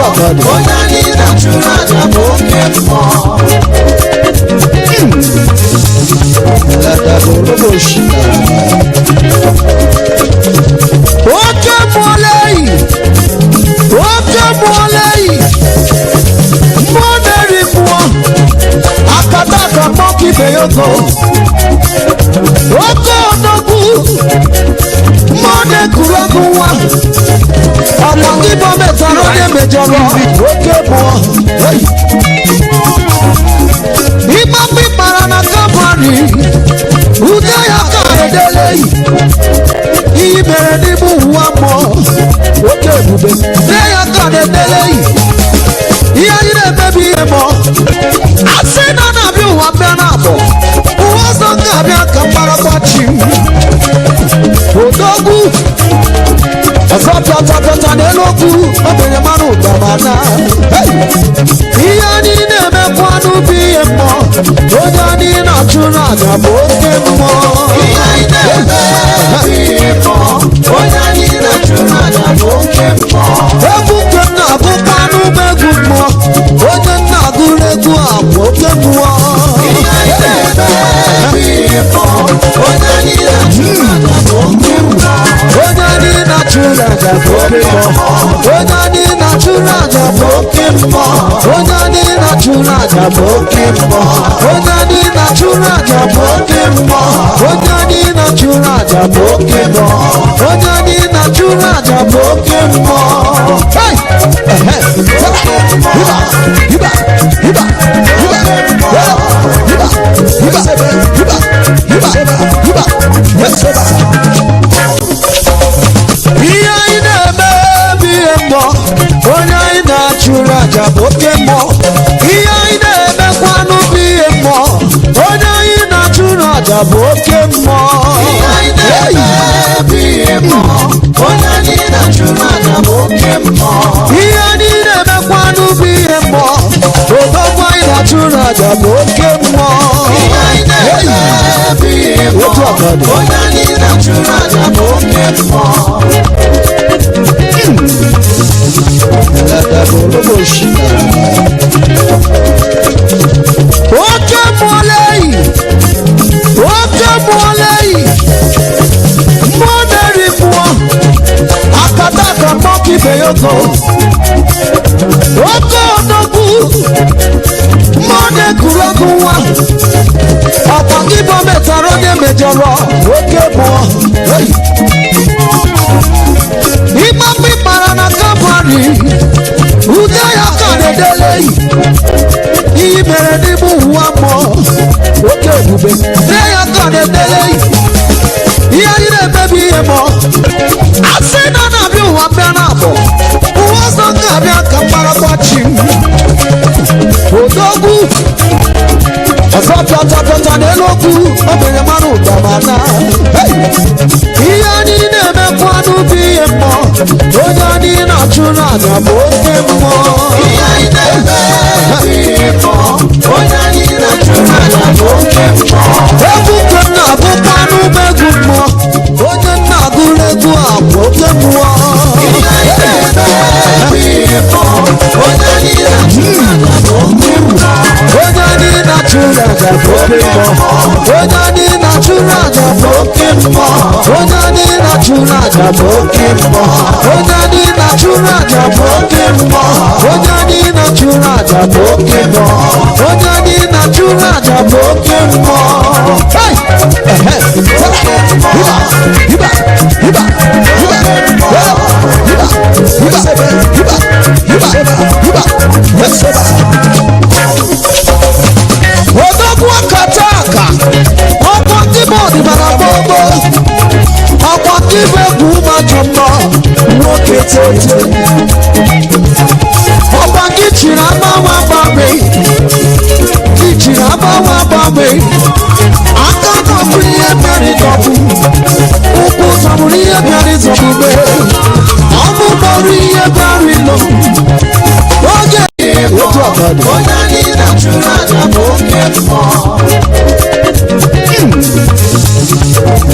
Onani natural jabo kempo. Lada borobo shina. Oke molei. Moneri mo. Akata kamoki beyoko. Oko onogu. Mone kuraguwa. Amangi bome tarone mejoro. Oke mo. Imambi marana kabani. Udaya karedele. Ibere ni mu wamo. Oke bube. Udaya karedele. Iya ire baby emo. Asina na bi wa bena bo. Uwazo ngabi akambara kwachi. Odogu. Asapata nelogu. Obere manu damana. Iya ni neme kwanu bi emo. Oja ni na chuna jabo kemo. Iya ni neme bi emo. Oja ni na chuna jabo kemo. Ebu kena bukanu begu mo. Oja na guregu abo kemo. Iya ni neme bi emo. Oja ni na chuna jabo kemo. Oja ni na chuna jabo kemo. Oja ni na chuna jabo kemo. Oja ni na chuna jabo kemo. Oja ni na chuna jabo kemo. Oja ni na chuna jabo kemo. Oja ni na chuna jabo kemo. Hey, hiba. Iya ina baby emo. Oja ina chuna jabo kemo. Iya ina be kwanu bi emo. Oja ina chuna jabo kemo. Iya ina baby emo. Oja ina chuna jabo kemo. Iya ina be kwanu bi emo. Oga ina chuna jabo kemo. Iya ina baby emo. Oja ina chuna jabo kemo. Lada borobo shina. Oke molei. Moneri mo. Akata kamoki beyoko. Oko onogu. Mone kuraguwa. Apangi bome tarone mejoro. Oke mo. Imambi marana kabani. Udaya karedele. Ibere ni mu wamo. Oke bube. Udaya karedele. Iya ire baby emo. Asina na bi wa bena bo. Uwazo ngabi akambara kwachi. Odogu. Asapata nelogu. Obere manu damana. Iya ni neme kwanu bi emo. Oja ni na chuna jabo kemo. Iya ni neme bi emo. Oja ni na chuna jabo kemo. Ebu kena bukanu begu mo. Oja na guregu abo kemo. Iya ni neme bi emo. Oja ni na chuna jabo kemo. Oja ni na chuna jabo kemo. Oja ni na chuna jabo kemo. Oja ni na chuna jabo kemo. Oja ni na chuna jabo kemo. Oja ni na chuna jabo kemo. Oja ni na chuna jabo kemo. Hey, hiba. Odogu akataka. Ọkwa keyboard mara gbogbo. Ọkwa keyboard majomo. Nwoke tete. Ọkwa kichiri agbawa agbabe. Aka nọbụ ihe bịara ịdọbụ. Ụkwụ zọbụrụ ihe bịara ịzọbụbe. Ọmụ gbọrọ ihe bịara ịlọ. Oge otu ọgọdụ. Onye anyị na-achụrụ aja bụ oke mmụọ.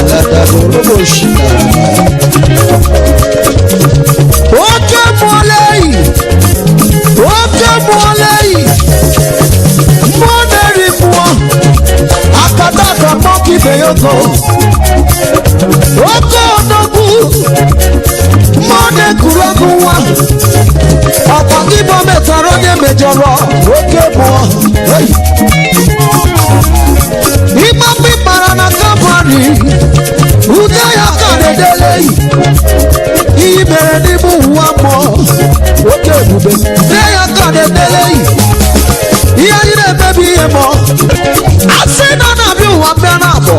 Lada borobo shina. Oke mmụọ leyi. Ipob metara onye mejọrọ oke mmụọ. Ipob mara na Kalvarị ude ya ka na-edele ihe mere n'ime ụwa mmụọ oke ebube ude ya ka na-edele ihe anyị na-emebi ihe mmụọ asị na na-abịa ụwa bịa na-abụ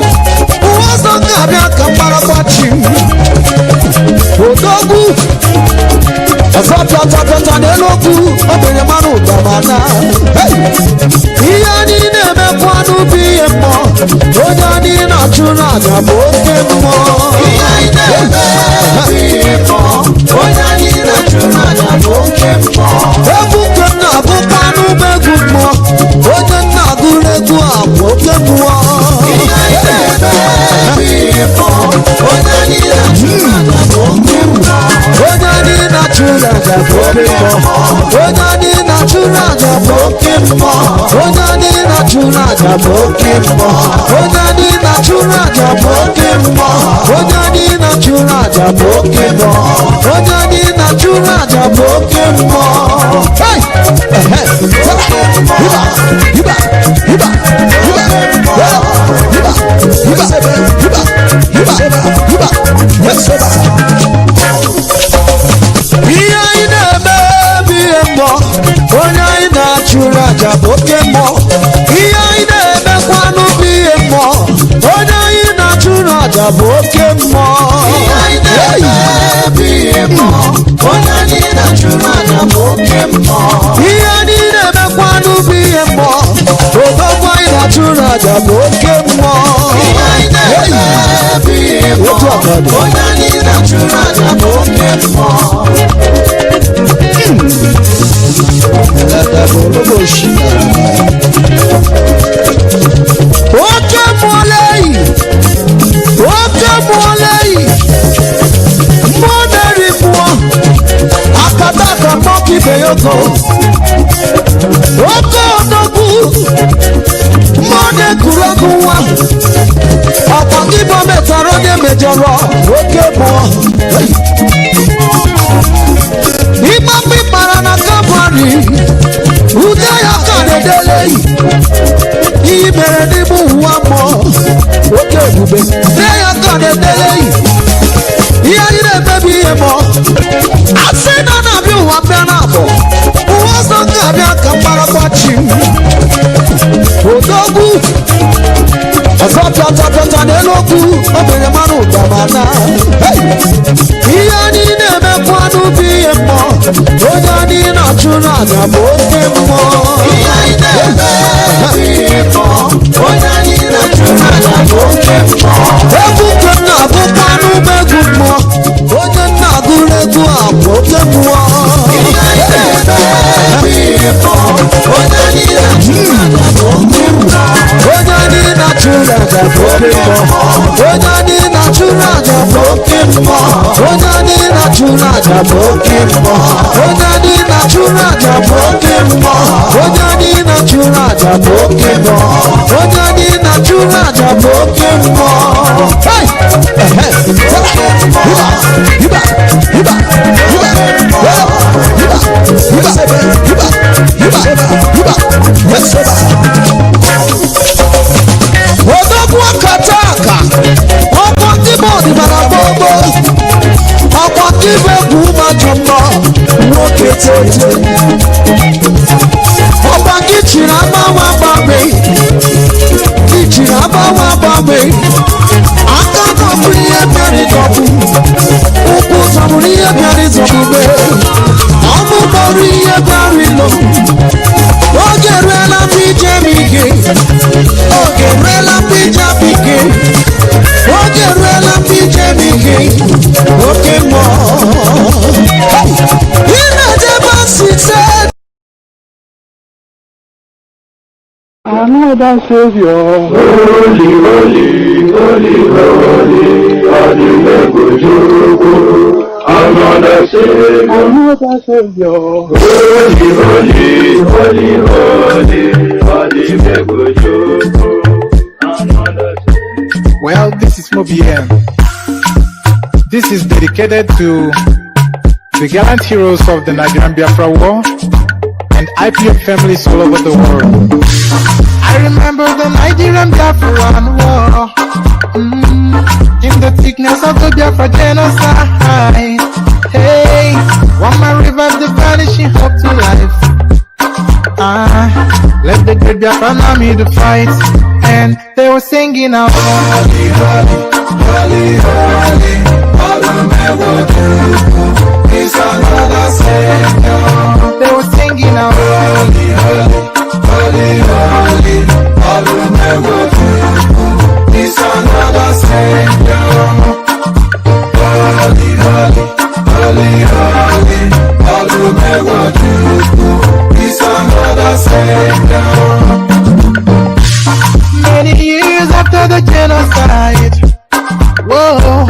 ụwa ọzọ ga-abịa ka mgbaragbachi odogwu ọzọ pịatapịata n'elu okwu obenye mmanụ ụdamana ihe anyị na-emekwa n'ubi ihe mmụọ onye anyị na-achụ n'aja bụ oke mmụọ egwu nke m na-agụkwa n'ụgbọ egwu mmụọ onye nna agụrụ egwu a bụ oke mmụọ onye anyị na-achụ n'aja bụ oke mmụọ onye anyị na-achụ n'aja bụ oke mmụọ onye anyị na-achụ n'aja bụ oke mmụọ onye anyị na-achụ n'aja bụ oke mmụọ onye anyị na-achụ n'aja bụ oke mmụọ onye anyị na-achụ n'aja bụ oke mmụọ ihe anyị na-eme bụ ihe mmụọ onye anyị na-achụrụ aja bụ oke mmụọ ihe anyị na-emekwa n'ubi ihe mmụọ onye anyị na-achụrụ aja bụ oke mmụọ ihe anyị na-emekwa n'ubi ihe mmụọ odogwu anyị na-achụrụ aja bụ oke mmụọ onye anyị na-achụrụ aja bụ oke mmụọ oke mmụọ leyi mmụọ na-eri mmụọ akata aka mọka ibe ya ogo oke odogwu mmụọ na-ekuru ọgụ nwa ọkwa gị bụ metara onye mejọrọ oke mmụọ Ipob mara na Kalvarị ude ya ka na-edele ihe mere n'ime ụwa mmụọ oke ebube ude ya ka na-edele ihe anyị na-emebi ihe mmụọ asị na na-abịa ụwa bịa na-abụ ụwa ọzọ ga-abịa ka mgbaragbachi odogwu ọzọ pịatapịata n'elu okwu obenye mmanụ ụdamana ihe anyị na-emekwa n'ubi ihe mmụọ onye anyị na-achụ n'aja bụ oke mmụọ egwu nke m na-agụkwa n'ụgbọ egwu mmụọ onye nna agụrụ egwu a bụ oke mmụọ onye anyị na-achụ n'aja bụ oke mmụọ onye anyị na-achụ n'aja bụ oke mmụọ onye anyị na-achụ n'aja bụ oke mmụọ onye anyị na-achụ n'aja bụ oke mmụọ onye anyị na-achụ n'aja bụ oke mmụọ onye anyị na-achụ n'aja bụ oke mmụọ odogwu akata aka ọkwa ndị bụ ọdịnala gbogbo ọkwa ndị bụ egwu ụmụajọ mmụọ nwoke tete ọkwa gị chiri agbanwe aka nọbụ ihe bịara ịdọbụ ụkwụ zọbụrụ ihe bịara ịzọbube ọmụ kpọrọ ihe bịara ilo oge ruela mgbe ije m ike oge ruela mgbe ije m ike oge ruela mgbe ije m ike oke mmụọ ị na-ejebe asịse another Savior. Holy, holy, holy, holy, Adimebujuku. Another Savior. Another Savior. Holy, holy, holy, holy, Adimebujuku. Another Savior. Well, this is MoBM. This is dedicated to the gallant heroes of the Nigerian Biafra War and Ipob families all over the world. I remember the Nigerian Biafra war, in the thickness of the Biafra genocide. Hey, one man revived the vanishing hope to life. Let the great Biafra army to fight, and they were singing out, holy, holy, holy, holy, is another Savior. They were singing out, holy, holy, holy, holy, is another Savior. Holy, holy, holy, holy, is another Savior. Many years after the genocide, whoa,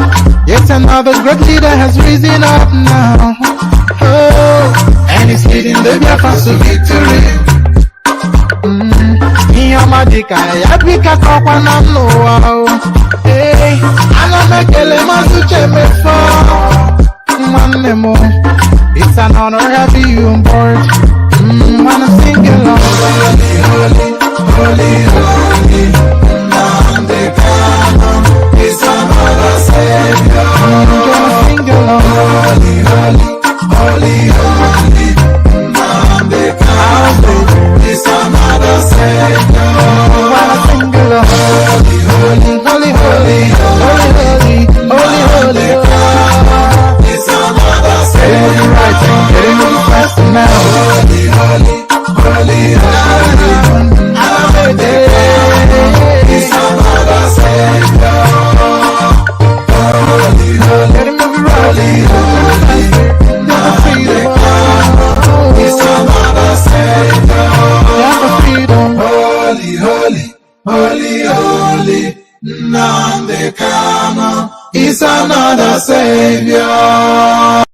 yet another great leader has risen up now. Oh, and he's leading the Biafrans to victory. Iyamadika yabika kwa na noa. Hey, anamekele mazuche mefo. Manemo, it's an honor having you on board. Wanna sing along. Holy, holy, holy, holy, Nnamdi is another Savior. Gonna sing along. Holy, holy, holy, holy, Nnamdi is another Savior. Wanna sing along. Holy, holy, holy, holy, holy, holy, holy, holy, is another Savior. Getting right and getting on fast now. Holy, holy, holy, holy, is another Savior. Holy, holy, holy, holy, is another Savior. Holy, holy, holy, holy, Nnamdi is another Savior.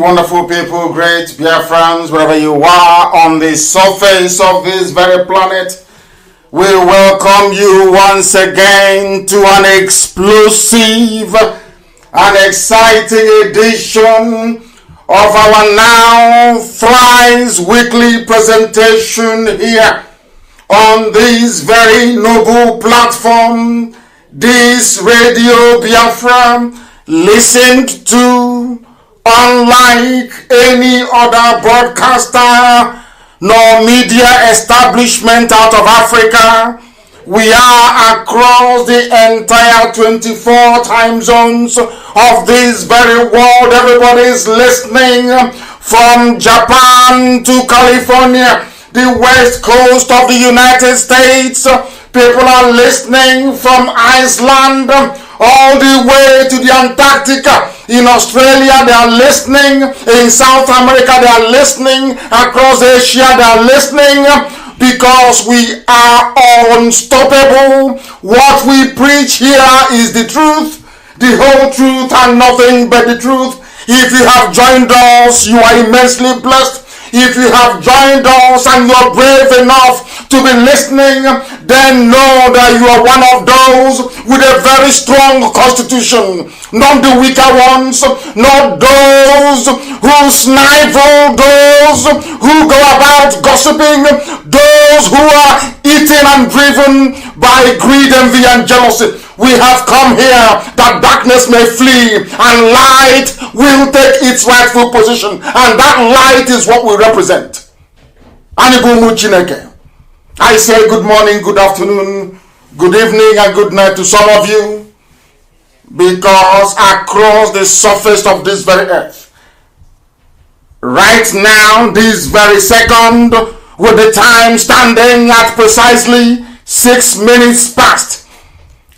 Wonderful people, great Biafrans, wherever you are on the surface of this very planet, we welcome you once again to an explosive and exciting edition of our now thrice weekly presentation here on this very noble platform, this Radio Biafra, listened to unlike any other broadcaster nor media establishment out of Africa. We are across the entire 24 time zones of this very world. Everybody's listening from Japan to California, the west coast of the United States. People are listening from Iceland all the way to the Antarctica. In Australia, they are listening. In South America, they are listening. Across Asia, they are listening. Because we are unstoppable. What we preach here is the truth, the whole truth, and nothing but the truth. If you have joined us, you are immensely blessed. If you have joined us and you're brave enough to be listening, then know that you are one of those with a very strong constitution. Not the weaker ones, not those who snivel, those who go about gossiping, those who are eaten and driven by greed, envy, and jealousy. We have come here that darkness may flee and light will take its rightful position, and that light is what we represent. I say good morning, good afternoon, good evening, and good night to some of you, because across the surface of this very earth, right now, this very second, with the time standing at precisely 6 minutes past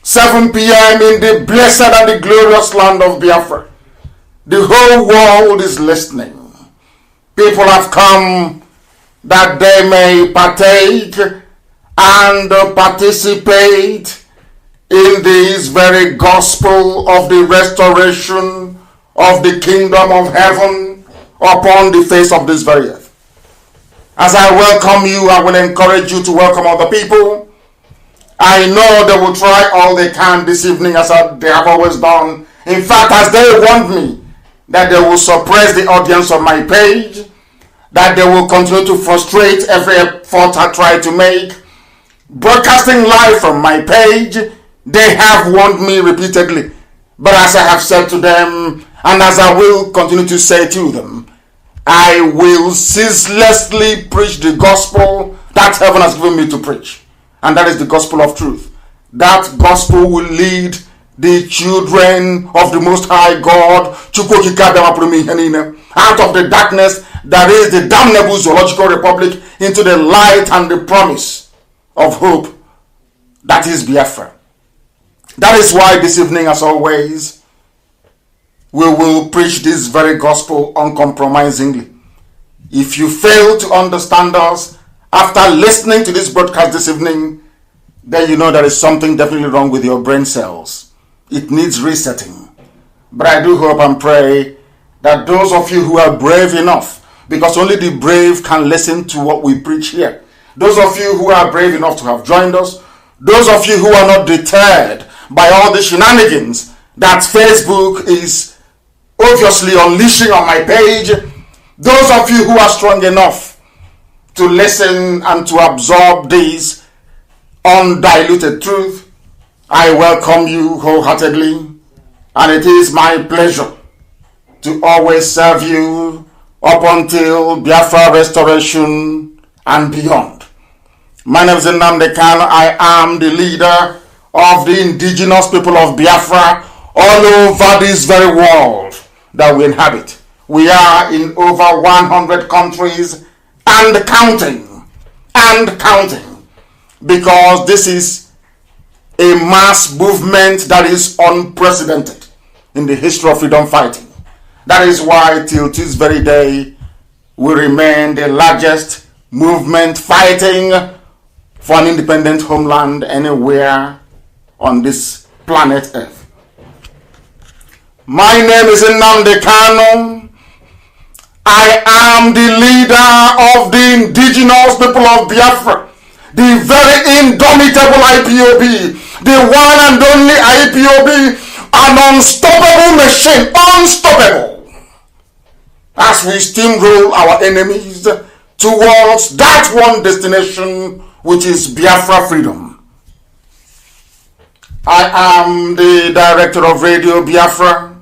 7 p.m. in the blessed and the glorious land of Biafra, the whole world is listening. People have come that they may partake and participate in this very gospel of the restoration of the kingdom of heaven upon the face of this very earth. As I welcome you, I will encourage you to welcome other people. I know they will try all they can this evening, as they have always done. In fact, as they want me, that they will suppress the audience of my page, that they will continue to frustrate every effort I try to make. Broadcasting live from my page, they have warned me repeatedly. But as I have said to them, and as I will continue to say to them, I will ceaselessly preach the gospel that heaven has given me to preach. And that is the gospel of truth. That gospel will lead the children of the Most High God out of the darkness that is the damnable zoological republic into the light and the promise of hope that is Biafra. That is why this evening, as always, we will preach this very gospel uncompromisingly. If you fail to understand us after listening to this broadcast this evening, then you know there is something definitely wrong with your brain cells. It needs resetting. But I do hope and pray that those of you who are brave enough, because only the brave can listen to what we preach here, those of you who are brave enough to have joined us, those of you who are not deterred by all the shenanigans that Facebook is obviously unleashing on my page, those of you who are strong enough to listen and to absorb this undiluted truth, I welcome you wholeheartedly, and it is my pleasure to always serve you up until Biafra restoration and beyond. My name is Nnamdi. I am the leader of the indigenous people of Biafra all over this very world that we inhabit. We are in over 100 countries and counting, because this is a mass movement that is unprecedented in the history of freedom fighting. That is why till this very day we remain the largest movement fighting for an independent homeland anywhere on this planet Earth. My name is Nnamdi Kanu. I am the leader of the indigenous people of Biafra, the very indomitable Ipob, the one and only Ipob, an unstoppable machine, unstoppable, as we steamroll our enemies towards that one destination, which is Biafra freedom. I am the director of Radio Biafra.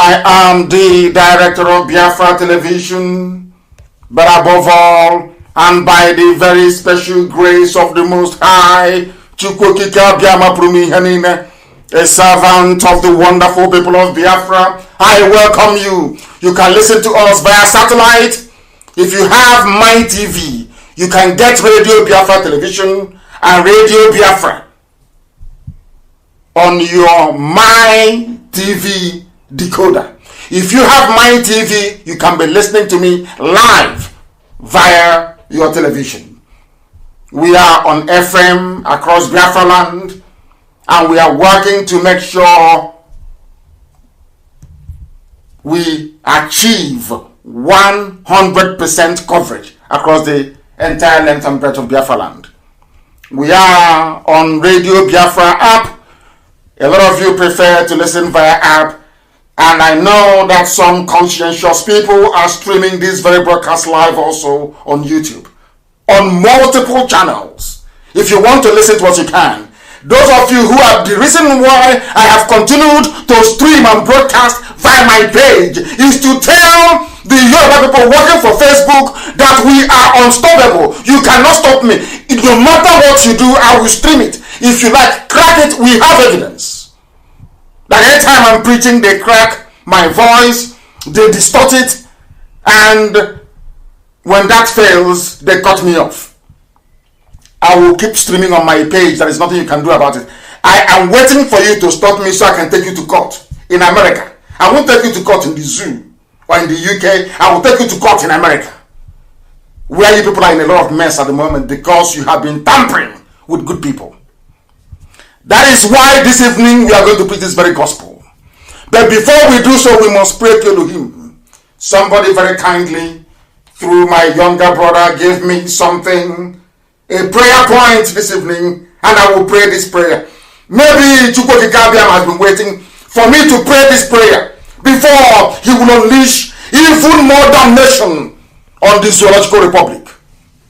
I am the director of Biafra Television, but above all, and by the very special grace of the Most High, a servant of the wonderful people of Biafra, I welcome you. You can listen to us via satellite. If you have My TV, you can get Radio Biafra Television and Radio Biafra on your My TV decoder. If you have My TV, you can be listening to me live via your television. We are on FM across Biafra land, and we are working to make sure we achieve 100% coverage across the entire length and breadth of Biafra land. We are on Radio Biafra app. A lot of you prefer to listen via app, and I know that some conscientious people are streaming this very broadcast live also on YouTube, on multiple channels. If you want to listen to us, you can. Those of you who are the reason why I have continued to stream and broadcast via my page is to tell the Yoruba people working for Facebook that we are unstoppable. You cannot stop me. No matter what you do, I will stream it. If you like, crack it. We have evidence that anytime I'm preaching, they crack my voice, they distort it, and when that fails, they cut me off. I will keep streaming on my page. There is nothing you can do about it. I am waiting for you to stop me so I can take you to court in America. I won't take you to court in the zoo or in the UK. I will take you to court in America, where you people are in a lot of mess at the moment because you have been tampering with good people. That is why this evening we are going to preach this very gospel. But before we do so, we must pray to Elohim. Somebody very kindly, through my younger brother, gave me something, a prayer point this evening, and I will pray this prayer. Maybe Chukwokikabiam has been waiting for me to pray this prayer before he will unleash even more damnation on this zoological republic.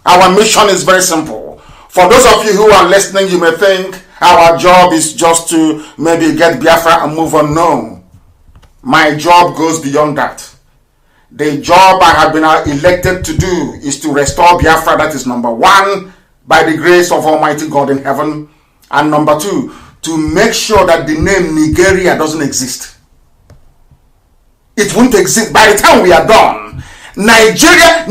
Our mission is very simple. For those of you who are listening, you may think our job is just to maybe get Biafra and move on. No. My job goes beyond that. The job I have been elected to do is to restore Biafra. That is number one, by the grace of Almighty God in heaven. And number two, to make sure that the name Nigeria doesn't exist. It won't exist. By the time we are done, Nigeria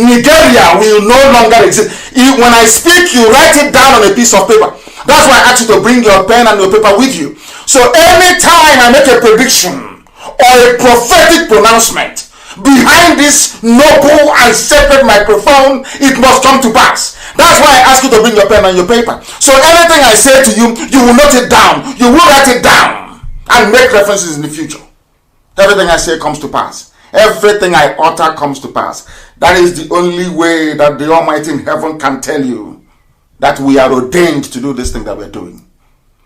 will no longer exist. When I speak, you write it down on a piece of paper. That's why I ask you to bring your pen and your paper with you. So anytime I make a prediction or a prophetic pronouncement, behind this noble and sacred microphone, it must come to pass. That's why I ask you to bring your pen and your paper. So anything I say to you, you will note it down. You will write it down and make references in the future. Everything I say comes to pass. Everything I utter comes to pass. That is the only way that the Almighty in heaven can tell you that we are ordained to do this thing that we're doing.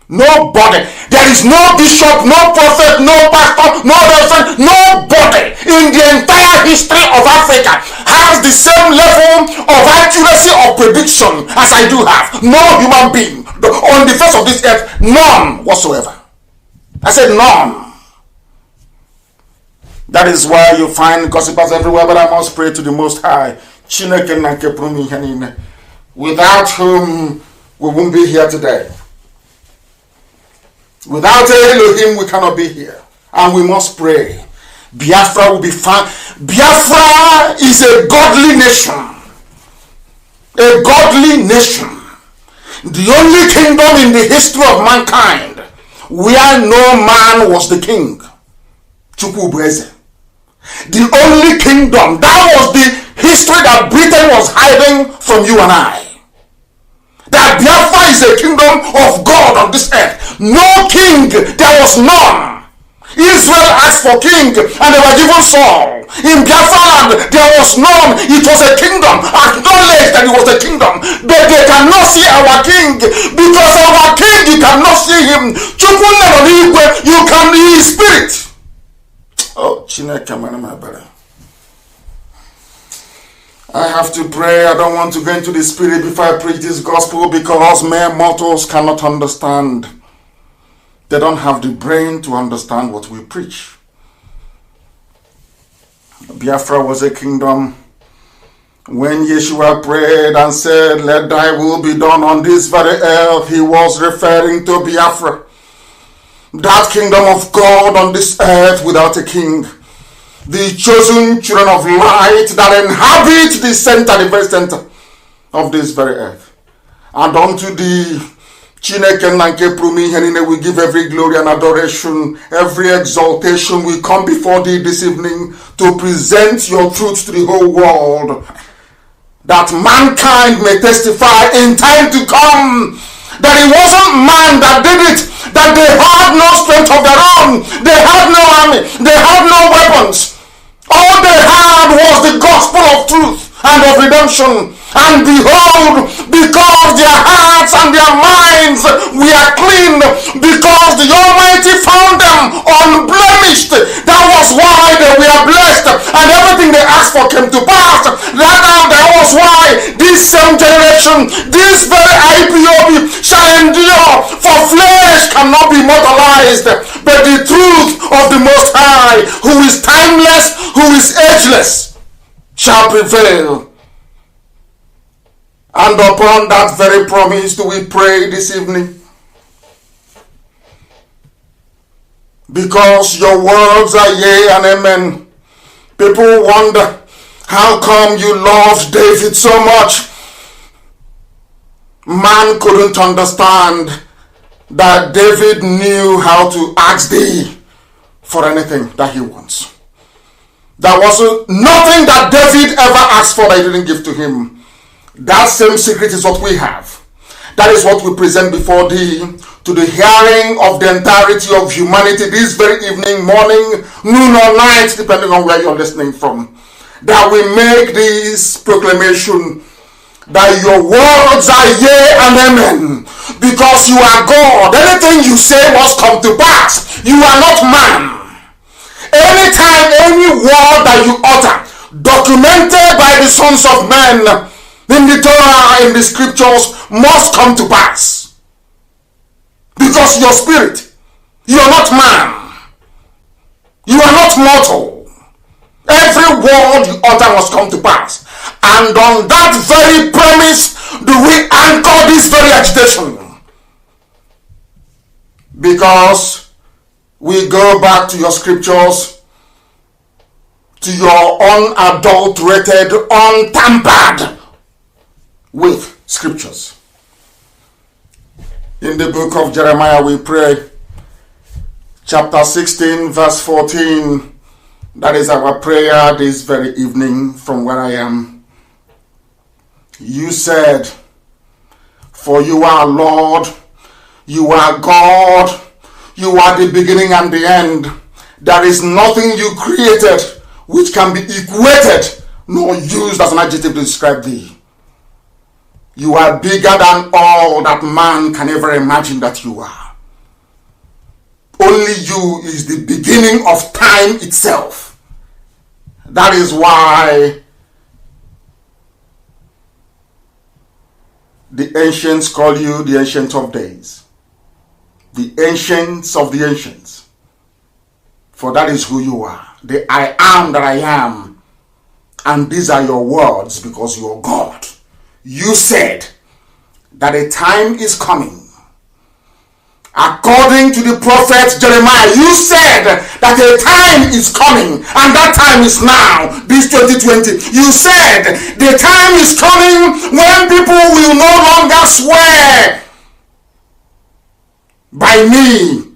Nobody, there is no bishop, no prophet, no pastor, no reverend, nobody in the entire history of Africa has the same level of accuracy of prediction as I do have. No human being on the face of this earth, none whatsoever. I said none. That is why you find gossipers everywhere, but I must pray to the Most High, without whom we won't be here today. Without Elohim, we cannot be here. And we must pray. Biafra will be found. Biafra is a godly nation. A godly nation. The only kingdom in the history of mankind where no man was the king. Chukwueze. The only kingdom. That was the history that Britain was hiding from you and I. That Biafra is a kingdom of God on this earth. No king, there was none. Israel asked for king and they were given Saul. In Biafra land, there was none. It was a kingdom. Acknowledge that it was a kingdom. But they cannot see our king because our king, you cannot see him. You can be his spirit. Oh, Chineke, my brother. I have to pray. I don't want to go into the spirit before I preach this gospel because mere mortals cannot understand. They don't have the brain to understand what we preach. Biafra was a kingdom. When Yeshua prayed and said, "Let thy will be done on this very earth," he was referring to Biafra. That kingdom of God on this earth without a king. The chosen children of light that inhabit the center, the very center of this very earth. And unto the Chineke Nanke Prumi, we give every glory and adoration, every exaltation. We come before thee this evening to present your truth to the whole world, that mankind may testify in time to come that it wasn't man that did it, that they had no strength of their own, they had no army, they had no weapons. All they had was the gospel of truth and of redemption. And behold, because their hearts and their minds were clean, because the Almighty found them unblemished, that was why they were blessed, and everything they asked for came to pass. That was why this same generation, this very Ipob shall endure, for flesh cannot be mortalized, but the truth of the Most High, who is timeless, who is ageless, shall prevail. And upon that very promise do we pray this evening. Because your words are yea and amen. People wonder, how come you loved David so much? Man couldn't understand that David knew how to ask thee for anything that he wants. There was nothing that David ever asked for that he didn't give to him. That same secret is what we have. That is what we present before thee, to the hearing of the entirety of humanity this very evening, morning, noon or night, depending on where you're listening from. That we make this proclamation that your words are yea and amen, because you are God. Anything you say must come to pass. You are not man. Anytime, any word that you utter, documented by the sons of men, in the Torah, in the scriptures, must come to pass. Because your spirit, you are not man. You are not mortal. Every word you utter must come to pass. And on that very premise do we anchor this very agitation. Because we go back to your scriptures, to your unadulterated, untampered with scriptures. In the book of Jeremiah we pray, chapter 16 verse 14. That is our prayer this very evening from where I am. You said, for you are Lord, you are God, you are the beginning and the end. There is nothing you created which can be equated nor used as an adjective to describe thee. You are bigger than all that man can ever imagine that you are. Only you is the beginning of time itself. That is why the ancients call you the Ancient of Days. The Ancients of the Ancients. For that is who you are. The I am that I am. And these are your words because you are God. You said that a time is coming. According to the prophet Jeremiah, you said that a time is coming, and that time is now, this 2020. You said the time is coming when people will no longer swear by me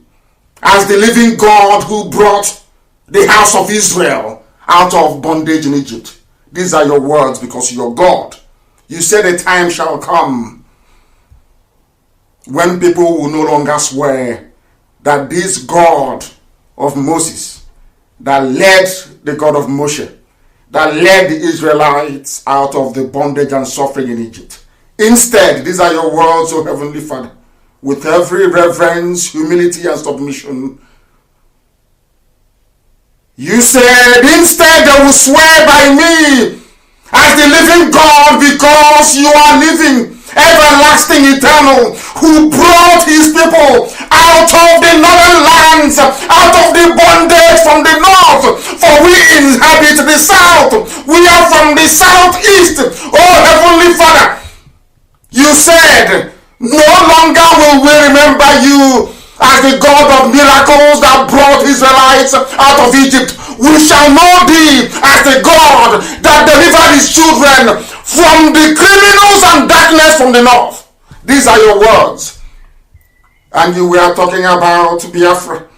as the living God who brought the house of Israel out of bondage in Egypt. These are your words because you're God. You said a time shall come when people will no longer swear that this God of Moses, that led the God of Moshe, that led the Israelites out of the bondage and suffering in Egypt. Instead, these are your words, O Heavenly Father, with every reverence, humility, and submission. You said, instead they will swear by me as the living God, because you are living, everlasting, eternal, who brought his people out of the northern lands, out of the bondage from the north, for we inhabit the south. We are from the southeast. Oh Heavenly Father, you said, no longer will we remember you as the God of miracles that brought Israelites out of Egypt. We shall know thee as the God that delivered his children from the criminals and darkness from the north. These are your words. And you were talking about Biafra.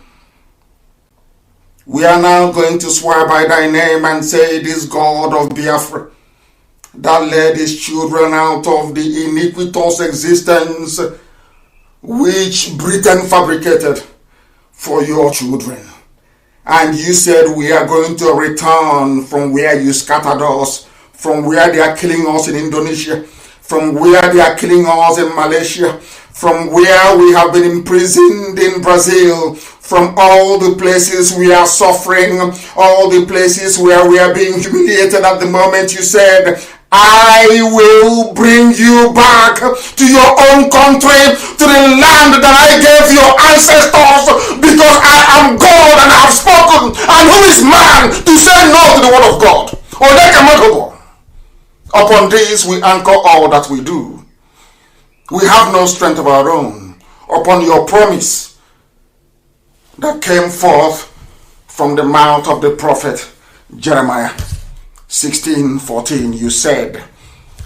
We are now going to swear by thy name and say, this God of Biafra that led his children out of the iniquitous existence which Britain fabricated for your children. And you said we are going to return from where you scattered us, from where they are killing us in Indonesia, from where they are killing us in Malaysia, from where we have been imprisoned in Brazil, from all the places we are suffering, all the places where we are being humiliated at the moment. You said, I will bring you back to your own country, to the land that I gave your ancestors, because I am God and I have spoken. And who is man to say no to the word of God? Upon this we anchor all that we do. We have no strength of our own. Upon your promise that came forth from the mouth of the prophet Jeremiah 16:14, you said,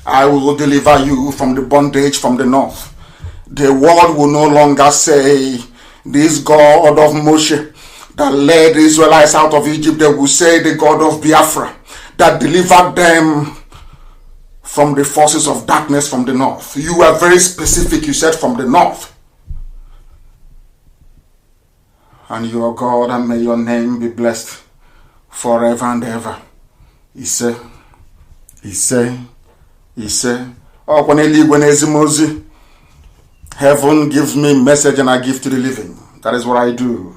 I will deliver you from the bondage from the north. The world will no longer say, this God of Moshe that led the Israelites out of Egypt. They will say, the God of Biafra that delivered them from the forces of darkness from the north. You were very specific. You said from the north. And you are God, and may your name be blessed forever and ever. He said, oh, when heaven gives me message and I give to the living. That is what I do.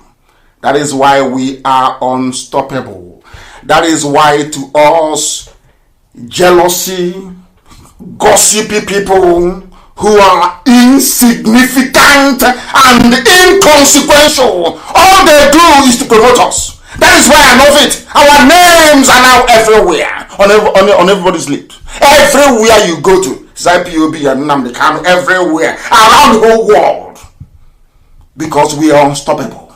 That is why we are unstoppable. That is why to us, jealousy, gossipy people who are insignificant and inconsequential, all they do is to promote us. That is why I love it. Our names are now everywhere, on everybody's lips. Everywhere you go to, it's Ipob and Nnamdi, everywhere, around the whole world, because we are unstoppable.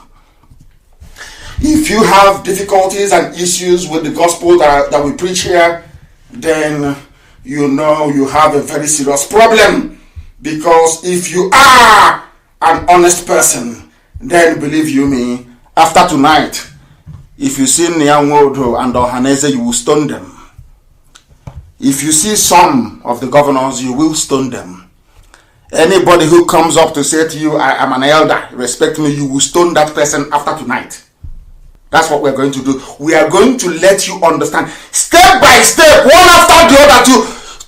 If you have difficulties and issues with the gospel that we preach here, then you know you have a very serious problem. Because if you are an honest person, then believe you me, after tonight, if you see Nyanwodo and Ohaneze, you will stone them. If you see some of the governors, you will stone them. Anybody who comes up to say to you, I am an elder, respect me, you will stone that person after tonight. That's what we're going to do. We are going to let you understand, step by step, one after the other,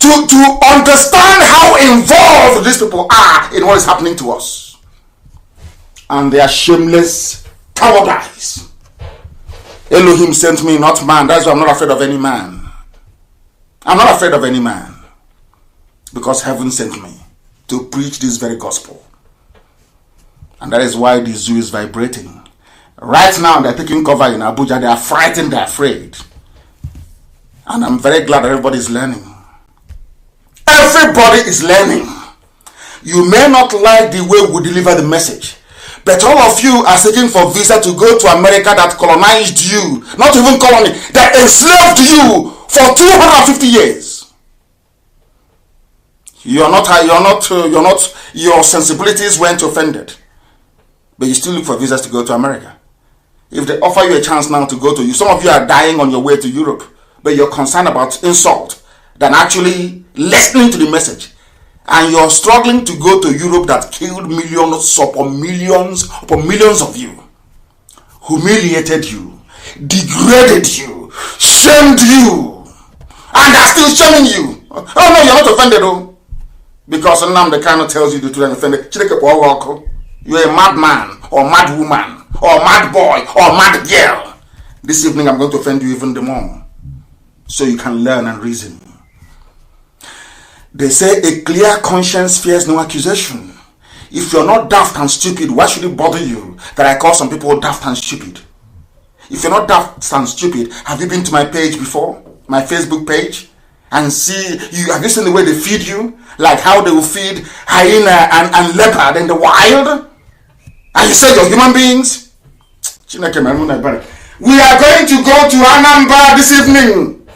to understand how involved these people are in what is happening to us. And they are shameless cowardice. Elohim sent me, not man. That's why I'm not afraid of any man. I'm not afraid of any man. Because heaven sent me to preach this very gospel. And that is why the zoo is vibrating. Right now, they're taking cover in Abuja. They are frightened, they're afraid. And I'm very glad that everybody is learning. Everybody is learning. You may not like the way we deliver the message, but all of you are seeking for visa to go to America that colonized you. Not even colony, that enslaved you for 250 years. Your sensibilities weren't offended, but you still look for visas to go to America. If they offer you a chance now to go to you, some of you are dying on your way to Europe, but you're concerned about insult than actually listening to the message. And you're struggling to go to Europe that killed millions upon millions of you, humiliated you, degraded you, shamed you, and are still shaming you. Oh no, you're not offended though. Because Nnamdi cannot tells you to do offended. You're a madman or mad woman or mad boy or mad girl. This evening I'm going to offend you even the more, so you can learn and reason. They say a clear conscience fears no accusation. If you're not daft and stupid, why should it bother you that I call some people daft and stupid? If you're not daft and stupid, have you been to my page before? My Facebook page? And have you seen the way they feed you? Like how they will feed hyena and leopard in the wild? And you say you're human beings? We are going to go to Anambra this evening.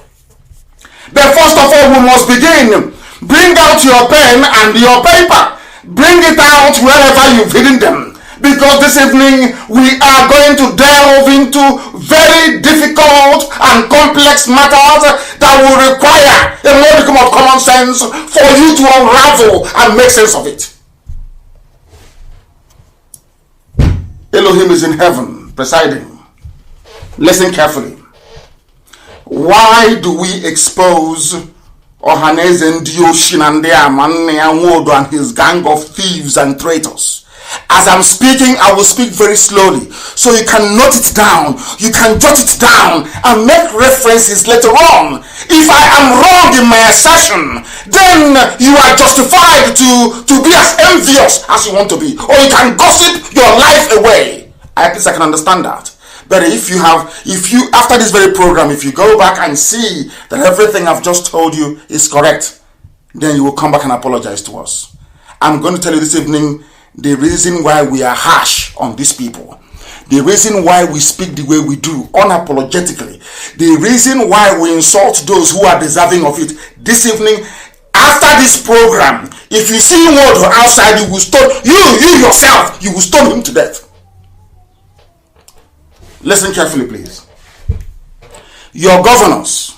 But first of all, we must begin. Bring out your pen and your paper. Bring it out wherever you've hidden them. Because this evening we are going to delve into very difficult and complex matters that will require a modicum of common sense for you to unravel and make sense of it. Elohim is in heaven, presiding. Listen carefully. Why do we expose Ohaneze Ndio Shinandea Manea Nwodo and his gang of thieves and traitors? As I'm speaking, I will speak very slowly so you can note it down, you can jot it down and make references later on. If I am wrong in my assertion, then you are justified to be as envious as you want to be, or you can gossip your life away. At least I can understand that. But if you after this very program, if you go back and see that everything I've just told you is correct, then you will come back and apologize to us. I'm going to tell you this evening the reason why we are harsh on these people, the reason why we speak the way we do unapologetically, the reason why we insult those who are deserving of it. This evening, after this program, if you see Nwodo outside, you will stone you yourself, you will stone him to death. Listen carefully, please. Your governors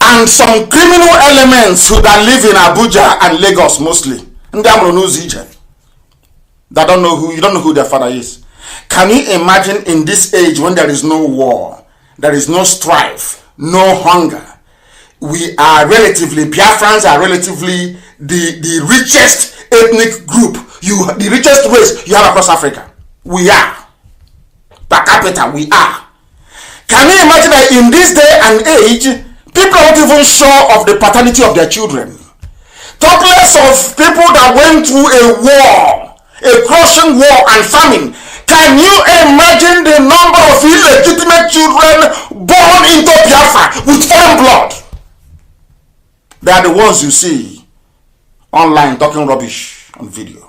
and some criminal elements who that live in Abuja and Lagos mostly, that don't know who, you don't know who their father is. Can you imagine in this age when there is no war, there is no strife, no hunger? We are relatively, Biafrans are relatively the richest ethnic group, the richest race you have across Africa. We are. Per capita, we are. Can you imagine that in this day and age, people are not even sure of the paternity of their children? Talk less of people that went through a war, a crushing war and famine. Can you imagine the number of illegitimate children born into Biafra with foreign blood? They are the ones you see online talking rubbish on video.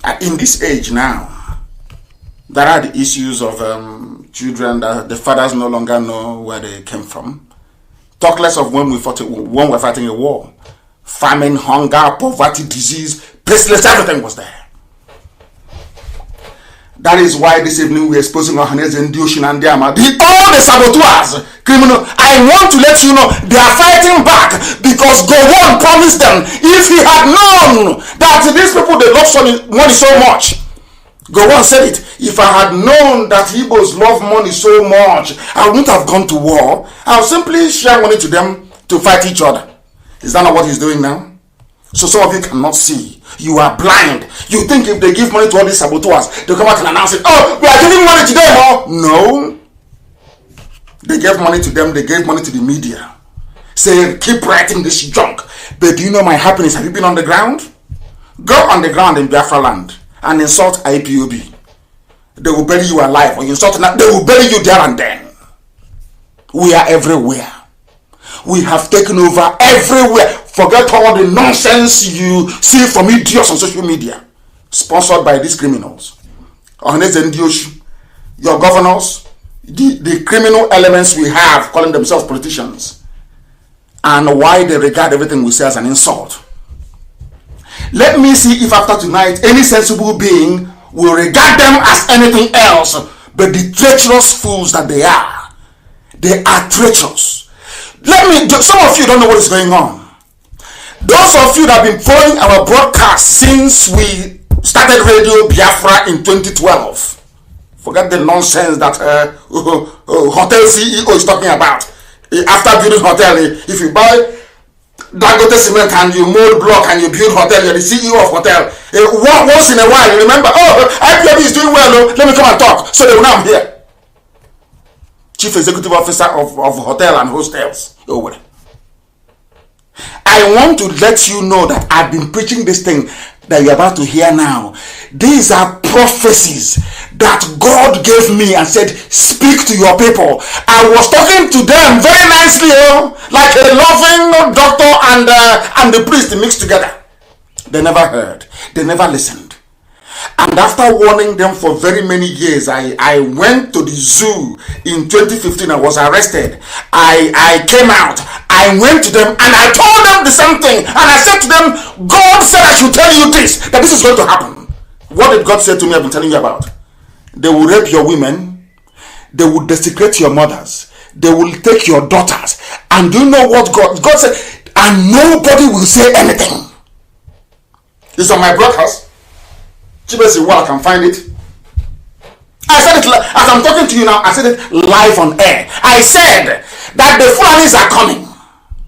And in this age now, there are the issues of children that the fathers no longer know where they came from. Talk less of when we're fighting a war. Famine, hunger, poverty, disease, pestilence, everything was there. That is why this evening we're exposing Ohaneze Ndio Shinandea, all the saboteurs, criminal. I want to let you know they are fighting back because Gowon promised them if he had known that these people, they love money so much. Gowon said it. If I had known that Igbos love money so much, I wouldn't have gone to war. I would simply share money to them to fight each other. Is that not what he's doing now? So some of you cannot see. You are blind. You think if they give money to all these saboteurs, they'll come out and announce it. Oh, we are giving money to them. Oh, no. They gave money to them. They gave money to the media. Say, keep writing this junk. But do you know my happiness? Have you been on the ground? Go on the ground in Biafra land and insult Ipob. They will bury you alive. Or you insult them, they will bury you there and then. We are everywhere. We have taken over everywhere. Forget all the nonsense you see from idiots on social media, sponsored by these criminals. Ohaneze Ndio, your governors, the criminal elements we have calling themselves politicians, and why they regard everything we say as an insult. Let me see if after tonight any sensible being will regard them as anything else but the treacherous fools that they are. They are treacherous. Some of you don't know what is going on. Those of you that have been following our broadcast since we started Radio Biafra in 2012, forget the nonsense that hotel CEO is talking about. After building hotel, if you buy Dangote cement and you mold block and you build hotel, you're the CEO of hotel. Once in a while, you remember, IPOB is doing well, let me come and talk. So now I'm here. Chief Executive Officer of hotel and hostels. I want to let you know that I've been preaching this thing that you're about to hear now. These are prophecies that God gave me and said, speak to your people. I was talking to them very nicely, like a loving doctor and the priest mixed together. They never heard. They never listened. And after warning them for very many years, I went to the zoo in 2015. I was arrested. I came out. I went to them and I told them the same thing. And I said to them, God said I should tell you this, that this is going to happen. What did God say to me? I've been telling you about. They will rape your women. They will desecrate your mothers. They will take your daughters. And do you know what God said? And nobody will say anything. It's on my broadcast. I can find it. I said it as I'm talking to you now. I said it live on air. I said that the Fulanis are coming.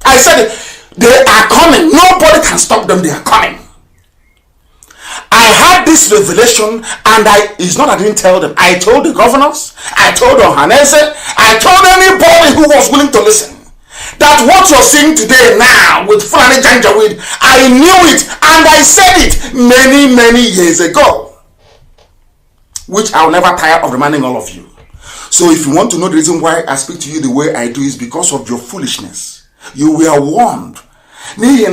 I said they are coming. Nobody can stop them. They are coming. I had this revelation, and it's not I didn't tell them. I told the governors, I told Ohanese, I told anybody who was willing to listen, that what you're seeing today now with Fulani Janjaweed, I knew it, and I said it many, many years ago, which I'll never tire of reminding all of you. So if you want to know the reason why I speak to you the way I do, is because of your foolishness. You were warned. You were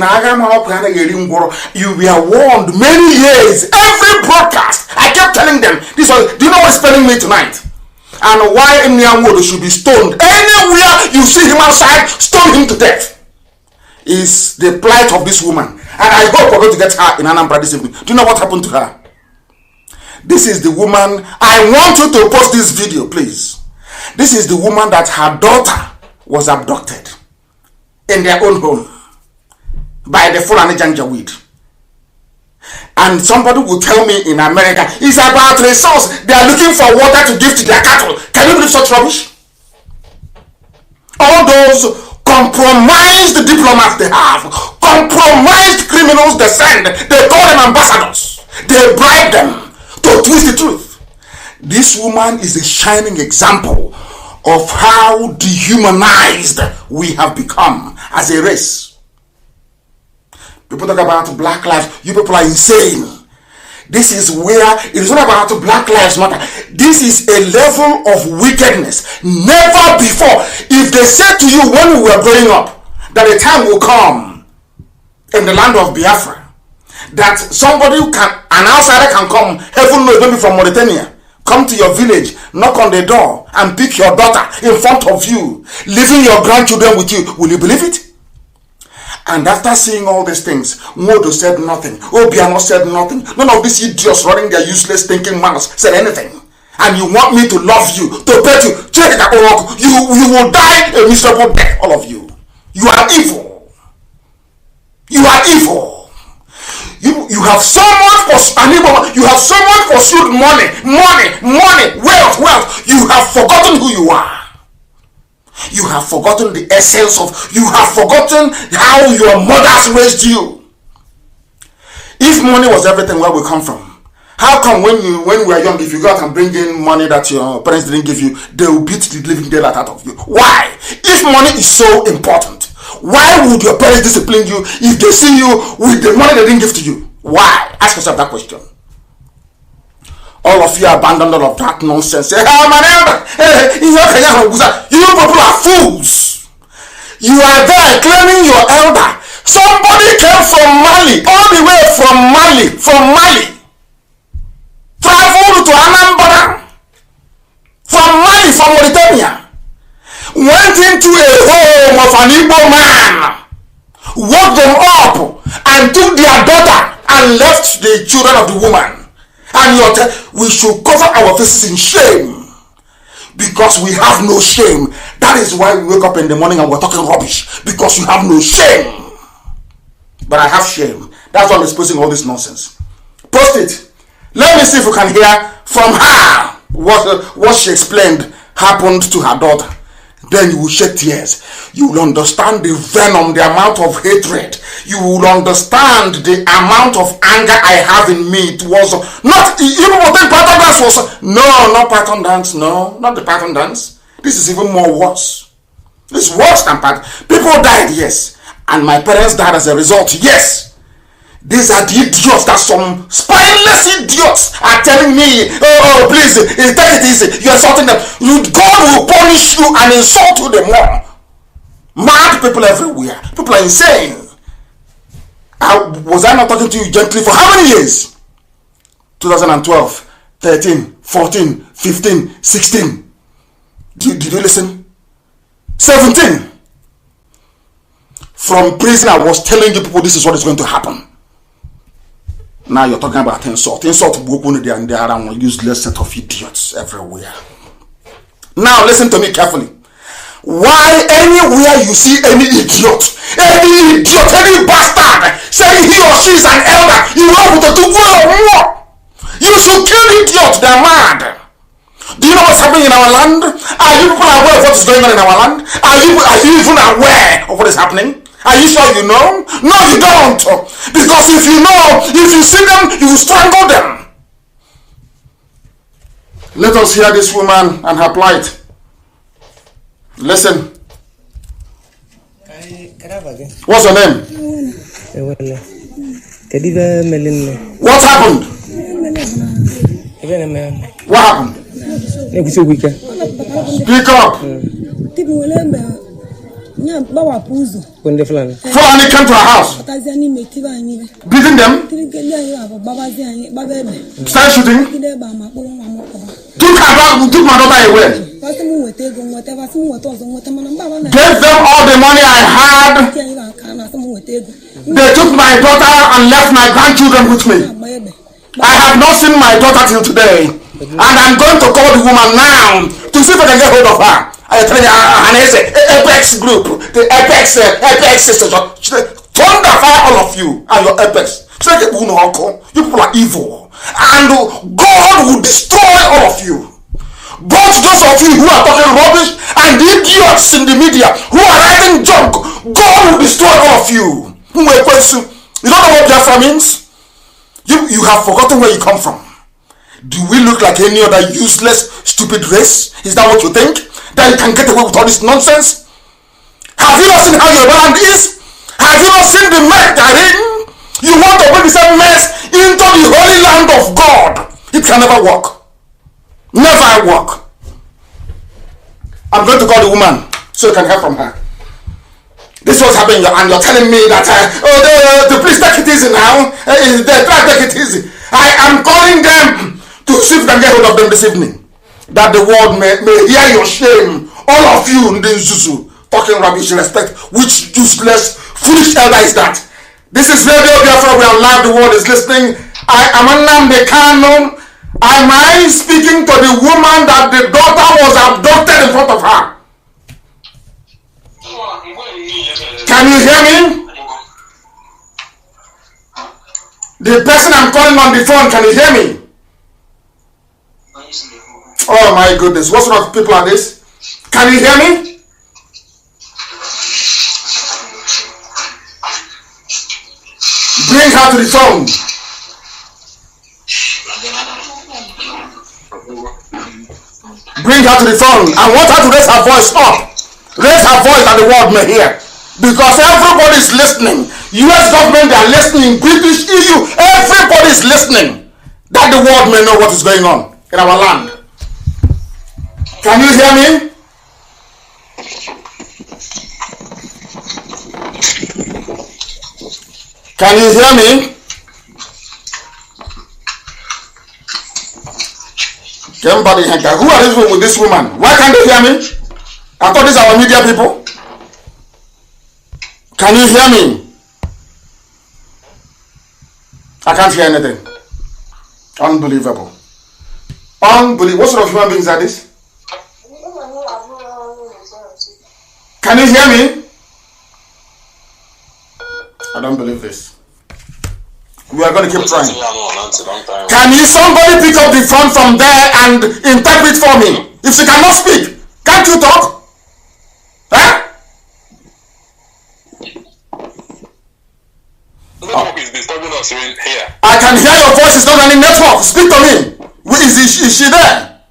warned many years. Every broadcast, I kept telling them, this was, do you know what's spelling me tonight? And why Nnyamwodo should be stoned. Anywhere you see him outside, stone him to death. Is the plight of this woman. And I hope we're going to get her in Anambra this evening. Do you know what happened to her? This is the woman. I want you to post this video, please. This is the woman that her daughter was abducted in their own home by the Fulani Janjaweed. And somebody will tell me in America, it's about resource. They are looking for water to give to their cattle. Can you believe such rubbish? All those compromised diplomats they have, compromised criminals they send, they call them ambassadors. They bribe them to twist the truth. This woman is a shining example of how dehumanized we have become as a race. People talk about Black lives. You people are insane. This is where it is not about Black Lives Matter. This is a level of wickedness never before. If they said to you when we were growing up that a time will come in the land of Biafra that somebody an outsider can come, heaven knows, maybe from Mauritania, come to your village, knock on the door, and pick your daughter in front of you, leaving your grandchildren with you, will you believe it? And after seeing all these things, Modo said nothing. Obiano said nothing. None of these idiots running their useless thinking mouths said anything. And you want me to love you, to bet you, you will die a miserable death, all of you. You are evil. You are evil. You have so much pursued money, wealth. You have forgotten who you are. You have forgotten the essence of, you have forgotten how your mothers raised you. If money was everything, where we come from? How come when we were young, if you go out and bring in money that your parents didn't give you, they will beat the living daylight out of you? Why? If money is so important, why would your parents discipline you if they see you with the money they didn't give to you? Why? Ask yourself that question. All of you abandoned all of that nonsense. Say, oh, my neighbor, you people are fools. You are there claiming your elder. Somebody came from Mali, all the way from Mali, traveled to Anambra, from Mali, from Mauritania, went into a home of an Igbo man, woke them up, and took their daughter and left the children of the woman. And we should cover our faces in shame because we have no shame. That is why we wake up in the morning and we're talking rubbish, because you have no shame. But I have shame. That's why I'm exposing all this nonsense. Post it. Let me see if we can hear from her what she explained happened to her daughter. Then you will shed tears. You will understand the venom, the amount of hatred. You will understand the amount of anger I have in me. It was not, you know what the pattern dance was? No, not pattern dance. No, not the pattern dance. This is even more worse. It's worse than pattern. People died, yes. And my parents died as a result, yes. These are the idiots that some spineless idiots are telling me, oh please, take it easy. You're insulting them. God will punish you and insult you the more. Mad people everywhere. People are insane. Was I not talking to you gently for how many years? 2012, 13, 14, 15, 16. Did you listen? 17. From prison I was telling you people this is what is going to happen. Now you're talking about insult. Insult and they are a useless set of idiots everywhere. Now listen to me carefully. Why anywhere you see any idiot, any bastard saying he or she is an elder, you want to do more. You should kill idiots, they're mad. Do you know what's happening in our land? Are you people aware of what is going on in our land? Are you even aware of what is happening? Are you sure you know? No, you don't. Because if you know, if you see them, you will strangle them. Let us hear this woman and her plight. Listen. What's your name? What happened? What happened? Speak up. Fulani came to our house. Beating them? Started shooting? Took my daughter away. Gave them all the money I had. They took my daughter and left my grandchildren with me. I have not seen my daughter till today. And I'm going to call the woman now to see if I can get hold of her. I tell you, an Apex group, the Apex sisters, thunderfire all of you and your Apex. So you people are evil, and God will destroy all of you. Both those of you who are talking rubbish and the idiots in the media who are writing junk, God will destroy all of you. You don't know what Biafra means? You have forgotten where you come from. Do we look like any other useless, stupid race? Is that what you think? That you can get away with all this nonsense? Have you not seen how your land is? Have you not seen the mess they're in? You want to bring the same mess into the holy land of God? It can never work. Never work. I'm going to call the woman so you can hear from her. This was happening and you're telling me that the police take it easy now. They try to take it easy. I am calling them to see if we can get hold of them this evening. That the world may hear your shame. All of you in the Zuzu talking rubbish, respect. Which useless, foolish elder is that? This is Radio Biafra. We are live. The world is listening. I am Nnamdi. Am I speaking to the woman that the daughter was abducted in front of her? Can you hear me? The person I'm calling on the phone, can you hear me? Oh my goodness, what sort of people are this? Can you hear me? Bring her to the phone. Bring her to the phone. I want her to raise her voice up. Raise her voice that the world may hear. Because everybody is listening. US government, they are listening. British EU, everybody is listening. That the world may know what is going on in our land. Can you hear me? Can you hear me? Who are these with this woman? Why can't they hear me? I thought these are our media people. Can you hear me? I can't hear anything. Unbelievable. Unbelievable. What sort of human beings are these? Can you hear me? I don't believe this. We are going to keep trying. Can you somebody pick up the phone from there and interpret for me? If she cannot speak, can't you talk? Huh? The network is disturbing us here. I can hear your voice. It's not any network. Speak to me. Is she there?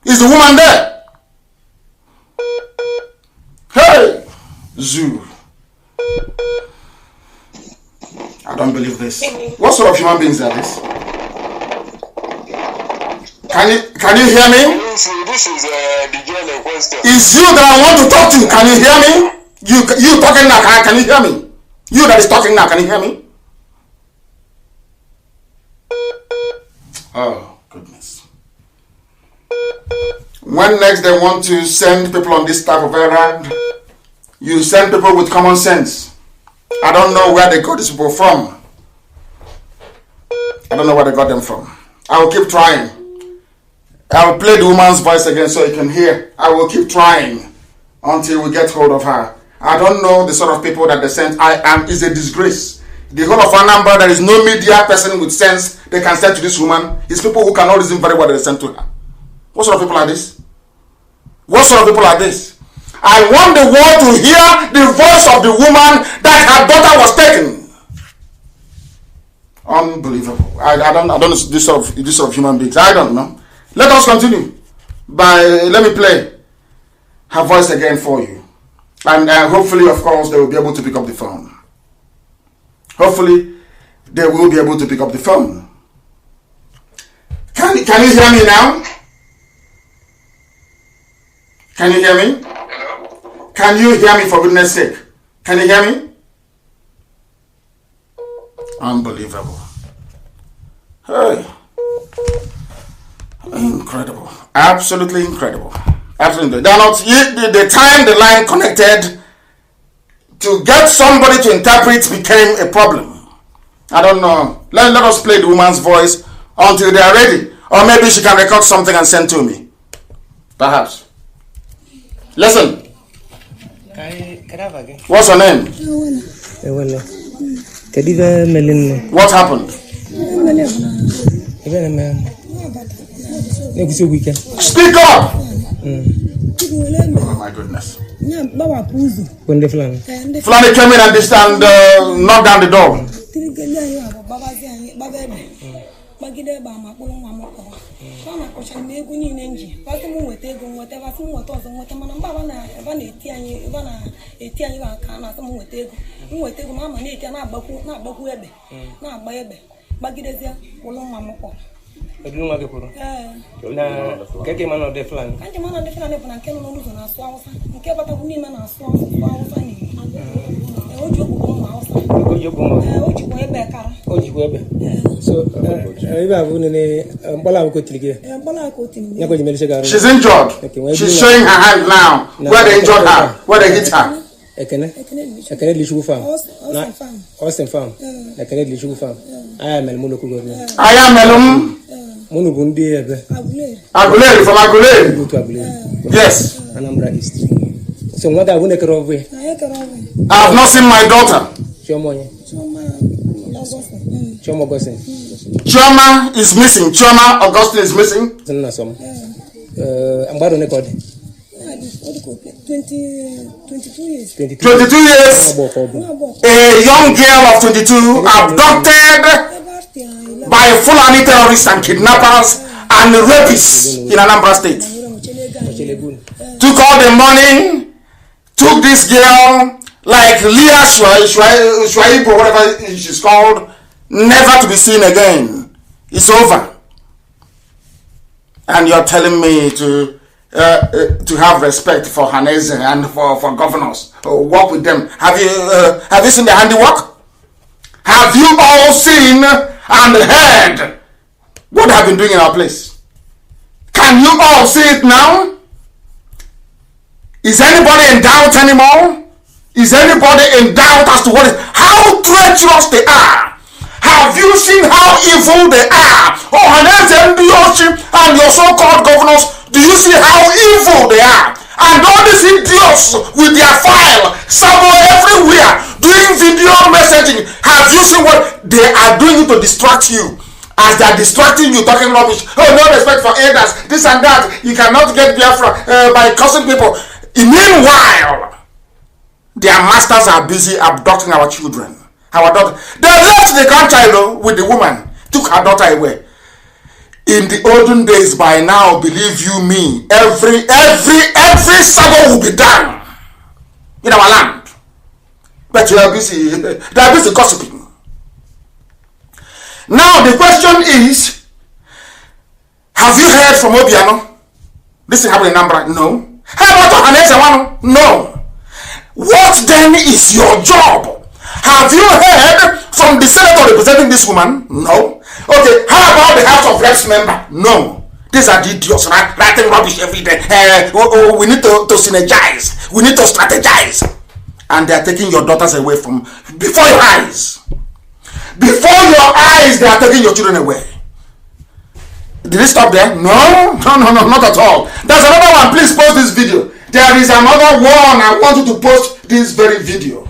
Is the woman there? Hey! Zoo. I don't believe this. What sort of human beings are this? Can you hear me? This is the girl in question. It's you that I want to talk to. Can you hear me? You talking now? Can you hear me? You that is talking now. Can you hear me? Oh goodness. When next they want to send people on this type of errand, you send people with common sense. I don't know where they got these people from. I don't know where they got them from. I will keep trying. I will play the woman's voice again so you can hear. I will keep trying until we get hold of her. I don't know the sort of people that they sent. Is a disgrace. The whole of Anambra, there is no media person with sense they can send to this woman. It's people who cannot listen very well that they send to her. What sort of people are this? What sort of people are this? I want the world to hear the voice of the woman that her daughter was taken. Unbelievable. I don't know this sort of human beings. I don't know. Let us continue. Let me play her voice again for you. And hopefully, of course, they will be able to pick up the phone. Hopefully, they will be able to pick up the phone. Can you hear me now? Can you hear me? Hello? Can you hear me, for goodness sake? Can you hear me? Unbelievable. Hey. Incredible. Absolutely incredible. Absolutely. They're not, the time the line connected to get somebody to interpret became a problem. I don't know. Let us play the woman's voice until they are ready. Or maybe she can record something and send to me. Perhaps. Listen. What's her name? What happened? Speak up! Oh my goodness. Fulani came in and knocked down the door. She's injured. She's showing her hand now. Where they injured her, where they hit her. I am Aguleri from Aguleri. Yes. So what I have not seen my daughter. Chioma is missing. Chioma Augustine is missing. 22 years. 22 years. A young girl of 22 abducted by Fulani terrorists and kidnappers and rapists in Anambra State. Took all the money, took this girl like Leah Shuaibu, whatever she's called, never to be seen again. It's over. And you're telling me to have respect for Hanese and for governors. Work with them. Have you seen the handiwork? Have you all seen and heard what they have been doing in our place? Can you all see it now? Is anybody in doubt anymore? Is anybody in doubt as to how treacherous they are? Have you seen how evil they are? Oh, Hanese and your so-called governors, do you see how evil they are? And all these idiots with their file somewhere everywhere doing video messaging. Have you seen what they are doing to distract you? As they are distracting you, talking rubbish. Oh, no respect for elders, this and that. You cannot get Biafra by cursing people. Meanwhile, their masters are busy abducting our children. Our daughter. They left the grandchild with the woman, took her daughter away. In the olden days, by now, believe you me, every sabbath will be done in our land. But they are busy gossiping. Now the question is, have you heard from Obiano? This is happening in Anambra. No. How about Hanese? No. What then is your job? Have you heard from the senator representing this woman? No. Okay, how about the House of Reps member? No. These are the idiots writing rubbish every day. We need to synergize. We need to strategize. And they are taking your daughters away from before your eyes. Before your eyes, they are taking your children away. Did it stop there? No, not at all. There's another one. Please post this video. There is another one. I want you to post this very video.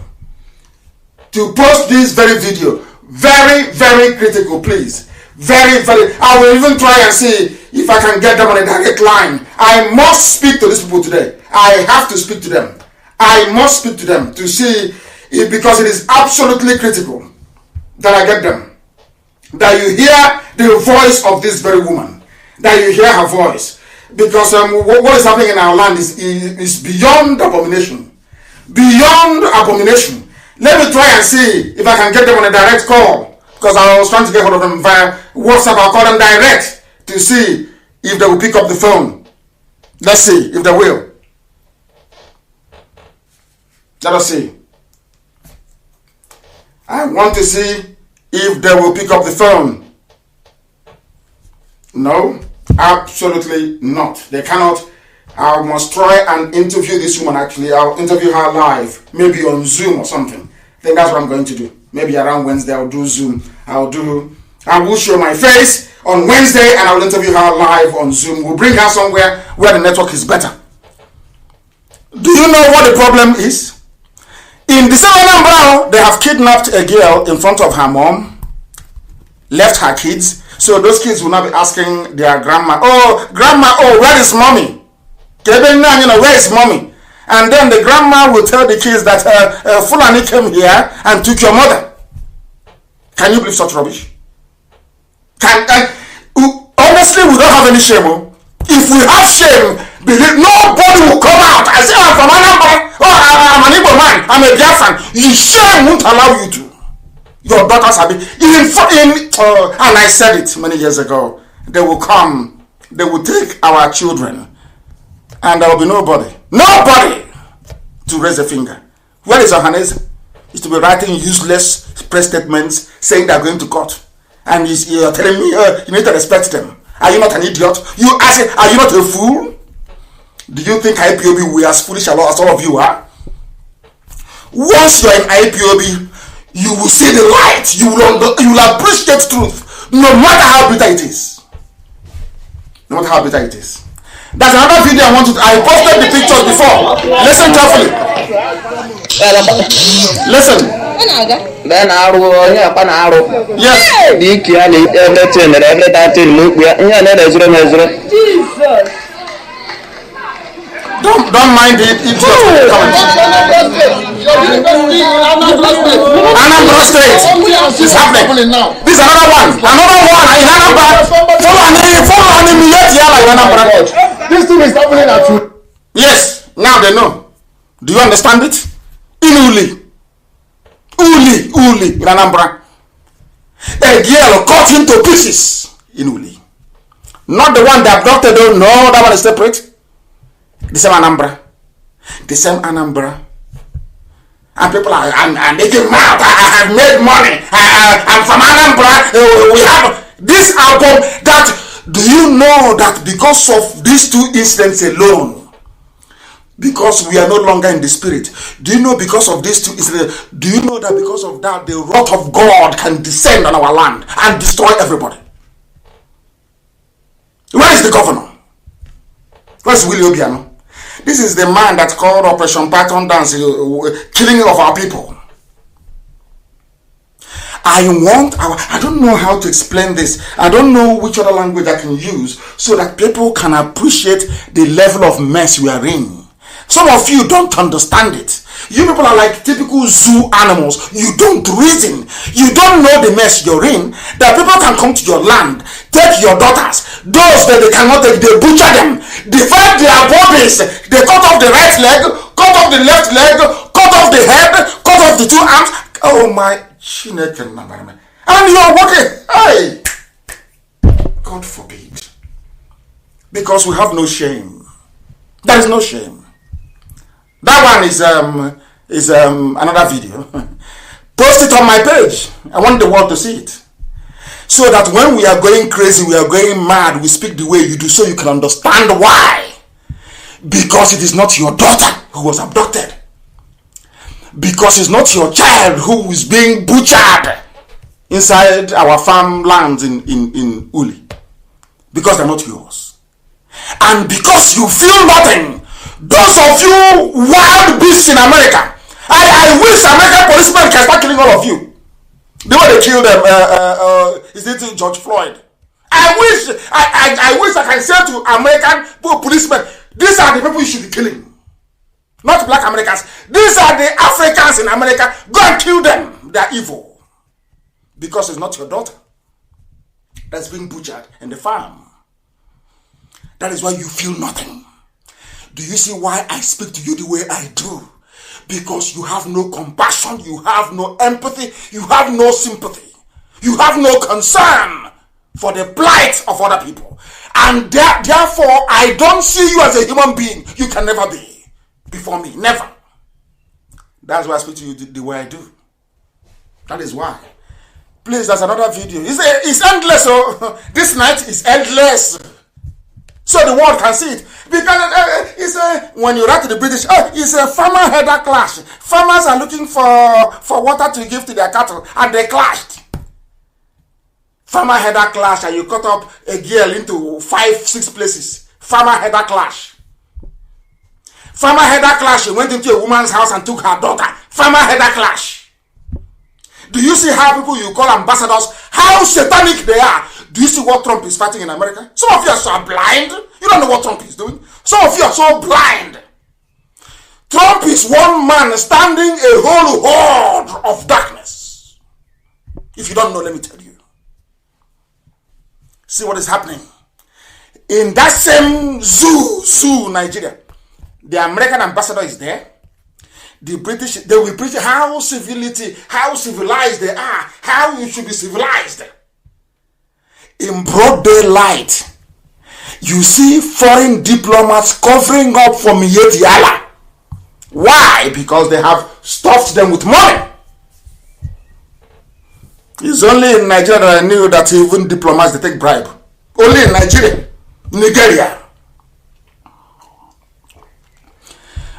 Very, very critical, please. Very. I will even try and see if I can get them on a direct line. I must speak to these people today. I have to speak to them. I must speak to them to see if, because it is absolutely critical that I get them. That you hear the voice of this very woman. That you hear her voice. Because what is happening in our land is beyond abomination. Beyond abomination. Let me try and see if I can get them on a direct call. Because I was trying to get hold of them via WhatsApp. I'll call them direct to see if they will pick up the phone. Let's see if they will. Let us see. I want to see if they will pick up the phone. No, absolutely not. They cannot. I must try and interview this woman actually. I'll interview her live, maybe on Zoom or something. I think that's what I'm going to do. Maybe around Wednesday I'll do Zoom. I will show my face on Wednesday and I will interview her live on Zoom. We'll bring her somewhere where the network is better. Do you know what the problem is? In the same Anambra, they have kidnapped a girl in front of her mom, left her kids, so those kids will not be asking their grandma, oh, grandma, oh, where is mommy? Where is mommy? And then the grandma will tell the kids that Fulani came here and took your mother. Can you believe such rubbish? Honestly, we don't have any shame. Oh. If we have shame, believe nobody will come out and say, I'm from Anambra. Oh, I'm an Igbo man. I'm a Biafran. Your shame won't allow you to. Your daughters have been and I said it many years ago. They will come. They will take our children, and there will be nobody to raise a finger. Where is Ohaneze? Is to be writing useless press statements saying they are going to court, and you're telling me you need to respect them. Are you not an idiot? I say, are you not a fool? Do you think IPOB we as foolish as all of you are? Once you're in IPOB, you will see the light. You will appreciate truth, no matter how bitter it is. No matter how bitter it is. That's another video I wanted. I posted the pictures before. Listen carefully. Listen. Jesus. Don't mind it. It's just Anambra State. It's happening now. This is another one. Another one in Anambra. Follow Anambra. This thing is happening at you. Yes. Now they know. Do you understand it? In Uli in Anambra. A girl cut into pieces in Uli. Not the one that abducted. Oh no, that one is separate. The same Anambra. And people are and making mad. I have made money. I'm from Anambra. We have this album. That do you know that because of these two incidents alone, because we are no longer in the spirit, do you know because of these two incidents, do you know that because of that the wrath of God can descend on our land and destroy everybody? Where is the governor? Where's Willie Obiano? This is the man that called Operation Python Dance, killing of our people. I don't know how to explain this. I don't know which other language I can use so that people can appreciate the level of mess we are in. Some of you don't understand it. You people are like typical zoo animals. You don't reason. You don't know the mess you're in. That people can come to your land, take your daughters. Those that they cannot take, they butcher them, divide their bodies. They cut off the right leg, cut off the left leg, cut off the head, cut off the two arms. Oh my Chineke. And you're working. Hey, God forbid. Because we have no shame. There is no shame. That one is another video. Post it on my page. I want the world to see it. So that when we are going crazy, we are going mad, we speak the way you do so you can understand why. Because it is not your daughter who was abducted. Because it's not your child who is being butchered inside our farmlands in Uli. Because they're not yours. And because you feel nothing. Those of you wild beasts in America, I wish American policemen can start killing all of you. The way they killed them, is it George Floyd? I I wish I can say to American policemen, these are the people you should be killing. Not black Americans. These are the Africans in America. Go and kill them. They are evil. Because it's not your daughter that's being butchered in the farm. That is why you feel nothing. Do you see why I speak to you the way I do? Because you have no compassion, you have no empathy, you have no sympathy, you have no concern for the plight of other people. And therefore, I don't see you as a human being. You can never be before me. Never. That's why I speak to you the way I do. That is why. Please, there's another video. It's endless. So this night is endless. So the world can see it. Because when you write to the British, it's a farmer header clash. Farmers are looking for water to give to their cattle, and they clashed. Farmer header clash, and you cut up a girl into 5-6 places. Farmer header clash. Farmer header clash, she went into a woman's house and took her daughter. Farmer header clash. Do you see how people you call ambassadors, how satanic they are? Do you see what Trump is fighting in America? Some of you are so blind. You don't know what Trump is doing. Some of you are so blind. Trump is one man standing a whole horde of darkness. If you don't know, let me tell you. See what is happening. In that same zoo, Nigeria, the American ambassador is there. The British, they will preach how civilized they are, how you should be civilized. In broad daylight, you see foreign diplomats covering up for Miyetti. Why? Because they have stuffed them with money. It's only in Nigeria that I knew that even diplomats, they take bribe. Only in Nigeria.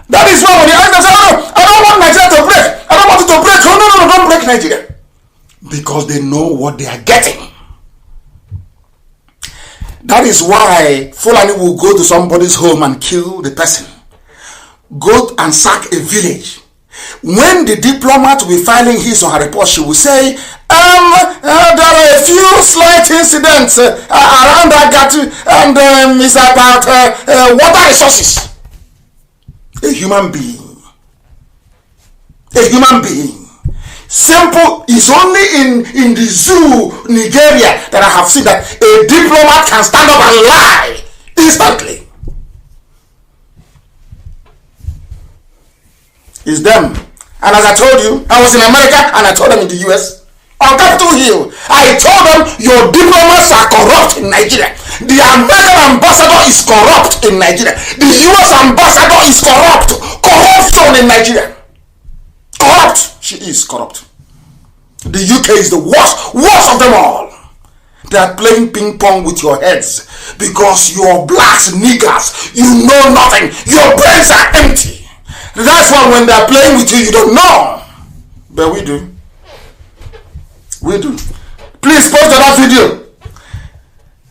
That is why when the answer says, I don't want Nigeria to break. I don't want it to break. Oh, no, don't break Nigeria. Because they know what they are getting. That is why Fulani will go to somebody's home and kill the person. Go and sack a village. When the diplomat will be filing his or her report, she will say, there are a few slight incidents around Agatu, and it's about water resources. A human being. A human being. Simple is only in the zoo, Nigeria, that I have seen that a diplomat can stand up and lie instantly. It's them. And as I told you, I was in America and I told them in the US, on Capitol Hill, I told them your diplomats are corrupt in Nigeria. The American ambassador is corrupt in Nigeria. The US ambassador is corrupt. Corruption in Nigeria. Corrupt. She is corrupt. The UK is the worst of them all. They are playing ping pong with your heads because you are blacks, niggers. You know nothing. Your brains are empty. That's why when they are playing with you, you don't know. But we do. We do. Please post that video.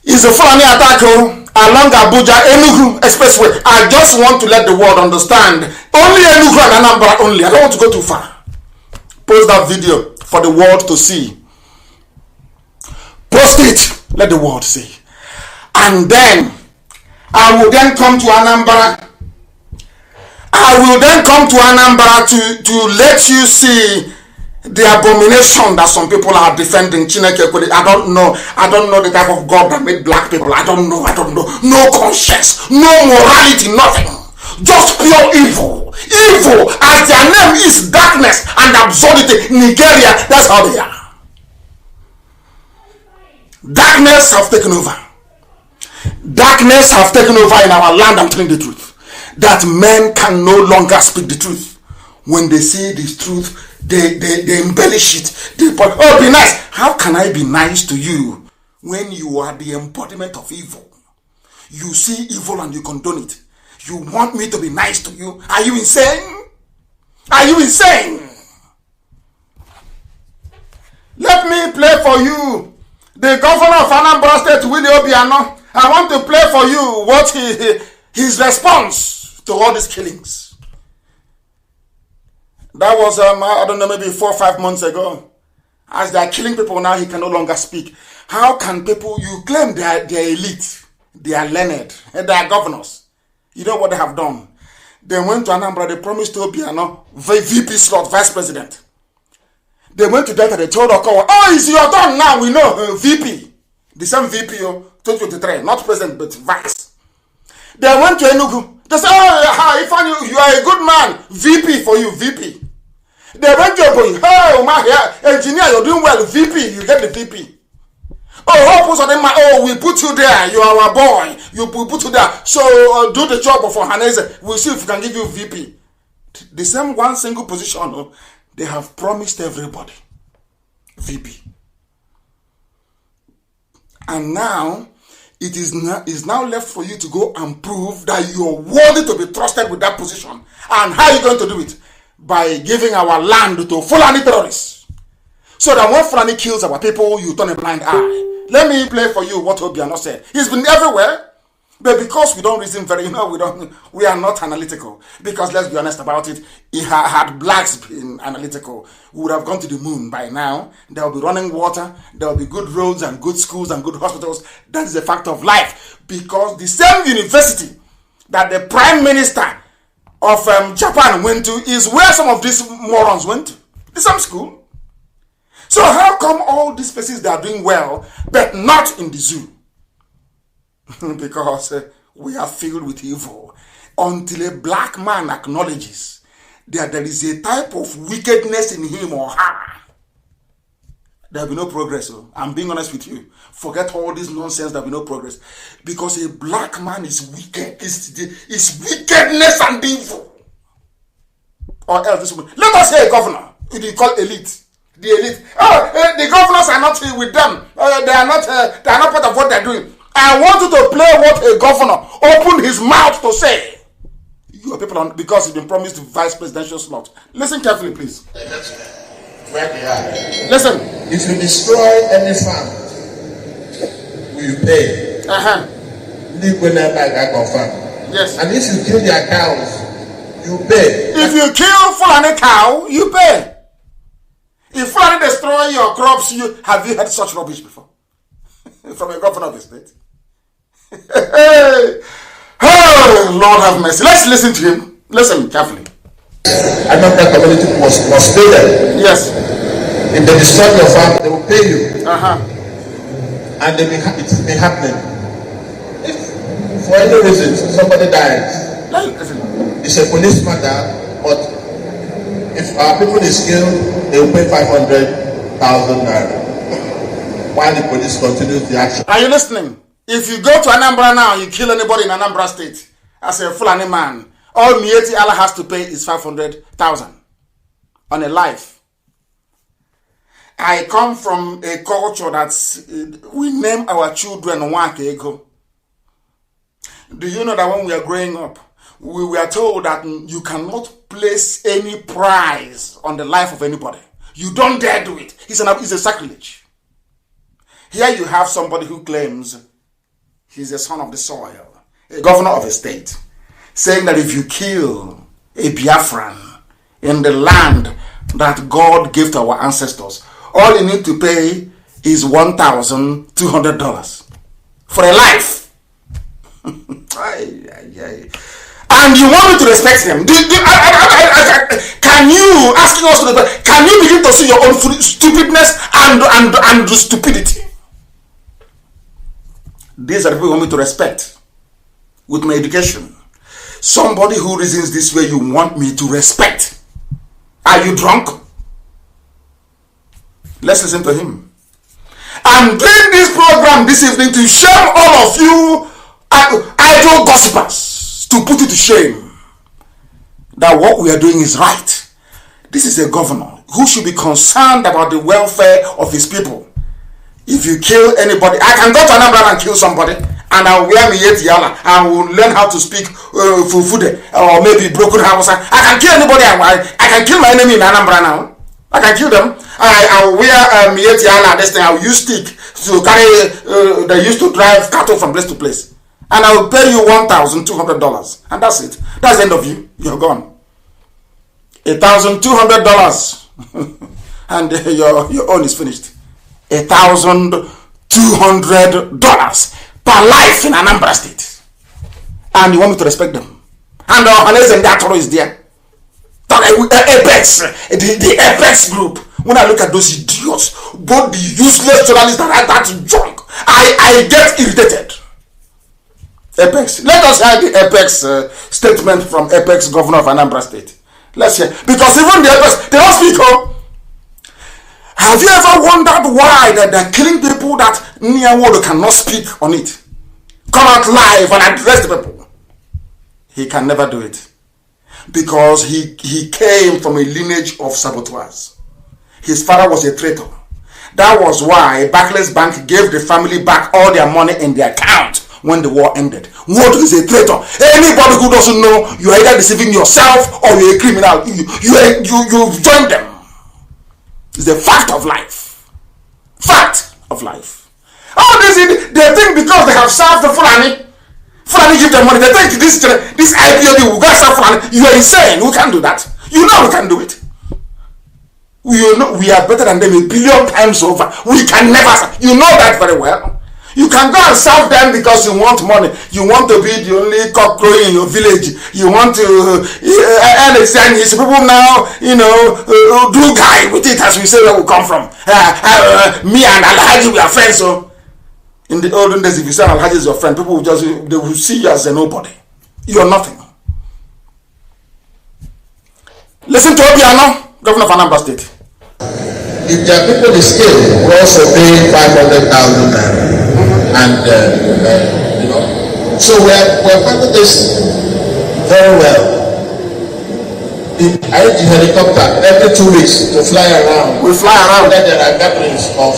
It's a Fulani attack along Abuja Enugu expressway. I just want to let the world understand. Only Enugu and Anambra only. I don't want to go too far. Post that video for the world to see. Post it. Let the world see. And then I will then come to Anambra. I will then come to Anambra to let you see the abomination that some people are defending. I don't know the type of God that made black people. I don't know. No conscience, no morality, nothing. Just pure evil. Evil, as their name is, darkness and absurdity. Nigeria, that's how they are. Darkness have taken over. Darkness have taken over in our land. I'm telling the truth. That men can no longer speak the truth. When they see the truth, they embellish it. Be nice. How can I be nice to you when you are the embodiment of evil? You see evil and you condone it. You want me to be nice to you? Are you insane? Are you insane? Let me play for you the governor of Anambra State, Willie Obiano. I want to play for you what his response to all these killings. That was I don't know, maybe 4 or 5 months ago. As they are killing people now, he can no longer speak. How can people, you claim they are elite, they are learned, and they are governors. You know what they have done? They went to Anambra, they promised to be VP slot, vice president. They went to Delta, they told Okowa, oh, it's your turn now, we know, VP. The same VP, 2023, not president, but vice. They went to Enugu. They said, oh, if you are a good man, VP for you, VP. They went to Ebonyi, hey, my engineer, you're doing well, VP, you get the VP. Oh, we put you there, you are our boy, we put you there, so do the job for Hanese, we'll see if we can give you VP. The same one single position, they have promised everybody, VP. And now, it is now left for you to go and prove that you're worthy to be trusted with that position. And how are you going to do it? By giving our land to Fulani terrorists. So that when Fulani kills our people, you turn a blind eye. Let me play for you what Obiano said. He's been everywhere. But because we don't reason very, we are not analytical. Because let's be honest about it, had blacks been analytical, we would have gone to the moon by now. There will be running water, there will be good roads and good schools and good hospitals. That is a fact of life. Because the same university that the Prime Minister of Japan went to is where some of these morons went to. The same school. So how come all these places they are doing well, but not in the zoo? Because we are filled with evil. Until a black man acknowledges that there is a type of wickedness in him or her, there will be no progress. So I'm being honest with you. Forget all this nonsense, there will be no progress. Because a black man is wicked. It's wickedness and evil. Or else this woman. Let us say a governor. You call elite. The elite. Oh, the governors are not with them. They are not part of what they're doing. I want you to play what a governor opened his mouth to say. You are people because he's been promised the vice presidential slot. Listen carefully, please. Where they are. Listen. If you destroy any farm, will you pay? Yes. And if you kill their cows, you pay. If you kill Fulani cow, you pay. If Fulani destroy your crops, have you heard such rubbish before? From a governor of the state. Oh, Lord have mercy. Let's listen to him. Listen carefully. Another community must pay them. Yes. If they destroy your farm, they will pay you. And it's been happening. If for any reason somebody dies, it's a police matter, but if our people is killed, they will pay 500,000 naira. While the police continues the action. Are you listening? If you go to Anambra now, you kill anybody in Anambra State as a Fulani man, all Mieti Allah has to pay is 500,000 on a life. I come from a culture that's we name our children Nwakego. Do you know that when we are growing up, we were told that you cannot place any price on the life of anybody. You don't dare do it. It's a sacrilege. Here you have somebody who claims he's a son of the soil, a governor of a state, saying that if you kill a Biafran in the land that God gave to our ancestors, all you need to pay is $1,200 for a life. And you want me to respect him? Can you, asking us to, can you begin to see your own stupidness and stupidity? These are the people you want me to respect with my education. Somebody who reasons this way you want me to respect. Are you drunk? Let's listen to him. I'm doing this program this evening to shame all of you idle gossipers, to put you to shame that what we are doing is right. This is a governor who should be concerned about the welfare of his people. If you kill anybody, I can go to Anambra and kill somebody, and I will wear my yala. I will learn how to speak Fufude or maybe broken Hausa. I can kill anybody. I can kill my enemy in Anambra now. I can kill them. I will wear my yala. This thing I will use stick to carry. They used to drive cattle from place to place, and I will pay you $1,200, and that's it. That's the end of you. You're gone. $1,200. and your own is finished. $1,200 per life in Anambra State. And you want me to respect them? And Hannes and Datoro is there. Apex, the Apex group. When I look at those idiots, both the useless journalists that write that junk, I get irritated. Apex. Let us hear the Apex statement from Apex Governor of Anambra State. Let's hear. Because even the Apex, they don't speak. Have you ever wondered why they're killing people that Nyawodo cannot speak on it? Come out live and address the people. He can never do it. Because he came from a lineage of saboteurs. His father was a traitor. That was why Barclays Bank gave the family back all their money in their account when the war ended. What is a traitor? Anybody who doesn't know, you are either deceiving yourself or you're a criminal. You've joined them. It's a fact of life. Fact of life. All this, they think because they have served the Fulani give them money, they think this IPOB will go serve Fulani. You are insane. We can't do that. You know we can do it. We are better than them a billion times over. We can never. You know that very well. You can go and serve them because you want money. You want to be the only cock crowing in your village. You want to understand his people now, do guy with it, as we say where we come from. Me and Alhaji, we are friends. So in the olden days, if you say Alhaji is your friend, people they will see you as a nobody. You are nothing. Listen to Obiano, Governor of Anambra State. If their people is killed, we also pay 500,000 naira. And so we're funding this very well. I use the helicopter every 2 weeks to fly around. We fly around. Whether there are gatherings of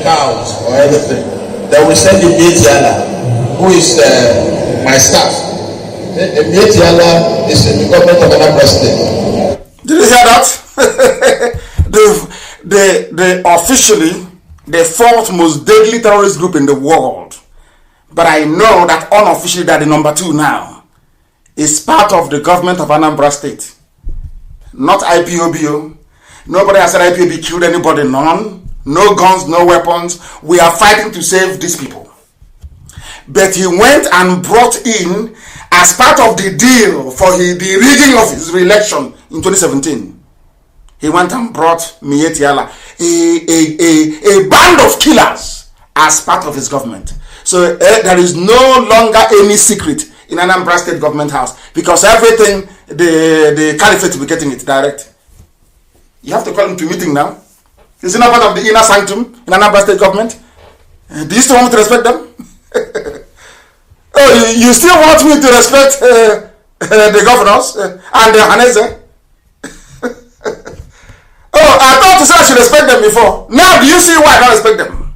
cows or anything, then we send the Metiala, who is my staff. The Metiala is in the government of Anambra State. Did you hear that? the officially the fourth most deadly terrorist group in the world, but I know that unofficially they're the number 2 now, is part of the government of Anambra State. Not IPOB. Nobody has said IPOB killed anybody. None. No guns, no weapons. We are fighting to save these people. But he went and brought in, as part of the deal for the rigging of his re-election in 2017, he went and brought Mietiala, a band of killers, as part of his government. So there is no longer any secret in Anambra State government house, because everything, the caliphate will be getting it direct. You have to call him to meeting now. Is it not part of the inner sanctum in Anambra State government? Do you still want me to respect them? Oh, you still want me to respect the governors and the Hanese? Oh, I thought you said I should respect them before. Now, do you see why I don't respect them?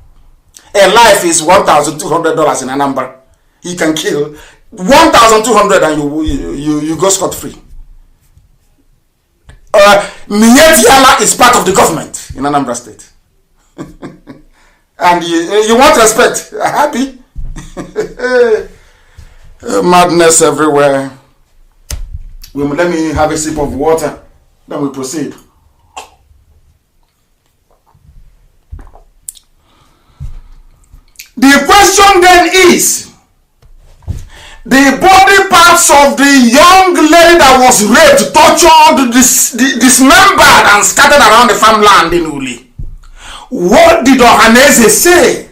A life is $1,200 in Anambra. He can kill 1,200 and you go scot-free. Mietiala is part of the government in Anambra State. And you want respect. Happy? Madness everywhere. Let me have a sip of water. Then we proceed. The question then is, the body parts of the young lady that was raped, tortured, dismembered and scattered around the farmland in Uli. What did Ohaneze say?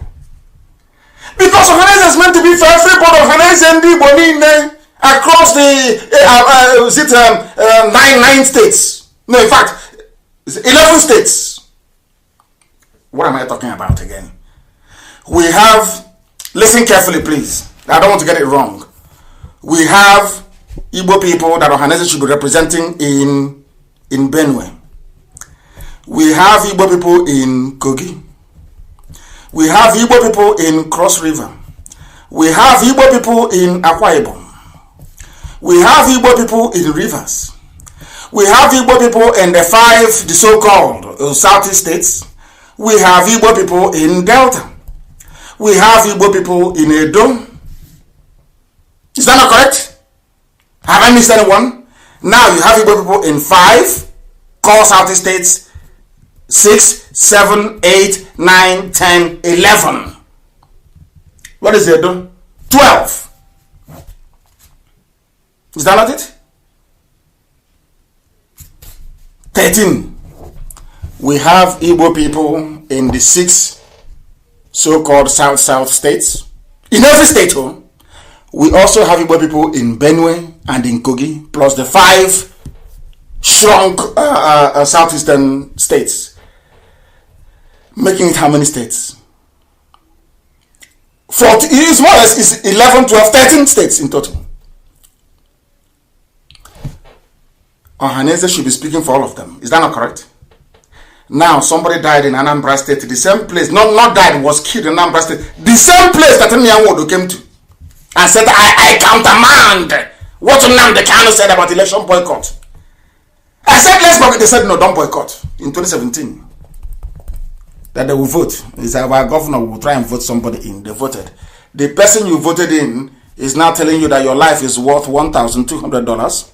Because Ohaneze is meant to be for everybody. Ohaneze and the Bonine across the 9 states. No, in fact, it's 11 states. What am I talking about again? We have, listen carefully please, I don't want to get it wrong. We have Igbo people that Ohaneze should be representing in Benue. We have Igbo people in Kogi. We have Igbo people in Cross River. We have Igbo people in Akwa Ibom. We have Igbo people in Rivers. We have Igbo people in the 5, the so-called Southeast states. We have Igbo people in Delta. We have Igbo people in Edo. Is that not correct? Have I missed anyone? Now you have Igbo people in 5 core Southeast states, 6, 7, 8, 9, 10, 11. What is Edo? 12. Is that not it? 13. We have Igbo people in the 6 so-called South states. In every state, we also have Igbo people in Benue and in Kogi, plus the 5 shrunk southeastern states, making it how many states? 40, it's more or less is 11, 12, 13 states in total. Ohaneze should be speaking for all of them. Is that not correct? Now, somebody died in Anambra State, the same place, not died, was killed in Anambra State, the same place that Nyanwodo came to, and said, I countermand what Nnamdi said about election boycott. I said, let's boycott. They said, no, don't boycott. In 2017, that they will vote. He said, our governor will try and vote somebody in. They voted. The person you voted in is now telling you that your life is worth $1,200,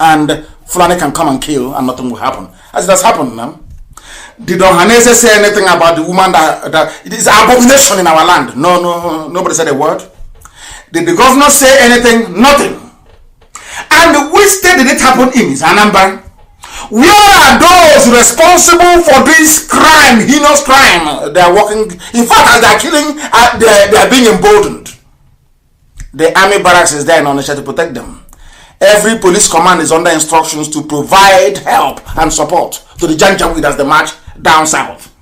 and Fulani can come and kill and nothing will happen. As it has happened now. Did Ohaneze say anything about the woman that it is an abomination in our land? No, nobody said a word. Did the governor say anything? Nothing. And which state did it happen in? Is Anambra. Where are those responsible for this crime, heinous crime? They are working. In fact, as they are killing, they are being emboldened. The army barracks is there in Onitsha to protect them. Every police command is under instructions to provide help and support to the Janjaweed as they march down south.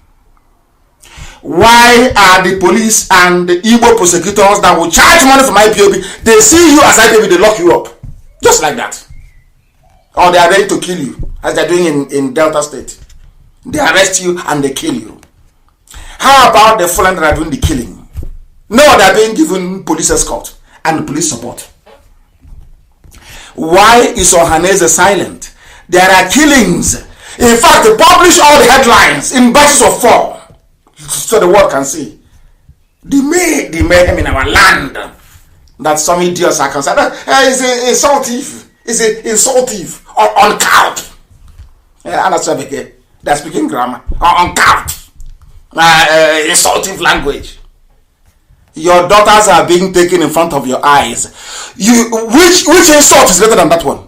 Why are the police and the Igbo prosecutors that will charge money from IPOB, they see you as IPOB, they lock you up? Just like that. Or they are ready to kill you, as they are doing in Delta State. They arrest you and they kill you. How about the Fulani that are doing the killing? No, they are being given police escort and police support. Why is Ohaneze silent? There are killings. In fact, they publish all the headlines in batches of 4, so the world can see. The mayhem in our land that some idiots are concerned. He's a salt thief. He's a salt thief. On count. They're speaking grammar. On count. Insultive language. Your daughters are being taken in front of your eyes. Which insult is better than that one?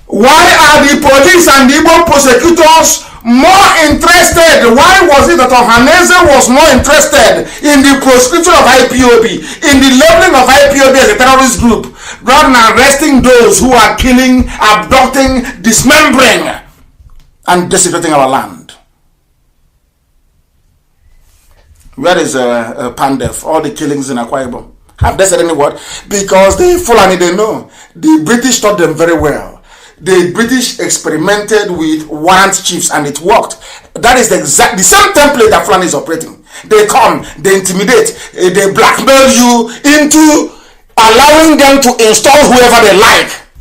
Why are the police and the Igbo prosecutors more interested? Why was it that Ohaneze was more interested in the prosecution of IPOB, in the labeling of IPOB as a terrorist group, rather than arresting those who are killing, abducting, dismembering, and desecrating our land? Where is Pandef? All the killings in Akwa Ibom. Have they said any word? Because the Fulani, they know. The British taught them very well. The British experimented with warrant chiefs and it worked. That is the same template that Fulani is operating. They come, they intimidate, they blackmail you into allowing them to install whoever they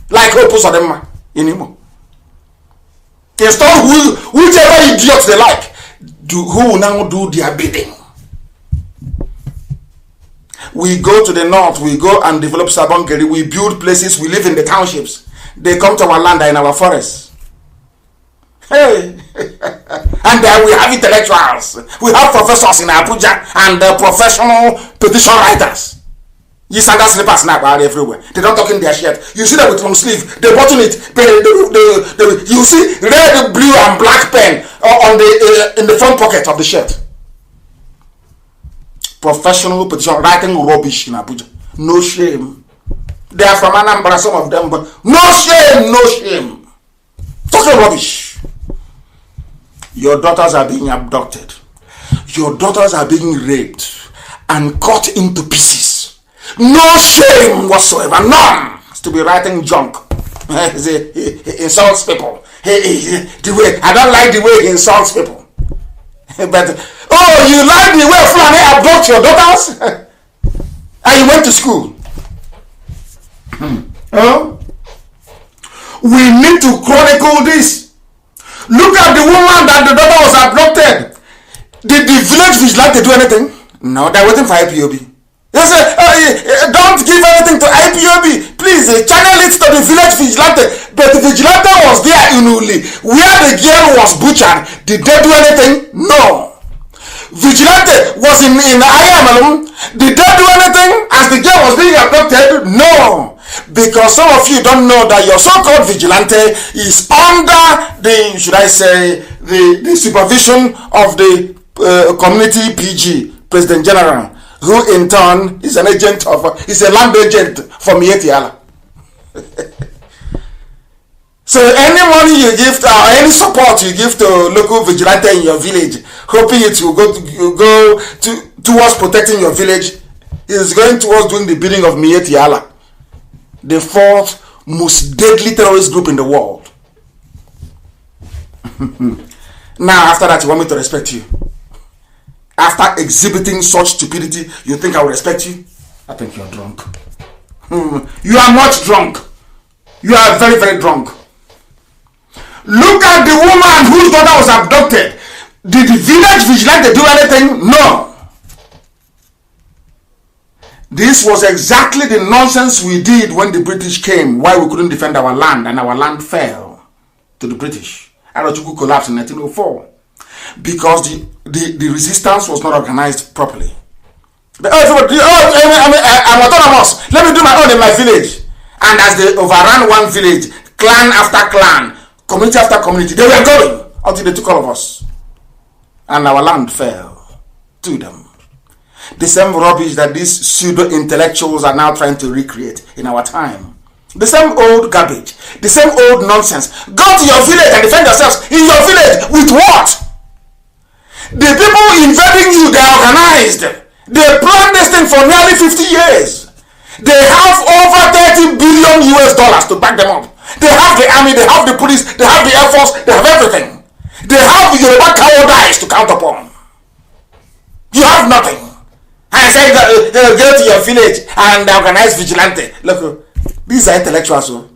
like Opus Odema in Imo. Install whichever idiots they like, who will now do their bidding. We go to the north, we go and develop Sabongeri, we build places, we live in the townships. They come to our land, in our forests. Hey! And then we have intellectuals. We have professors in Abuja and professional petition writers. You sandal slippers now are everywhere. They don't talk in their shirt. You see that with long sleeve. They button it. You see red, blue, and black pen in the front pocket of the shirt. Professional petition writing rubbish in Abuja. No shame. They are from Anambra, some of them, but no shame, no shame. Talking rubbish. Your daughters are being abducted. Your daughters are being raped and cut into pieces. No shame whatsoever, none. To be writing junk. He insults people. I don't like the way he insults people. But you like the way Fulani abduct your daughters? And you went to school. We need to chronicle this. Look at the woman that the daughter was abducted. Did the village vigilante do anything? No, they're waiting for IPOB. They say, don't give anything to IPOB. Please channel it to the village vigilante. But the vigilante was there in Uli where the girl was butchered, did they do anything? No. Vigilante was in Ayamalum. Did they do anything as the girl was being abducted? No. Because some of you don't know that your so-called vigilante is under the, should I say, the supervision of the community PG, President General, who in turn is an agent of, is a land agent for Mietiala. So any money you give, any support you give to local vigilante in your village, hoping it will go towards protecting your village, is going towards doing the bidding of Mietiala, the fourth most deadly terrorist group in the world. Now, after that, you want me to respect you? After exhibiting such stupidity, you think I will respect you? I think you're drunk. You are not drunk. You are very, very drunk. Look at the woman whose daughter was abducted. Did the village vigilante do anything? No. This was exactly the nonsense we did when the British came, why we couldn't defend our land, and our land fell to the British. Arochukwu collapsed in 1904 because the resistance was not organized properly. I'm autonomous. Let me do my own in my village. And as they overran one village, clan after clan, community after community, they were going until they took all of us. And our land fell to them. The same rubbish that these pseudo-intellectuals are now trying to recreate in our time. The same old garbage. The same old nonsense. Go to your village and defend yourselves. In your village, with what? The people invading you, they are organized. They planned this thing for nearly 50 years. They have over $30 billion to back them up. They have the army, they have the police, they have the air force, they have everything. They have the Yoruba cowardice to count upon. You have nothing. And I say go to your village and organize vigilante. Look, these are intellectuals. So.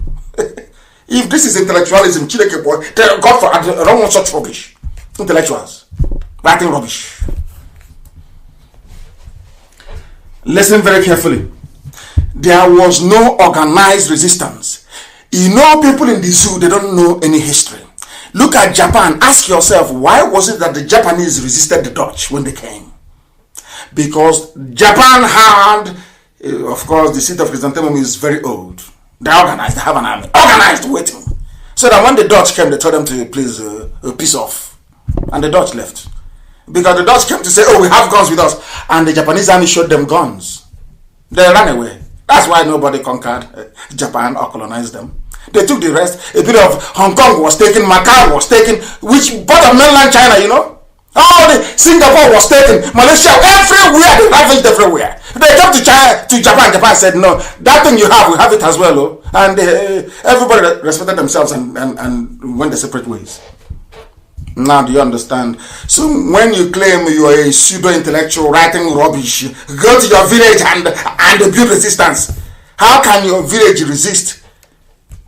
If this is intellectualism, God for, I don't want such rubbish. Intellectuals. Writing rubbish. Listen very carefully. There was no organized resistance. You know, people in the zoo, they don't know any history. Look at Japan. Ask yourself, why was it that the Japanese resisted the Dutch when they came? Because Japan had, of course, the seat of chrysanthemum is very old. They're organized, they have an army. Organized, waiting. So that when the Dutch came, they told them to please piss off. And the Dutch left. Because the Dutch came to say, oh, we have guns with us. And the Japanese army showed them guns. They ran away. That's why nobody conquered Japan or colonized them. They took the rest. A bit of Hong Kong was taken, Macau was taken, which part of mainland China, you know? Oh, Singapore was taken, Malaysia, everywhere, they ravaged everywhere. They came to Japan. Japan said, no, that thing you have, we have it as well. Oh. And everybody respected themselves and went their separate ways. Now, do you understand? So when you claim you are a pseudo-intellectual writing rubbish, go to your village and build resistance. How can your village resist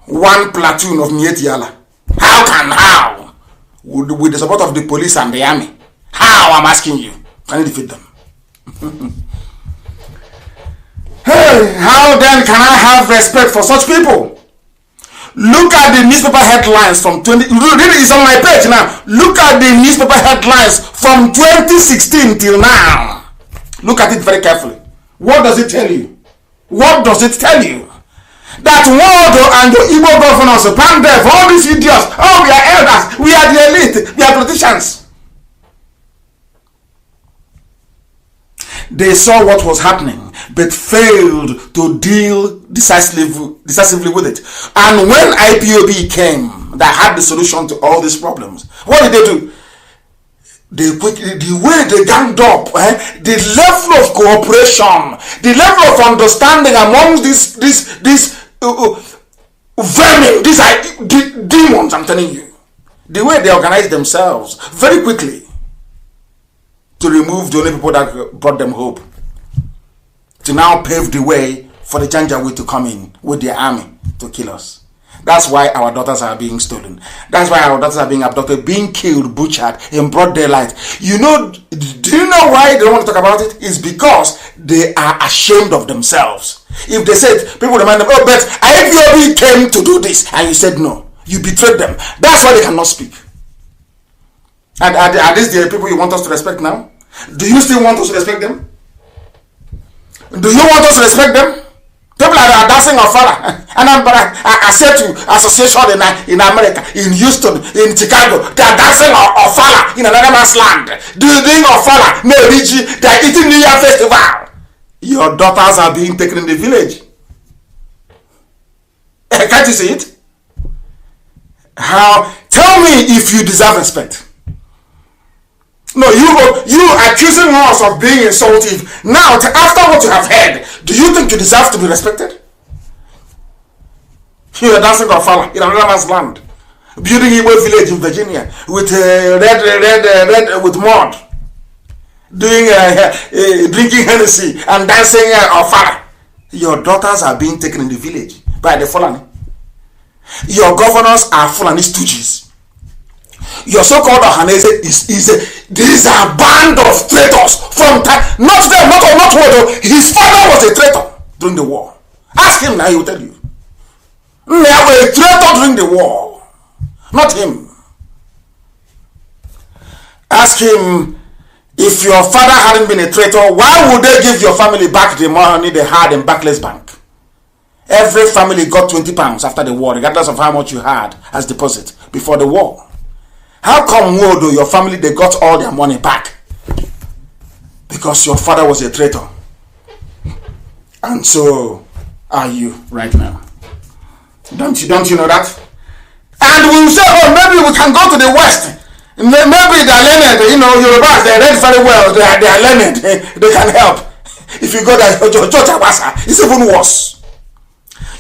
one platoon of Mietiala? How? With the support of the police and the army. How, I'm asking you? Can you defeat them? Hey, how then can I have respect for such people? Look at the newspaper headlines from it's on my page now. Look at the newspaper headlines from 2016 till now. Look at it very carefully. What does it tell you? What does it tell you? That Waldo and the Igbo governors, Pandev, all these idiots, oh, we are elders, we are the elite, we are politicians. They saw what was happening, but failed to deal decisively with it. And when IPOB came, that had the solution to all these problems, what did they do? They quickly, the way they ganged up, the level of cooperation, the level of understanding among these vermin, these demons, I'm telling you, the way they organized themselves very quickly to remove the only people that brought them hope, to now pave the way for the Janjaweed to come in with their army to kill us. That's why our daughters are being stolen. That's why our daughters are being abducted, being killed, butchered in broad daylight. You know, do you know why they don't want to talk about it? It's because they are ashamed of themselves. If they said, people remind them, oh, but IPOB came to do this, and you said no. You betrayed them. That's why they cannot speak. And are these the people you want us to respect now? Do you still want us to respect them? Do you want us to respect them? People are dancing on fire. And I said to association in America, in Houston, in Chicago, they are dancing on fire in another man's land. Doing on fire, they are eating New Year festival. Your daughters are being taken in the village. Can't you see it? How? Tell me if you deserve respect. No, you accusing us of being insultive. Now, after what you have heard, do you think you deserve to be respected? You are dancing on fire in another man's land, building a village in Virginia with red with mud, doing drinking Hennessy and dancing on fire. Your daughters are being taken in the village by the Fulani. Your governors are Fulani stooges. Your so-called Ohanese these are a band of traitors from time. Not them, not Wodo. His father was a traitor during the war. Ask him now, he will tell you. They were a traitor during the war. Not him. Ask him, if your father hadn't been a traitor, why would they give your family back the money they had in Barclays Bank? Every family got 20 pounds after the war, regardless of how much you had as deposit before the war. How come Wodo, your family, they got all their money back? Because your father was a traitor. And so are you right now. Don't you know that? And we will say, oh, maybe we can go to the West. Maybe they are learned, Yorubas, they read very well, they are learned, they can help. If you go there, it's even worse.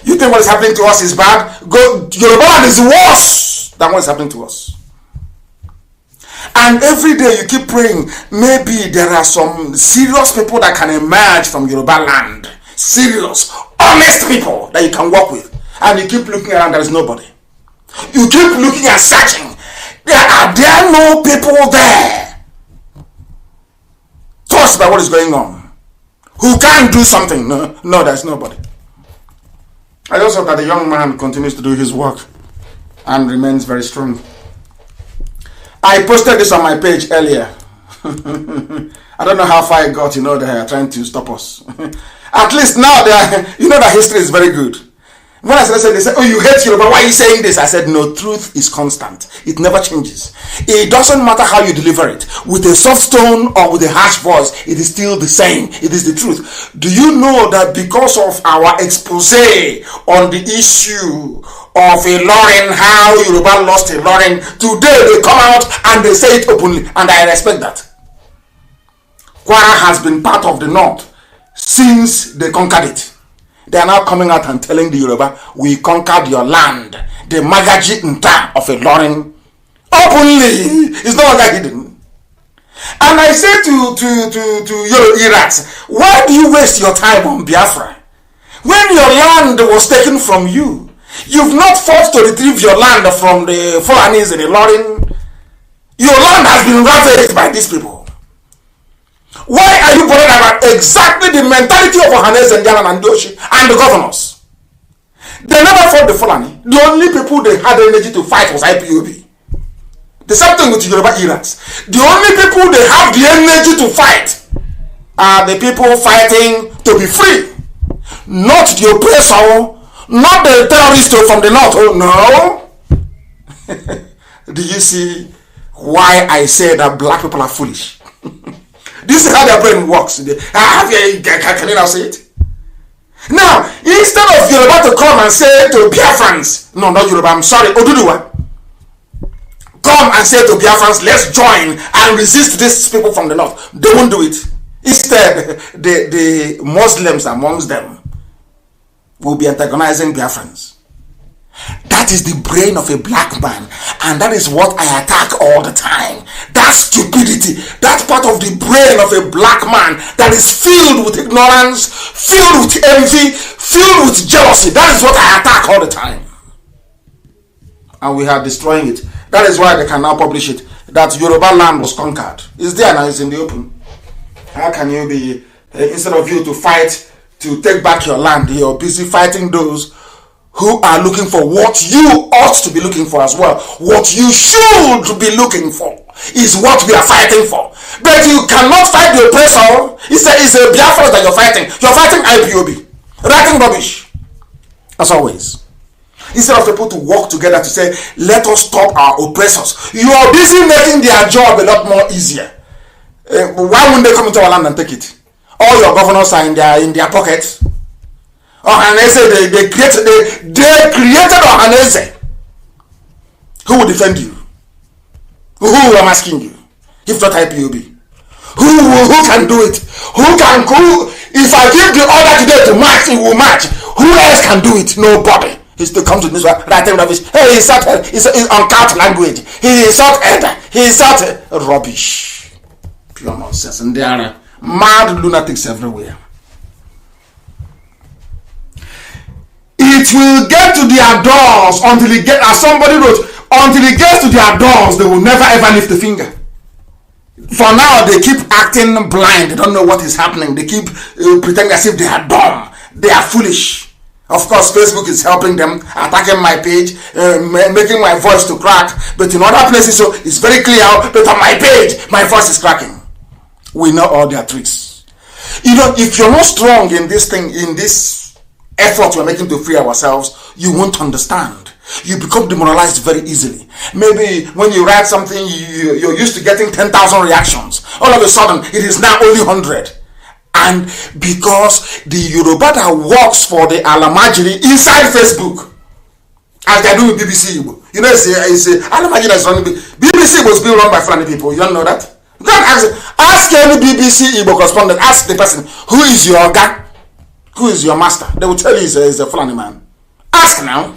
You think what is happening to us is bad? Yoruba is worse than what is happening to us. And every day you keep praying, maybe there are some serious people that can emerge from Yoruba land. Serious, honest people that you can work with. And you keep looking around, there is nobody. You keep looking and searching. Are there no people there? Touched by what is going on. Who can do something? No, there's nobody. I just hope that the young man continues to do his work and remains very strong. I posted this on my page earlier. I don't know how far I got, they are trying to stop us. At least now, that history is very good. When I said, they said, oh, you hate Yoruba, why are you saying this? I said, no, truth is constant. It never changes. It doesn't matter how you deliver it. With a soft tone or with a harsh voice, it is still the same. It is the truth. Do you know that because of our expose on the issue of Ilorin, how Yoruba lost Ilorin, today they come out and they say it openly, and I respect that. Kwara has been part of the North since they conquered it. They are now coming out and telling the Yoruba, we conquered your land. The Magaji Nta of Ilorin openly. It's no longer hidden. And I say to Irats, why do you waste your time on Biafra? When your land was taken from you, you've not fought to retrieve your land from the Fulanis in Ilorin. Your land has been ravaged by these people. Why are you bothered about exactly the mentality of Ohanes and Jalan and Doshi and the governors? They never fought the Fulani. The only people they had the energy to fight was IPOB. The same thing with Yoruba Irans. The only people they have the energy to fight are the people fighting to be free. Not the oppressor, not the terrorists from the north. Oh no. Do you see why I say that black people are foolish? This is how their brain works. Can you now say it? Now, instead of Yoruba to come and say to Biafrans, no, not Yoruba, I'm sorry, Oduduwa, come and say to Biafrans, let's join and resist these people from the north. They won't do it. Instead, the Muslims amongst them will be antagonizing Biafrans. That is the brain of a black man, and that is what I attack all the time. That stupidity, that part of the brain of a black man that is filled with ignorance, filled with envy, filled with jealousy. That is what I attack all the time. And we are destroying it. That is why they can now publish it, that Yoruba land was conquered. It's there now, it's in the open. How can you be, instead of you to fight to take back your land, you're busy fighting those who are looking for what you ought to be looking for as well. What you should be looking for is what we are fighting for. But you cannot fight the oppressor. It's a Biafra that you're fighting. You're fighting Ipob. Writing rubbish. As always. Instead of people to work together to say, let us stop our oppressors. You are busy making their job a lot more easier. Why wouldn't they come into our land and take it? All your governors are in their pockets. Ohanese, they created Ohanese. Who will defend you? Who am asking you? If not Ipob. Who can do it? If I give the order today to march, it will march. Who else can do it? Nobody. He still comes to this writing rubbish. Hey, he's uncut language. He is not elder. He is not rubbish. Pure nonsense. And there are mad lunatics everywhere. It will get to their doors until it gets, as somebody wrote, until it gets to their doors, they will never ever lift a finger. For now, they keep acting blind. They don't know what is happening. They keep pretending as if they are dumb. They are foolish. Of course, Facebook is helping them, attacking my page, making my voice to crack. But in other places, so it's very clear. But on my page, my voice is cracking. We know all their tricks. You know, if you're not strong in this thing, in this effort we're making to free ourselves, you won't understand. You become demoralized very easily. Maybe when you write something, you're used to getting 10,000 reactions. All of a sudden, it is now only 100. And because the Yoruba that works for the Alamajiri inside Facebook, as they do with BBC, you know, it's Alamajiri that's running. BBC was being run by Fulani people. You don't know that? Go and ask any BBC Igbo correspondent. Ask the person, who is your guy? Who is your master? They will tell you he's a Fulani man. Ask now.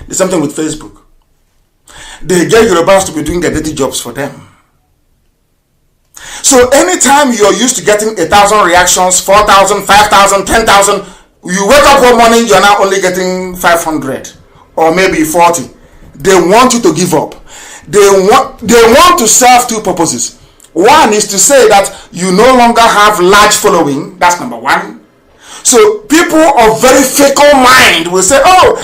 The same thing with Facebook. They get Yorubas to be doing their dirty jobs for them. So anytime you're used to getting 1,000 reactions, 4,000, 5,000, 10,000, you wake up one morning, you're now only getting 500 or maybe 40. They want you to give up. They want to serve two purposes. One is to say that you no longer have large following. That's number one. So people of very fickle mind will say, oh,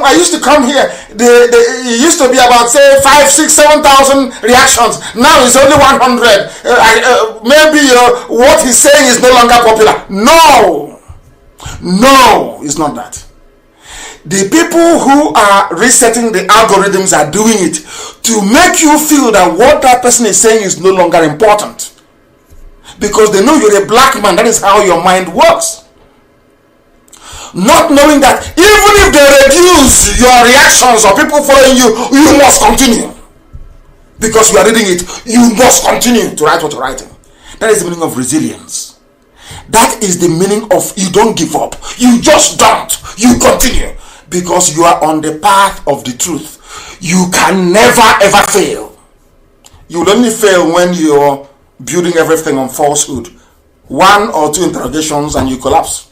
I used to come here. It used to be about, say, 5, 6, 7,000 reactions. Now it's only 100. Maybe what he's saying is no longer popular. No, it's not that. The people who are resetting the algorithms are doing it to make you feel that what that person is saying is no longer important. Because they know you're a black man. That is how your mind works. Not knowing that even if they reduce your reactions or people following you, you must continue. Because you are reading it, you must continue to write what you're writing. That is the meaning of resilience. That is the meaning of you don't give up. You just don't. You continue. Because you are on the path of the truth. You can never ever fail. You will only fail when you're building everything on falsehood. 1 or 2 interrogations and you collapse.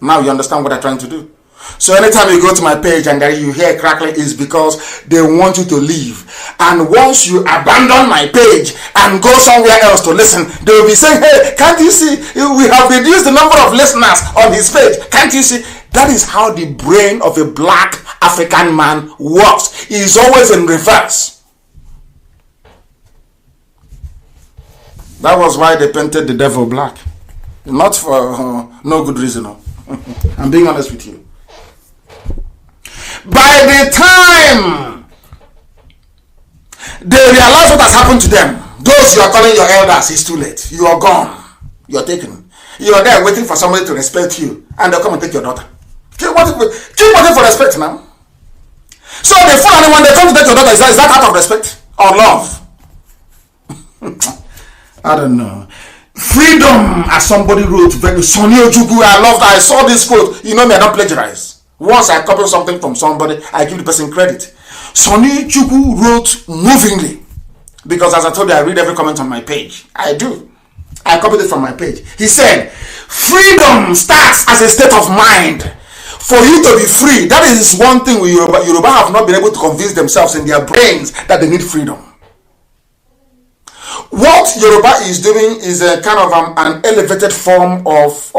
Now you understand what I'm trying to do. So anytime you go to my page and you hear crackling, is because they want you to leave. And once you abandon my page and go somewhere else to listen, they will be saying, hey, can't you see? We have reduced the number of listeners on his page. Can't you see? That is how the brain of a black African man works. He is always in reverse. That was why they painted the devil black. Not for no good reason. No. I'm being honest with you. By the time they realize what has happened to them, those you are calling your elders, it's too late. You are gone. You are taken. You are there waiting for somebody to respect you, and they'll come and take your daughter. Keep waiting for respect now. So they fool anyone, they come to take your daughter. Is that out of respect or love? I don't know. Freedom, as somebody wrote, very Sonny Ojugu, I loved that. I saw this quote. You know me, I don't plagiarize. Once I copy something from somebody, I give the person credit. Sonny Ojugu wrote movingly, because as I told you, I read every comment on my page. I do. I copied it from my page. He said, freedom starts as a state of mind. For you to be free, that is one thing with Yoruba have not been able to convince themselves in their brains that they need freedom. What Yoruba is doing is a kind of an elevated form of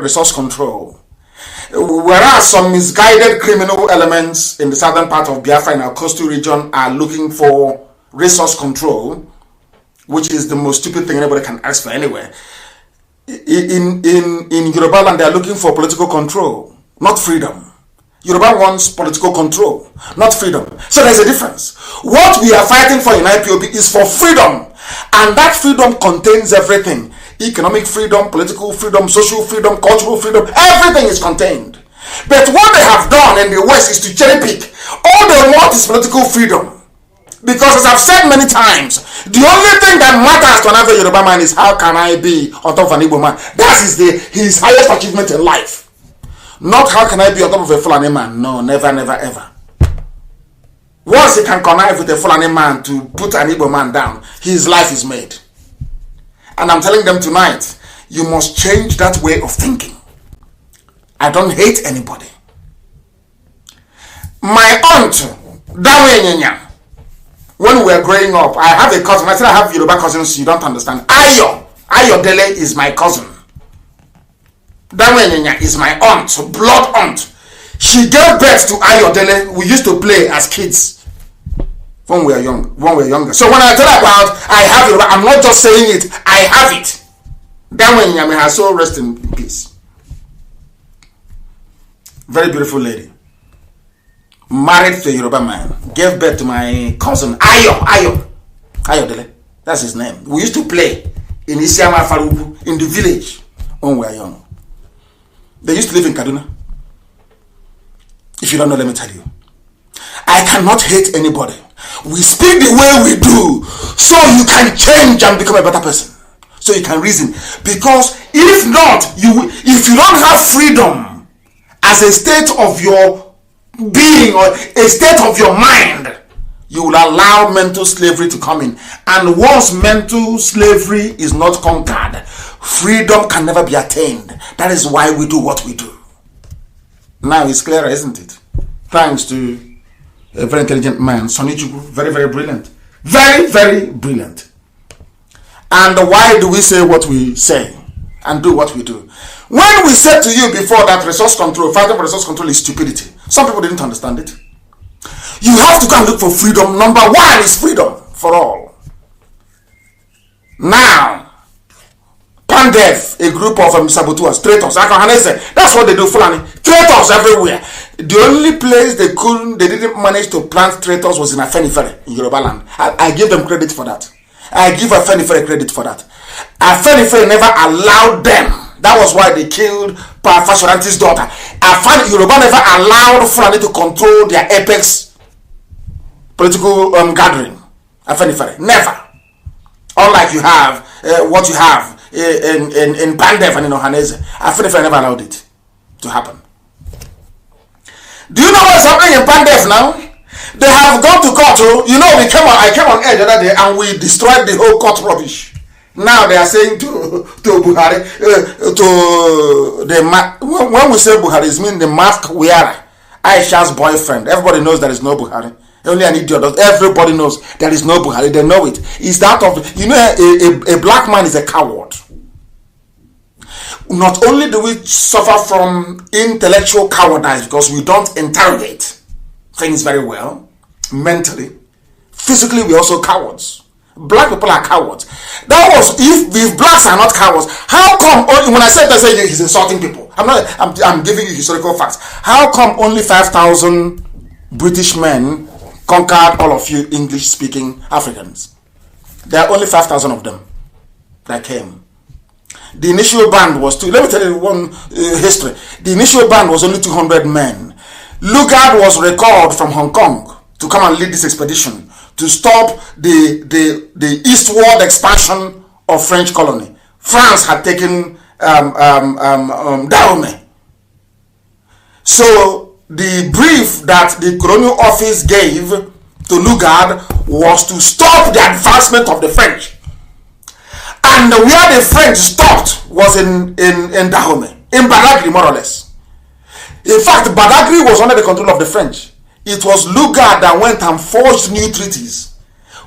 resource control. Whereas some misguided criminal elements in the southern part of Biafra in our coastal region are looking for resource control, which is the most stupid thing anybody can ask for anywhere. In Yoruba land, they are looking for political control, not freedom. Yoruba wants political control, not freedom. So there's a difference. What we are fighting for in IPOB is for freedom. And that freedom contains everything. Economic freedom, political freedom, social freedom, cultural freedom. Everything is contained. But what they have done in the West is to cherry pick. All they want is political freedom. Because as I've said many times, the only thing that matters to another Yoruba man is how can I be on top of an Igbo man. That is his highest achievement in life. Not how can I be on top of a Fulani man. No, never, never, ever. Once he can connive with a Fulani man to put an Igbo man down, his life is made. And I'm telling them tonight, you must change that way of thinking. I don't hate anybody. My aunt, Dawe Nyenya, when we were growing up, I have a cousin. I said I have Yoruba cousins, you don't understand. Ayo Dele is my cousin. Dawe Nyenya is my aunt, blood aunt. She gave birth to Ayo Dele. We used to play as kids when we were younger. So when I tell about I have Yoruba, I'm not just saying it, I have it. Dawe Nyenya, may her soul rest in peace. Very beautiful lady. Married to a Yoruba man, gave birth to my cousin Ayo Dele. That's his name. We used to play in Isiama Farubu in the village when we were young. They used to live in Kaduna. If you don't know, let me tell you. I cannot hate anybody. We speak the way we do so you can change and become a better person. So you can reason. Because if not, if you don't have freedom as a state of your being or a state of your mind, you will allow mental slavery to come in. And once mental slavery is not conquered, freedom can never be attained. That is why we do what we do. Now it's clearer, isn't it? Thanks to a very intelligent man, Sonny Chuku, very, very brilliant. Very, very brilliant. And why do we say what we say and do what we do? When we said to you before that resource control, fighting for resource control is stupidity, some people didn't understand it. You have to go and look for freedom. Number one is freedom for all. Now, Pandef, a group of saboteurs, traitors, that's what they do, Fulani. Traitors everywhere. The only place they didn't manage to plant traitors was in Afenifere, in Yoruba land. I give them credit for that. I give Afenifere credit for that. Afenifere never allowed them. That was why they killed Fashoranti's daughter. Yoruba never allowed Fulani to control their apex political gathering. Afenifere, never. Unlike you have what you have in Pandef and in Ohanese, Afenifere never allowed it to happen. Do you know what's happening in Pandef now? They have gone to court. You know, I came on air the other day and we destroyed the whole court rubbish. Now they are saying to Buhari, when we say Buhari, it means the mask wearer, Aisha's boyfriend. Everybody knows there is no Buhari. Only an idiot does. Everybody knows there is no Buhari. They know it. It's that of, a black man is a coward. Not only do we suffer from intellectual cowardice because we don't interrogate things very well, mentally, physically we're also cowards. Black people are cowards. That was if blacks are not cowards. How come when I said that, say he's insulting people? I'm giving you historical facts. How come only 5,000 British men conquered all of you English-speaking Africans? There are only 5,000 of them that came. The initial band was let me tell you one history. The initial band was only 200 men. Lugard was recalled from Hong Kong to come and lead this expedition to stop the eastward expansion of French colony. France had taken Dahomey. So the brief that the colonial office gave to Lugard was to stop the advancement of the French. And where the French stopped was in Dahomey, in Badagry more or less. In fact, Badagry was under the control of the French. It was Lugard that went and forged new treaties,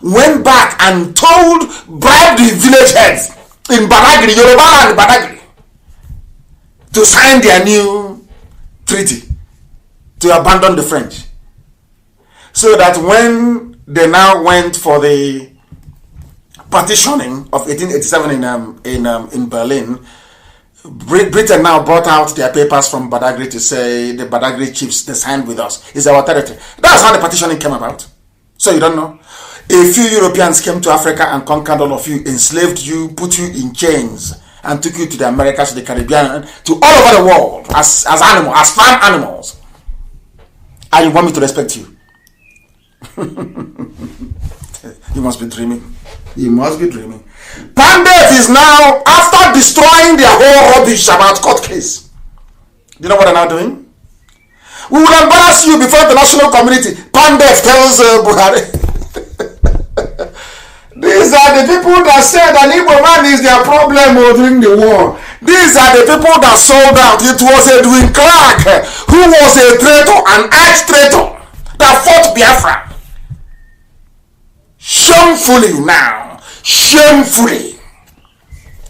went back and bribed the village heads in Badagry, Yoruba and Badagry, to sign their new treaty to abandon the French. So that when they now went for the partitioning of 1887 in Berlin, Britain now brought out their papers from Badagry to say the Badagry chiefs, they signed with us. It's our territory. That's how the partitioning came about. So you don't know. A few Europeans came to Africa and conquered all of you, enslaved you, put you in chains, and took you to the Americas, to the Caribbean, to all over the world as animals, as farm animals. And you want me to respect you? You must be dreaming. You must be dreaming. Pandef is now, after destroying their whole rubbish about court case, you know what they're now doing? We will embarrass you before the national community. Pandef tells Buhari. These are the people that said an Igbo man is their problem during the war. These are the people that sold out. It was Edwin Clark who was a traitor, an arch-traitor, that fought Biafra. Shamefully now. Shamefully.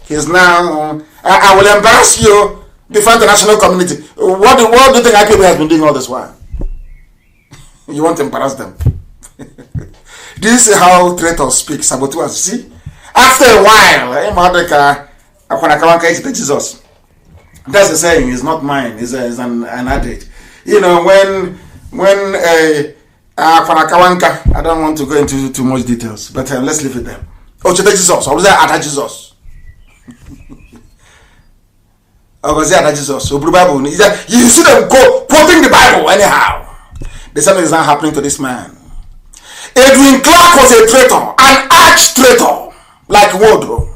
He's now, I will embarrass you before the national community. What do you think Ipob has been doing all this while? You want to embarrass them? This is how traitors speak, saboteurs. See? After a while, Jesus. That's the saying, it's not mine, it's an adage. You know, when I don't want to go into too much details, but let's leave it there. Oh, Jesus, or was that Jesus? Or was that Jesus? So, Bible, you see them quoting the Bible anyhow. The same is not happening to this man. Edwin Clark was a traitor, an arch-traitor, like Woodrow.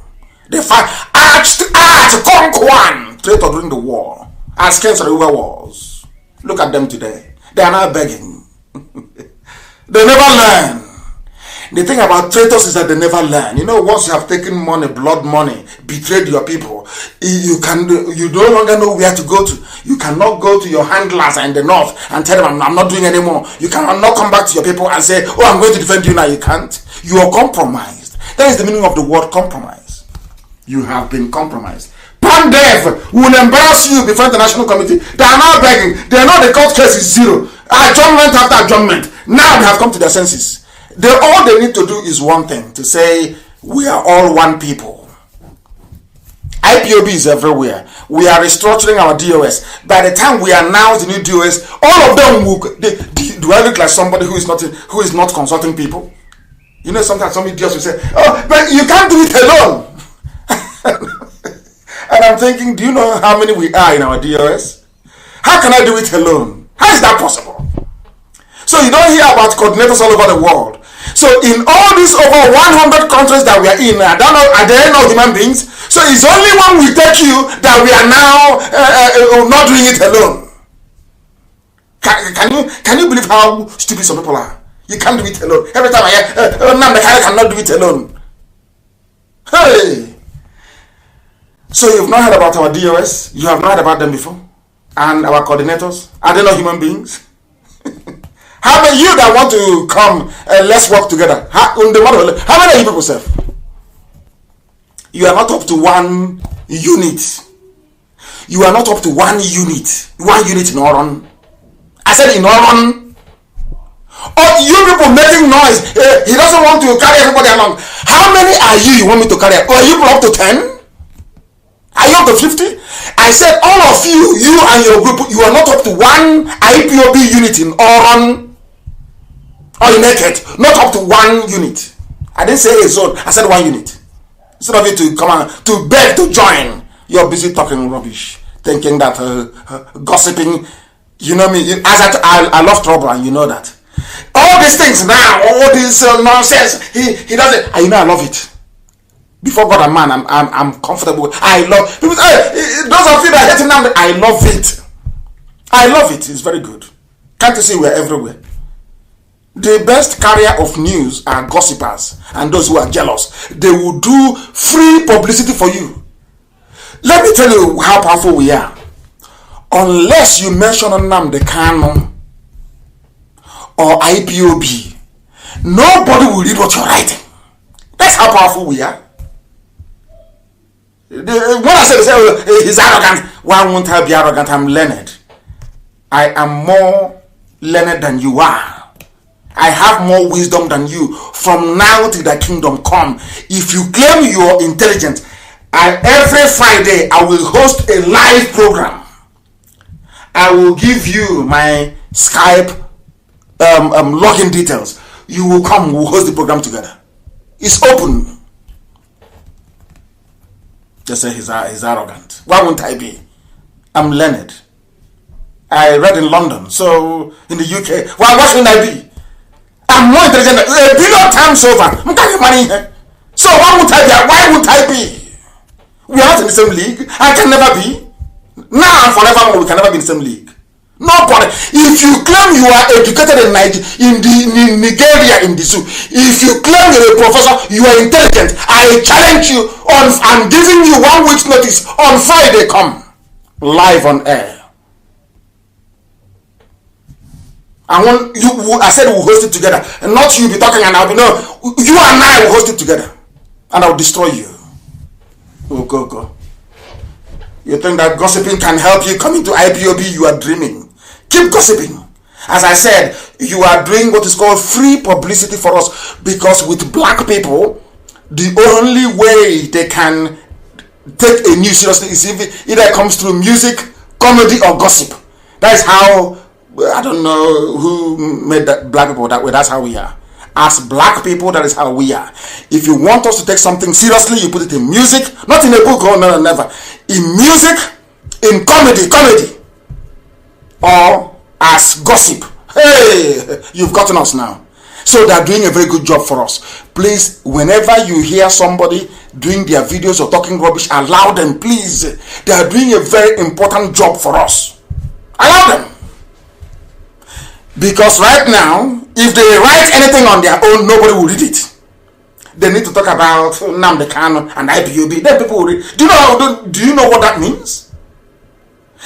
They fight arch-conqueror traitor during the war, as Ken Sariwa was. Look at them today. They are now begging. They never learn. The thing about traitors is that they never learn. You know, once you have taken money, blood money, betrayed your people, you no longer know where to go to. You cannot go to your handlers in the north and tell them, I'm not doing anymore. You cannot come back to your people and say, oh, I'm going to defend you now. You can't. You are compromised. That is the meaning of the word compromise. You have been compromised. Pandef will embarrass you before the national committee. They are now begging. They know the court case is zero. Adjournment after adjournment. Now they have come to their senses. All they need to do is one thing, to say, we are all one people. IPOB is everywhere. We are restructuring our DOS. By the time we announce the new DOS, all of them will, do I look like somebody who is not consulting people? You know, sometimes some idiots will say, oh, but you can't do it alone. And I'm thinking, do you know how many we are in our DOS? How can I do it alone? How is that possible? So you don't hear about coordinators all over the world. So in all these over 100 countries that we are in, are there no human beings? So it's only when we take you that we are now not doing it alone. Can you believe how stupid some people are? You can't do it alone. Every time I hear, Nnamdi cannot do it alone. Hey! So you've not heard about our DOS? You have not heard about them before? And our coordinators? Are they not human beings? How many you that want to come and let's work together? How many are you people, sir? You are not up to one unit. You are not up to one unit. One unit in Oron. I said in Oron. Oh, you people making noise. He doesn't want to carry everybody along. How many are you want me to carry? Are you up to 10? Are you up to 50? I said all of you and your group, you are not up to one IPOB unit in Oron. Or naked, not up to one unit. I didn't say a zone, I said one unit. Instead of you to come on, to beg to join, you're busy talking rubbish, thinking that gossiping, you know me, I love trouble and you know that. All these things now, all this nonsense, he does it, and you know I love it. Before God and man, I'm comfortable. I love, people say, those of you that hate Nnamdi, I love it. I love it, it's very good. Can't you see we're everywhere? The best carrier of news are gossipers and those who are jealous. They will do free publicity for you. Let me tell you how powerful we are. Unless you mention Nnamdi Kanu or IPOB, nobody will read what you're writing. That's how powerful we are. When I say he's arrogant, why won't I be arrogant? I'm learned. I am more learned than you are. I have more wisdom than you. From now till the kingdom come, if you claim you are intelligent, every Friday I will host a live program. I will give you my Skype login details. You will come, we'll host the program together. It's open. Just say he's arrogant. Why won't I be? I'm learned. I read in London, so in the UK. Why shouldn't I be? I'm more intelligent than a billion times over. I'm getting money here. So why won't I be? Why won't I be? We are not in the same league. I can never be. Now and forevermore, we can never be in the same league. Nobody. If you claim you are educated in Nigeria in the zoo, if you claim you're a professor, you are intelligent, I challenge you on. I'm giving you 1 week's notice. On Friday, come live on air. I want you. I said we'll host it together, and not you be talking and I'll be no. You and I will host it together, and I'll destroy you. Oh, go. You think that gossiping can help you come into IPOB? You are dreaming. Keep gossiping. As I said, you are doing what is called free publicity for us, because with black people, the only way they can take a news seriously is if either it comes through music, comedy, or gossip. That is how, I don't know who made that black people that way. That's how we are. As black people, that is how we are. If you want us to take something seriously, you put it in music, not in a book. Oh, no, never. In music, in comedy, or as gossip. Hey, you've gotten us now. So they're doing a very good job for us. Please, whenever you hear somebody doing their videos or talking rubbish, allow them, please. They are doing a very important job for us. Allow them. Because right now, if they write anything on their own, nobody will read it. They need to talk about Nnamdi and IPOB. Then people will read. Do you know what that means?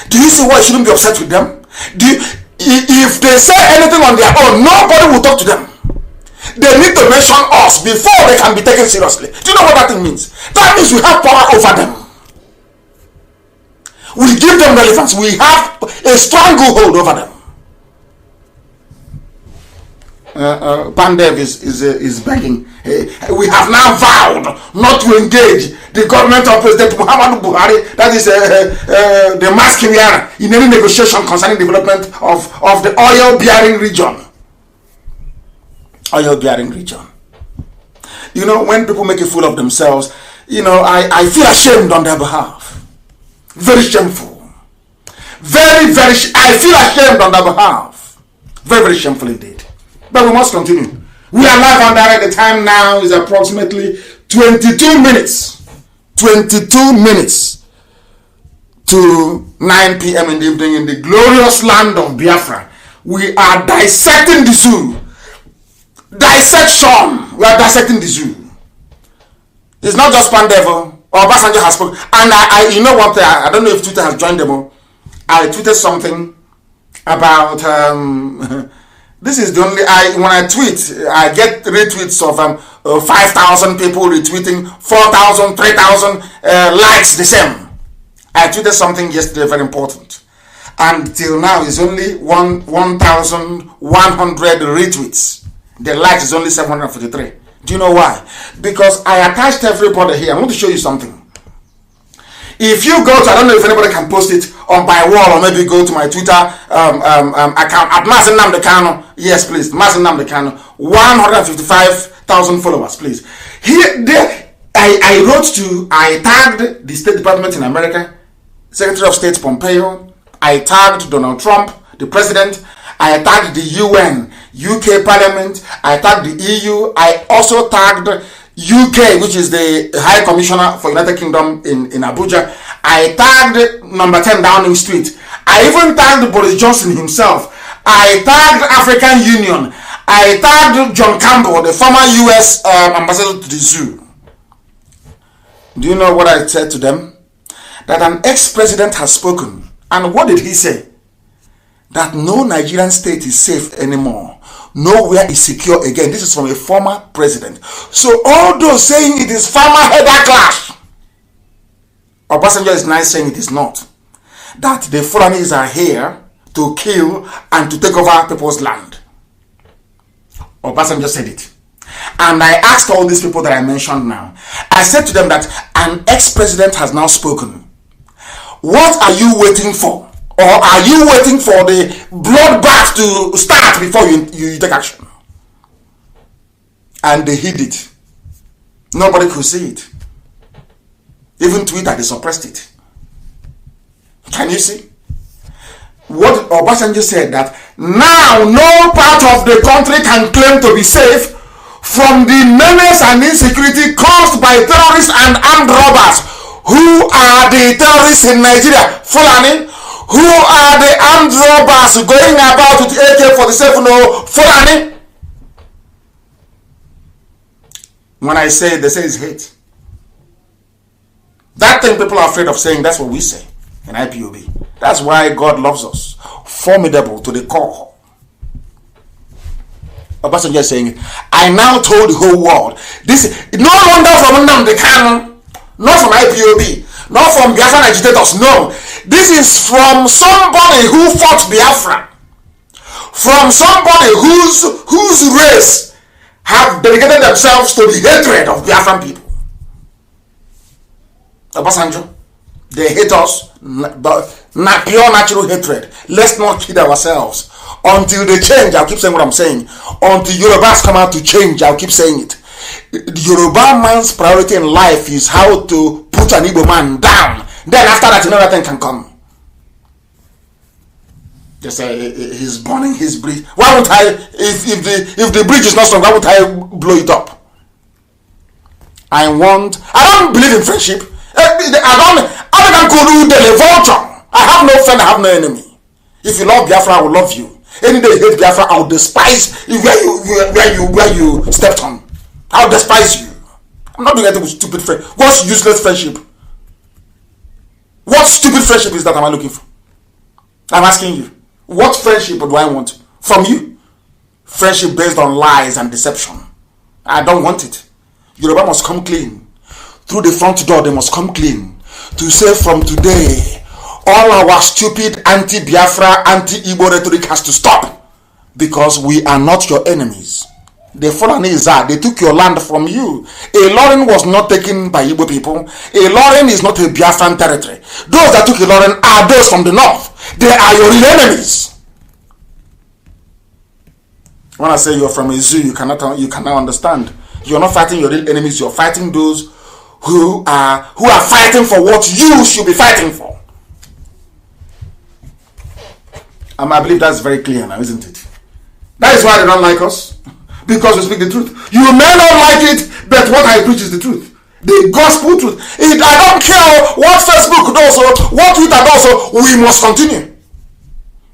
Do you see why you shouldn't be upset with them? If they say anything on their own, nobody will talk to them. They need to mention us before they can be taken seriously. Do you know what that thing means? That means we have power over them. We give them relevance. We have a stranglehold over them. Pandev is begging. We have now vowed not to engage the government of President Muhammadu Buhari, that is the mass Kimiara, in any negotiation concerning development of the oil-bearing region. Oil-bearing region. You know, when people make a fool of themselves, you know, I feel ashamed on their behalf. Very shameful. Very, I feel ashamed on their behalf. Very, very shameful indeed. But we must continue. We are live on direct. The time now is approximately 22 minutes. 22 minutes to 9 p.m. in the evening in the glorious land of Biafra. We are dissecting the zoo. Dissection. We are dissecting the zoo. It's not just Pandevo or Obasanjo has spoken. And I you know what? I don't know if Twitter has joined them all. I tweeted something about this is the only when I tweet, I get retweets of 5,000 people retweeting, 4,000, 3,000 likes the same. I tweeted something yesterday very important, and till now is only 1,100 retweets. The likes is only 743. Do you know why? Because I attached everybody here. I want to show you something. If you go to, I don't know if anybody can post it on my wall, or maybe go to my Twitter account at Mazi Nnamdi. Yes, please, Mazi Nnamdi. 155,000 followers, please. Here, there, I tagged the State Department in America, Secretary of State Pompeo. I tagged Donald Trump, the President. I tagged the UN, UK Parliament. I tagged the EU. I also tagged UK, which is the High Commissioner for United Kingdom in Abuja. I tagged number 10 Downing Street. I even tagged Boris Johnson himself. I tagged African Union. I tagged John Campbell, the former US ambassador to the zoo. Do you know what I said to them? That an ex-president has spoken. And what did he say? That no Nigerian state is safe anymore. Nowhere is secure again. This is from a former president. So all those saying it is farmer header clash, Obasanjo is now saying it is not. That the Fulanis are here to kill and to take over people's land. Obasanjo said it. And I asked all these people that I mentioned now, I said to them that an ex-president has now spoken. What are you waiting for? Or are you waiting for the bloodbath to start before you take action? And they hid it. Nobody could see it. Even Twitter, they suppressed it. Can you see? What Obasanjo said, that now no part of the country can claim to be safe from the menace and insecurity caused by terrorists and armed robbers. Who are the terrorists in Nigeria? Fulani. Who are the armed robbers going about with AK-47? No, Fulani. When I say, they say it's hate. That thing people are afraid of saying, that's what we say in IPOB. That's why God loves us. Formidable to the core. Obasanjo is saying, I now told the whole world, this no longer from Nnamdi Kanu, not from IPOB, not from Biafran agitators, no. This is from somebody who fought Biafra, from somebody whose race have dedicated themselves to the hatred of Biafran people. Obasanjo, they hate us, pure natural hatred. Let's not kid ourselves. Until they change, I'll keep saying what I'm saying. Until Yorubas come out to change, I'll keep saying it. The Yoruba man's priority in life is how to put an Igbo man down. Then after that, another thing can come. Just say he's burning his bridge. Why would I, if the bridge is not strong, why would I blow it up? I don't believe in friendship. I have no friend, I have no enemy. If you love Biafra, I will love you. Any day you hate Biafra, I will despise where you stepped on. I will despise you. I'm not doing anything with stupid friend. What's useless friendship? What stupid friendship is that am I looking for? I'm asking you. What friendship do I want from you? Friendship based on lies and deception. I don't want it. Yoruba must come clean. Through the front door, they must come clean. To say from today, all our stupid anti-Biafra, anti-Igbo rhetoric has to stop. Because we are not your enemies. The Fulanis are. They took your land from you. Ilorin was not taken by Igbo people. Ilorin is not a Biafran territory. Those that took Ilorin are those from the north. They are your real enemies. When I say you're from a zoo, you cannot understand. You're not fighting your real enemies. You're fighting those who are fighting for what you should be fighting for. I believe that's very clear now, isn't it? That is why they don't like us. Because we speak the truth. You may not like it, but what I preach is the truth. The gospel truth. I don't care what Facebook does or what Twitter does, we must continue.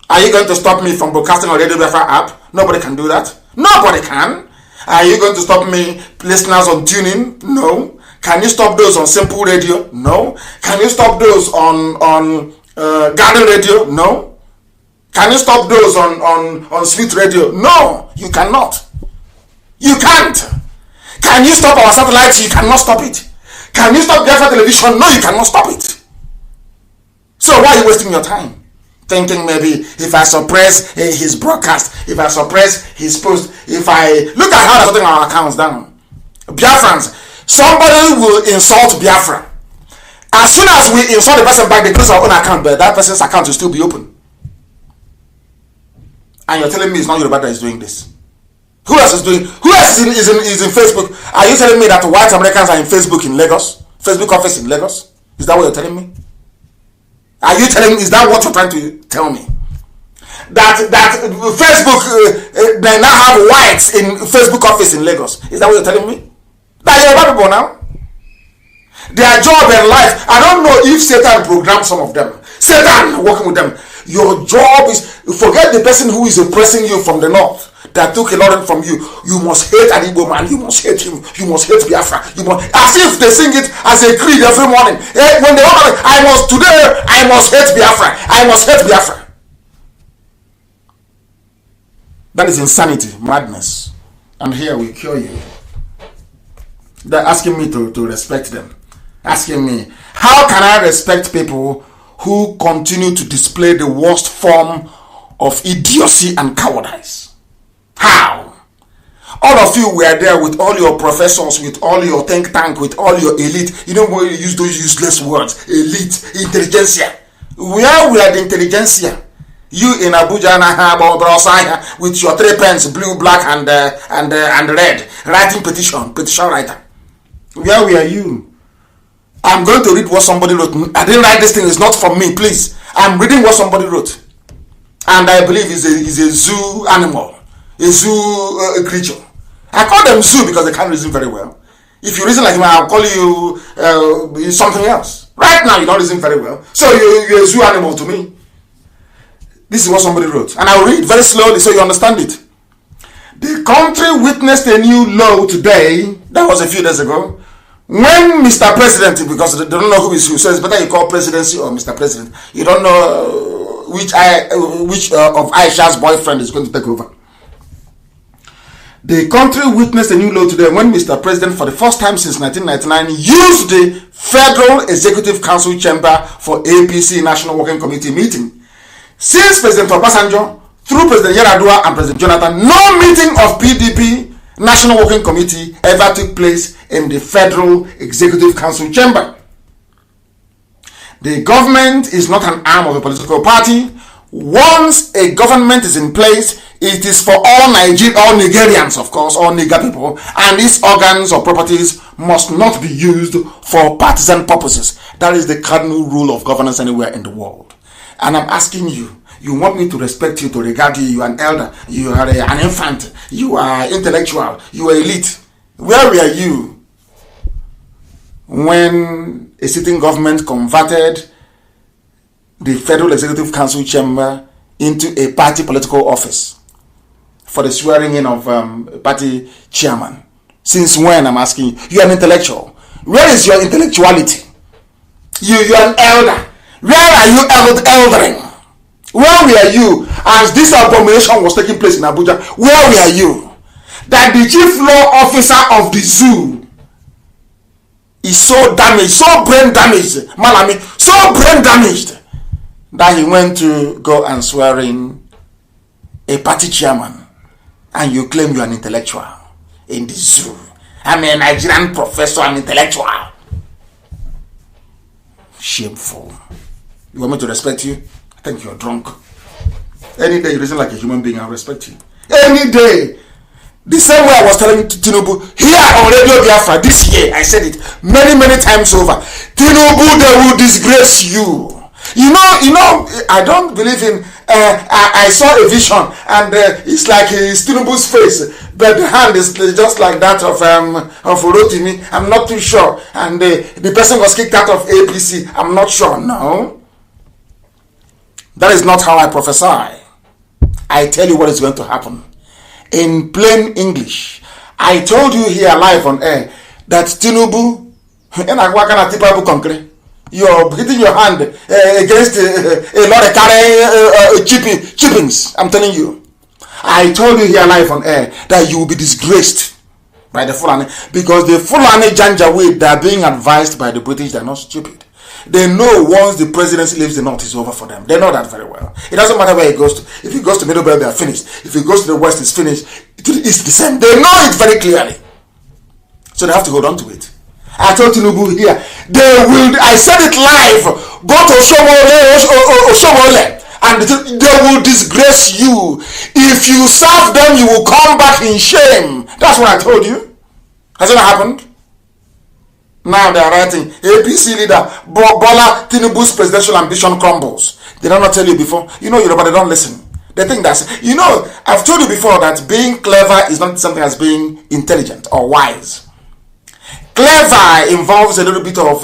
Are you going to stop me from broadcasting on Radio Biafra app? Nobody can do that. Nobody can. Are you going to stop me, listeners, on tuning? No. Can you stop those on Simple Radio? No. Can you stop those on Garden Radio? No. Can you stop those on Sweet Radio? No, you cannot. You can't. Can you stop our satellites? You cannot stop it. Can you stop Biafra television? No, you cannot stop it. So why are you wasting your time? Thinking maybe if I suppress his broadcast, if I suppress his post, if I look at how they're shutting our accounts down. Biafrans, somebody will insult Biafra. As soon as we insult the person back, they close our own account, but that person's account will still be open. And you're telling me it's not Yoruba that is doing this. Who else is doing? Who else is in Facebook? Are you telling me that white Americans are in Facebook in Lagos? Facebook office in Lagos? Is that what you're telling me? Are you telling me? Is that what you're trying to tell me? That Facebook they now have whites in Facebook office in Lagos? Is that what you're telling me? That Yoruba people now. Their job in life. I don't know if Satan programmed some of them. Satan working with them. Your job is, forget the person who is oppressing you from the north that took a lot from you. You must hate an Igbo man. You must hate him. You must hate Biafra. As if they sing it as a creed every morning. When they walk away, I must hate Biafra. I must hate Biafra. That is insanity, madness. And here we cure you. They're asking me to respect them. Asking me, how can I respect people who continue to display the worst form of idiocy and cowardice. How? All of you were there with all your professors, with all your think tank, with all your elite. You know why you use those useless words? Elite, intelligentsia. Where were the intelligentsia? You in Abuja with your 3 pens, blue, black, and red, writing petition writer. Where were you? I'm going to read what somebody wrote. I didn't write this thing. It's not from me, please. I'm reading what somebody wrote. And I believe it's a zoo animal, a zoo creature. I call them zoo because they can't reason very well. If you reason like me, I'll call you something else. Right now, you don't reason very well. So you're a zoo animal to me. This is what somebody wrote. And I'll read very slowly so you understand it. The country witnessed a new law today. That was a few days ago. When Mr. President, because they don't know who is who, so it's better you call presidency or Mr. President. You don't know which of Aisha's boyfriend is going to take over. The country witnessed a new law today when Mr. President, for the first time since 1999, used the Federal Executive Council chamber for APC National Working Committee meeting. Since President Obasanjo, through President Yar'Adua and President Jonathan, no meeting of PDP National Working Committee ever took place in the Federal Executive Council chamber. The government is not an arm of a political party. Once a government is in place, it is for all Nigerians, of course, all Niger people, and its organs or properties must not be used for partisan purposes. That is the cardinal rule of governance anywhere in the world. And I'm asking you, you want me to respect you, to regard you, you are an elder, you are an infant, you are intellectual, you are elite. Where were you when a sitting government converted the Federal Executive Council chamber into a party political office for the swearing in of a party chairman? Since when, I'm asking you? You're an intellectual. Where is your intellectuality? You're an elder. Where are you eldering? Where were you as this abomination was taking place in Abuja? Where were you? That the chief law officer of the zoo is so damaged, so brain damaged, Malami, so brain damaged, that he went to go and swear in a party chairman, and you claim you're an intellectual in the zoo. I'm a Nigerian professor and intellectual. Shameful. You want me to respect you? I think you're drunk. Any day you reason like a human being, I'll respect you. Any day. The same way I was telling Tinubu here on Radio Biafra this year, I said it many times over. Tinubu, they will disgrace you. You know, I don't believe in. I saw a vision, and it's like it's Tinubu's face, but the hand is just like that of Rotimi. I'm not too sure, and the person was kicked out of APC. I'm not sure. No, that is not how I prophesy. I tell you what is going to happen. In plain English, I told you here live on air that Tinubu, you're hitting your hand against a lot of chippings. I'm telling you. I told you here live on air that you will be disgraced by the Fulani, because the Fulani Janjaweed, they are being advised by the British. They are not stupid. They know once the presidency leaves the north, it's over for them. They know that very well. It doesn't matter where he goes to. If he goes to Middle Belt, they are finished. If he goes to the west, it's finished. To the east, the same. They know it very clearly. So they have to hold on to it. I told Tinubu here, I said it live, go to Oshomole, and they will disgrace you. If you serve them, you will come back in shame. That's what I told you. Has it not happened? Now they are writing, APC leader Bola Tinubu's presidential ambition crumbles. Did I not tell you before? You know, but they don't listen. They think that's, I've told you before that being clever is not something as being intelligent or wise. Clever involves a little bit of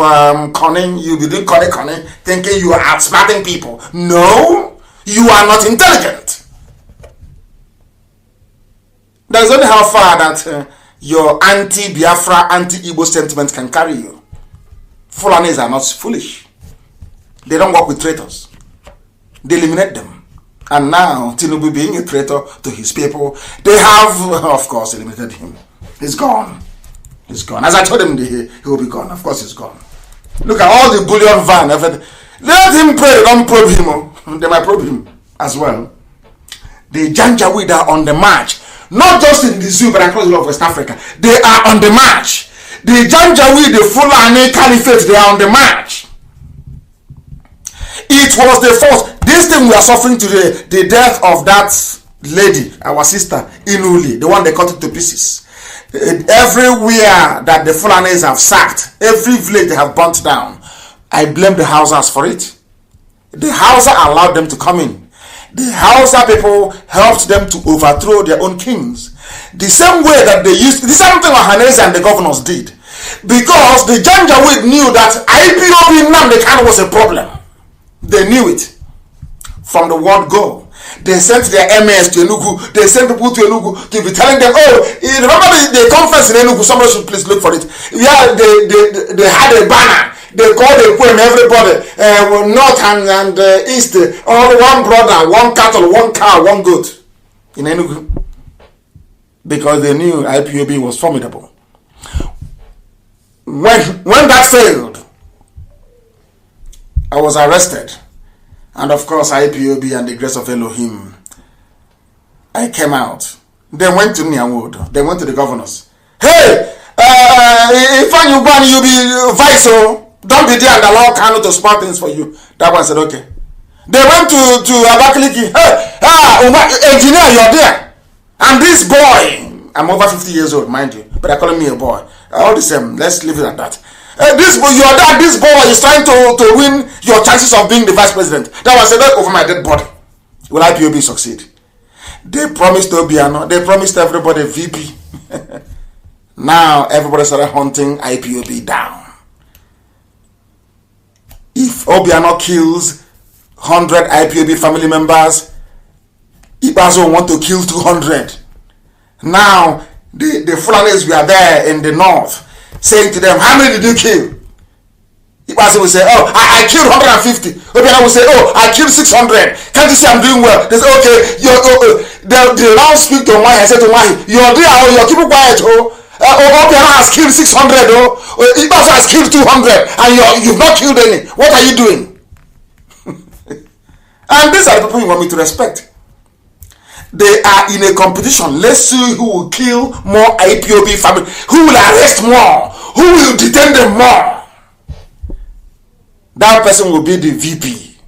cunning. You be doing cunning, thinking you are outsmarting people. No, you are not intelligent. There's only how far that your anti-Biafra, anti-Igbo sentiment can carry you. Fulanis are not foolish. They don't work with traitors. They eliminate them. And now, Tinubu being a traitor to his people, they have, of course, eliminated him. He's gone. He's gone. As I told him, he will be gone. Of course, he's gone. Look at all the bullion van. Let him pray. They don't probe him. They might probe him as well. The Janjaweed are on the march. Not just in the zoo, but across the whole of West Africa. They are on the march. The Janjaweed, the Fulani Caliphate, they are on the march. It was the first. This thing we are suffering today, the death of that lady, our sister, Inuli, the one they cut it to pieces. Everywhere that the Fulanis have sacked, every village they have burnt down, I blame the Hausas for it. The Hausa allowed them to come in. The Hausa people helped them to overthrow their own kings. The same way that they used, the same thing Ohanese and the governors did. Because the Janjaweed knew that Ipob Nnamdi was a problem. They knew it from the word go. They sent their MS to Enugu. They sent people to Enugu to be telling them, oh, remember the conference in Enugu? Somebody should please look for it. Yeah, they had a banner. They called a poem, everybody, north and east, all one brother, one cattle, one cow, one goat in Enugu. Because they knew IPOB was formidable. When that failed, I was arrested. And of course, IPOB and the grace of Elohim, I came out. They went to Nyawood. They went to the governors. Hey, if you be vice, don't be there and allow Kanu to spoil things for you. That one said, okay. They went to Abakaliki. Hey, engineer, you're there. And this boy, I'm over 50 years old, mind you, but they're calling me a boy. All the same, let's leave it at that. This boy is trying to win your chances of being the vice president. That was said over my dead body. Will IPOB succeed? They promised Obiano, they promised everybody VP. Now everybody started hunting IPOB down. If Obiano kills 100 IPOB family members, Ibazo want to kill 200. Now the Fulanis were there in the north saying to them, how many did you kill? Ibazo will say, oh, I killed 150. Obiano will say, oh, I killed 600. Can't you see I'm doing well? They say, okay, they now speak to Mahi and say to Mahi, you're there, oh, you're keeping quiet, oh. Obiano has killed 600, Ibazo has killed 200, and you've not killed any. What are you doing? And these are the people you want me to respect. They are in a competition. Let's see who will kill more IPOB family, who will arrest more, who will detain them more. That person will be the VP,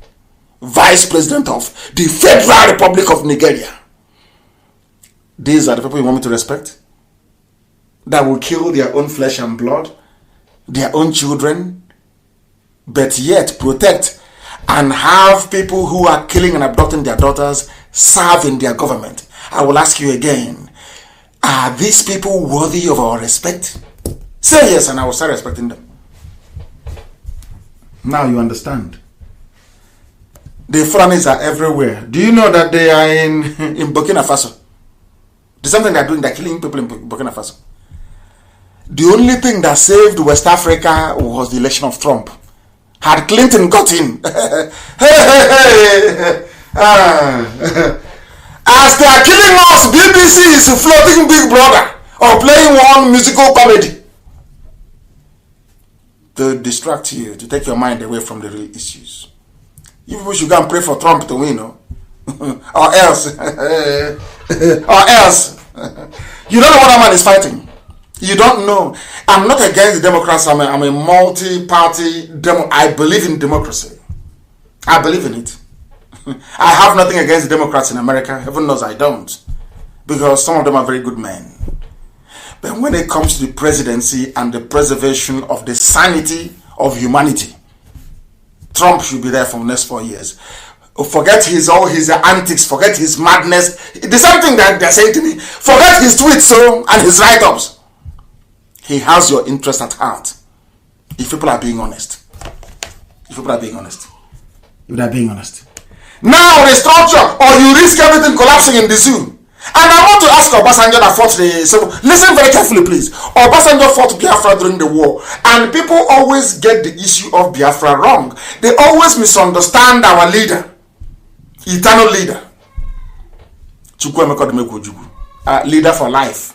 Vice President of the Federal Republic of Nigeria. These are the people you want me to respect? That will kill their own flesh and blood, their own children, but yet protect and have people who are killing and abducting their daughters serve in their government. I will ask you again, are these people worthy of our respect? Say yes and I will start respecting them. Now you understand. The Fulanis are everywhere. Do you know that they are in Burkina Faso? There's something they're doing, they're killing people in Burkina Faso. The only thing that saved West Africa was the election of Trump. Had Clinton got in, as they are killing us, BBC is floating Big Brother or playing one musical comedy to distract you, to take your mind away from the real issues. You people should go and pray for Trump to win, or else, you don't know what that man is fighting. You don't know. I'm not against the Democrats. I'm a multi-party I believe in democracy. I believe in it. I have nothing against the Democrats in America. Heaven knows I don't. Because some of them are very good men. But when it comes to the presidency and the preservation of the sanity of humanity, Trump should be there for the next 4 years. Forget all his antics, forget his madness. The same thing that they're saying to me. Forget his tweets and his write-ups. He has your interest at heart. If people are being honest. If people are being honest. If they're being honest. Now restructure or you risk everything collapsing in the zoo. And I want to ask Obasanjo that fought so listen very carefully please. Obasanjo fought Biafra during the war. And people always get the issue of Biafra wrong. They always misunderstand our leader. Eternal leader. Leader for life.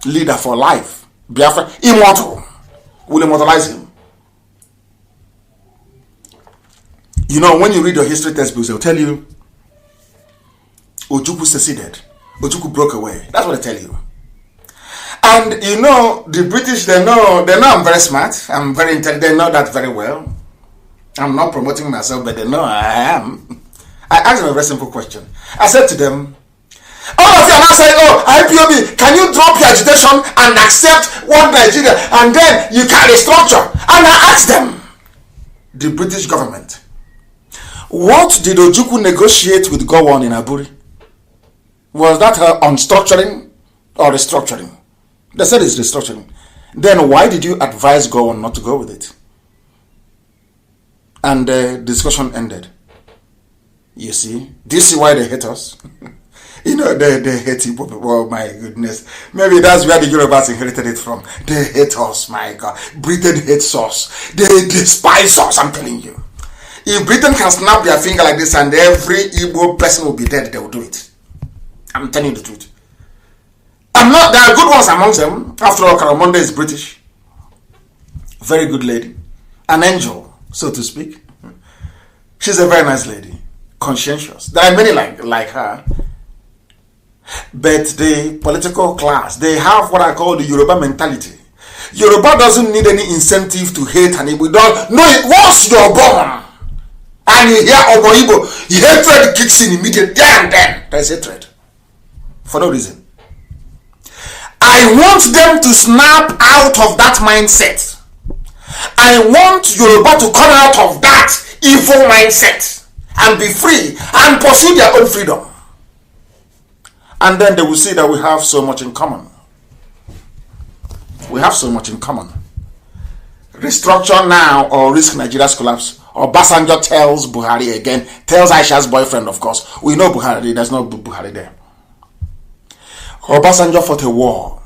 Leader for life. Biafra, immortal. Will immortalize him. You know, when you read your history textbooks, they'll tell you Ojukwu seceded. Ojukwu broke away. That's what I tell you. And you know, the British, they know I'm very smart. I'm very intelligent. They know that very well. I'm not promoting myself, but they know I am. I asked them a very simple question. I said to them, all of you are now saying, oh, IPOB, can you drop your agitation and accept one Nigeria and then you can restructure? And I asked them, the British government, what did Ojukwu negotiate with Gowon in Aburi? Was that on structuring or restructuring? They said it's restructuring. Then why did you advise Gowon not to go with it? And the discussion ended. You see? Do you see why they hate us? You know, they hate Ipob. Oh my goodness. Maybe that's where the Yorubas inherited it from. They hate us, my God. Britain hates us. They despise us, I'm telling you. If Britain can snap their finger like this and every Igbo person will be dead, they will do it. I'm telling you the truth. There are good ones amongst them. After all, Karamonde is British. Very good lady. An angel, so to speak. She's a very nice lady. Conscientious. There are many like her. But the political class, they have what I call the Yoruba mentality. Yoruba doesn't need any incentive to hate an Igbo. No, once you're born and you hear Obo Igbo, hatred kicks in immediately. Then there's hatred. For no reason. I want them to snap out of that mindset. I want Yoruba to come out of that evil mindset and be free and pursue their own freedom. And then they will see that we have so much in common. We have so much in common. Restructure now or risk Nigeria's collapse. Or Obasanjo tells Buhari again, tells Aisha's boyfriend, of course. We know Buhari, there's no Buhari there. Obasanjo fought a war.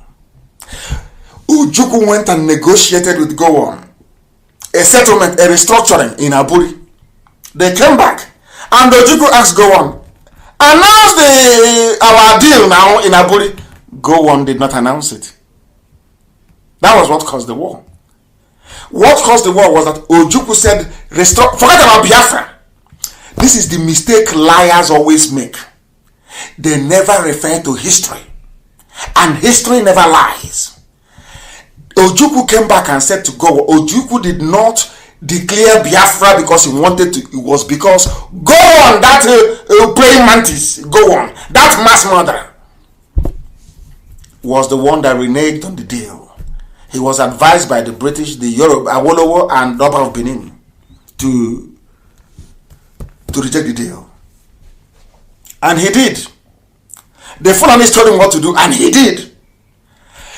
Ojukwu went and negotiated with Gowon a settlement, a restructuring in Aburi. They came back and Ojukwu asked Gowon, announce our deal now in Aburi. Gowon did not announce it. That was what caused the war. What caused the war was that Ojukwu said, forget about Biafra. This is the mistake liars always make. They never refer to history. And history never lies. Ojukwu came back and said to Gowon, Ojukwu did not declare Biafra because he wanted to. It was because Gowon, that praying mantis, Gowon, that mass murderer, was the one that reneged on the deal. He was advised by the British, the Europe, Awolowo, and Oba of Benin to reject the deal. And he did. The Fulanis told him what to do, and he did.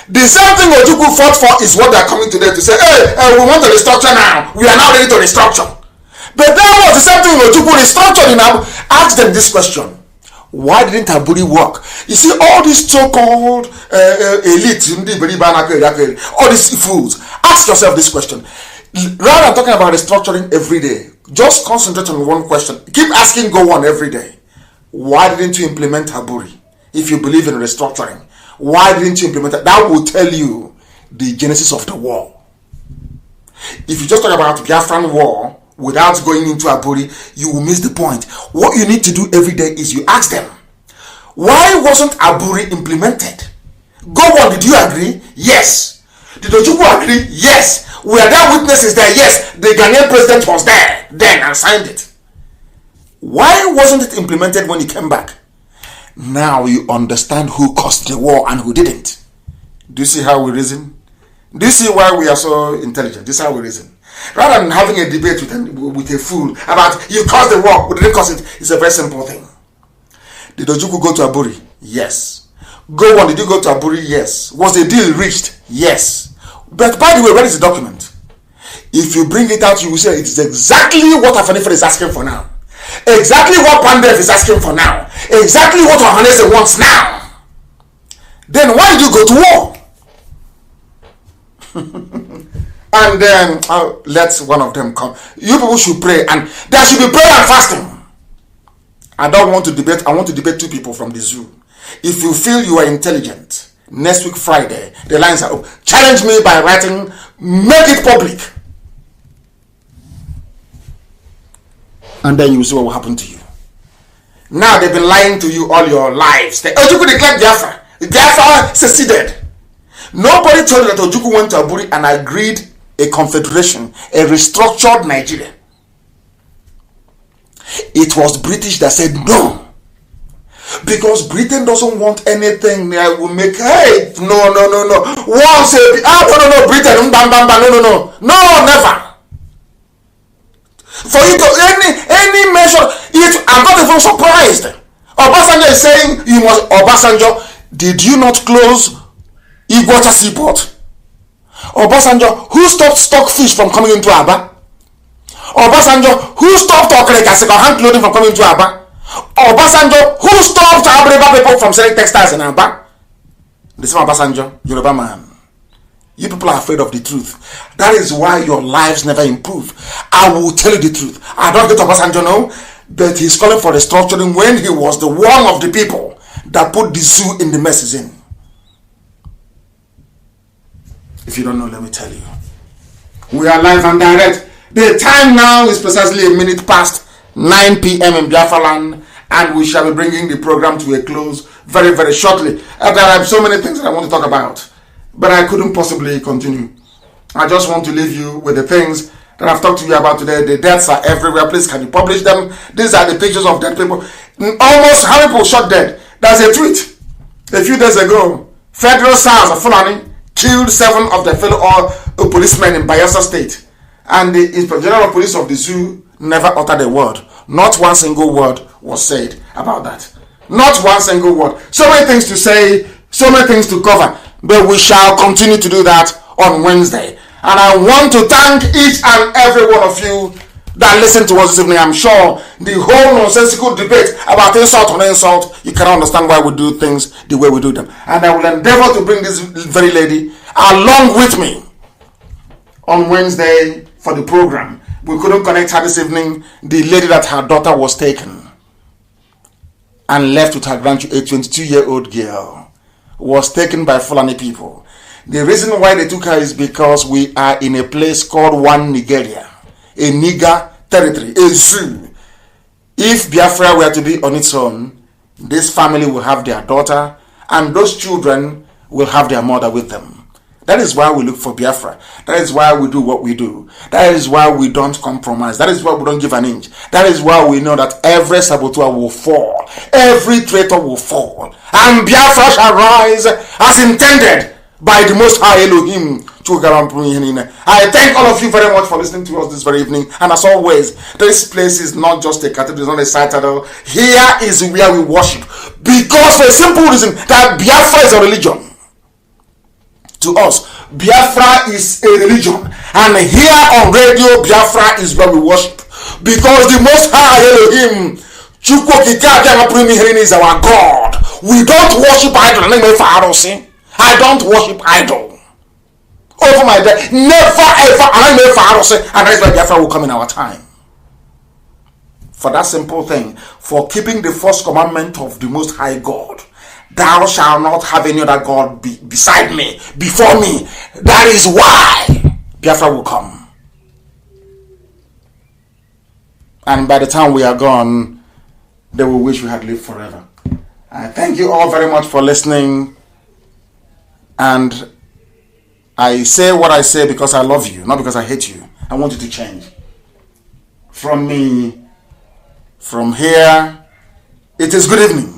The same thing Ojukwu fought for is what they are coming today to say, hey, we want to restructure now. We are now ready to restructure. But that was the same thing Ojukwu restructured in Abu. Ask them this question. Why didn't Aburi work? You see, all these so-called elite, all these fools, ask yourself this question. Rather than talking about restructuring every day, just concentrate on one question. Keep asking Gowon every day. Why didn't you implement Aburi? If you believe in restructuring, why didn't you implement it? That will tell you the genesis of the war. If you just talk about Biafran war without going into Aburi, you will miss the point. What you need to do every day is you ask them, why wasn't Aburi implemented? Gowon, did you agree? Yes. Did Ojukwu agree? Yes. Were there witnesses there? Yes. The Ghanaian president was there then and signed it. Why wasn't it implemented when he came back? Now you understand who caused the war and who didn't. Do you see how we reason? Do you see why we are so intelligent? This is how we reason. Rather than having a debate with a fool about you caused the war, we didn't cause it. It's a very simple thing. Did Ojukwu go to Aburi? Yes. Gowon, did you go to Aburi? Yes. Was the deal reached? Yes. But by the way, where is the document? If you bring it out, you will say it is exactly what Afanifer is asking for now. Exactly what Pandef is asking for now. Exactly what Ohanese wants now. Then why did you go to war? And then let one of them come. You people should pray, and there should be prayer and fasting. I don't want to debate. I want to debate two people from the zoo. If you feel you are intelligent, next week Friday, the lines are open. Challenge me by writing, make it public. And then you will see what will happen to you. Now they've been lying to you all your lives. Ojukwu declared Biafra. Biafra seceded. Nobody told you that Ojukwu went to Aburi and agreed a confederation, a restructured Nigeria. It was British that said no. Because Britain doesn't want anything that will make, hey, no. Once no, Britain, no, never. For you to any measure, I'm not even surprised. Obasanjo is saying you must. Obasanjo, did you not close Iguacha seaport? Obasanjo, who stopped stockfish from coming into Aba? Obasanjo, who stopped Okreka hand clothing from coming into Aba? Obasanjo, who stopped Abreba people from selling textiles in Aba? The same Obasanjo, Yoruba man. You people are afraid of the truth. That is why your lives never improve. I will tell you the truth. I don't get Obasanjo now, but he's calling for restructuring when he was the one of the people that put the zoo in the mess he's in. If you don't know, let me tell you. We are live and direct. The time now is precisely a minute past 9 p.m. in Biafra land, and we shall be bringing the program to a close very, very shortly. There are so many things that I want to talk about, but I couldn't possibly continue. I just want to leave you with the things that I've talked to you about today. The deaths are everywhere. Please, can you publish them? These are the pictures of dead people. Almost how many people shot dead? There's a tweet a few days ago. Federal SARS of Fulani killed 7 of their fellow policemen in Biafra State. And the Inspector General of Police of the zoo never uttered a word. Not one single word was said about that. Not one single word. So many things to say, so many things to cover. But we shall continue to do that on Wednesday. And I want to thank each and every one of you that listen to us this evening. I'm sure the whole nonsensical debate about insult on insult, you cannot understand why we do things the way we do them. And I will endeavor to bring this very lady along with me on Wednesday for the program. We couldn't connect her this evening. The lady that her daughter was taken and left with her grandchild, a 22-year-old girl, was taken by Fulani people. The reason why they took her is because we are in a place called One Nigeria, a Niger territory, a zoo. If Biafra were to be on its own, this family will have their daughter and those children will have their mother with them. That is why we look for Biafra. That is why we do what we do. That is why we don't compromise. That is why we don't give an inch. That is why we know that every saboteur will fall. Every traitor will fall. And Biafra shall rise as intended by the Most High Elohim. I thank all of you very much for listening to us this very evening. And as always, this place is not just a cathedral, it's not a citadel. Here is where we worship. Because for a simple reason, that Biafra is a religion. To us, Biafra is a religion, and here on radio, Biafra is where we worship. Because the Most High Elohim, is our God. We don't worship idol. I don't worship idol. Over my dead, never ever. And that's why Biafra will come in our time. For that simple thing, for keeping the first commandment of the Most High God. Thou shalt not have any other God beside me, before me. That is why Biafra will come. And by the time we are gone, they will wish we had lived forever. I thank you all very much for listening. And I say what I say because I love you, not because I hate you. I want you to change. From me, from here, it is good evening.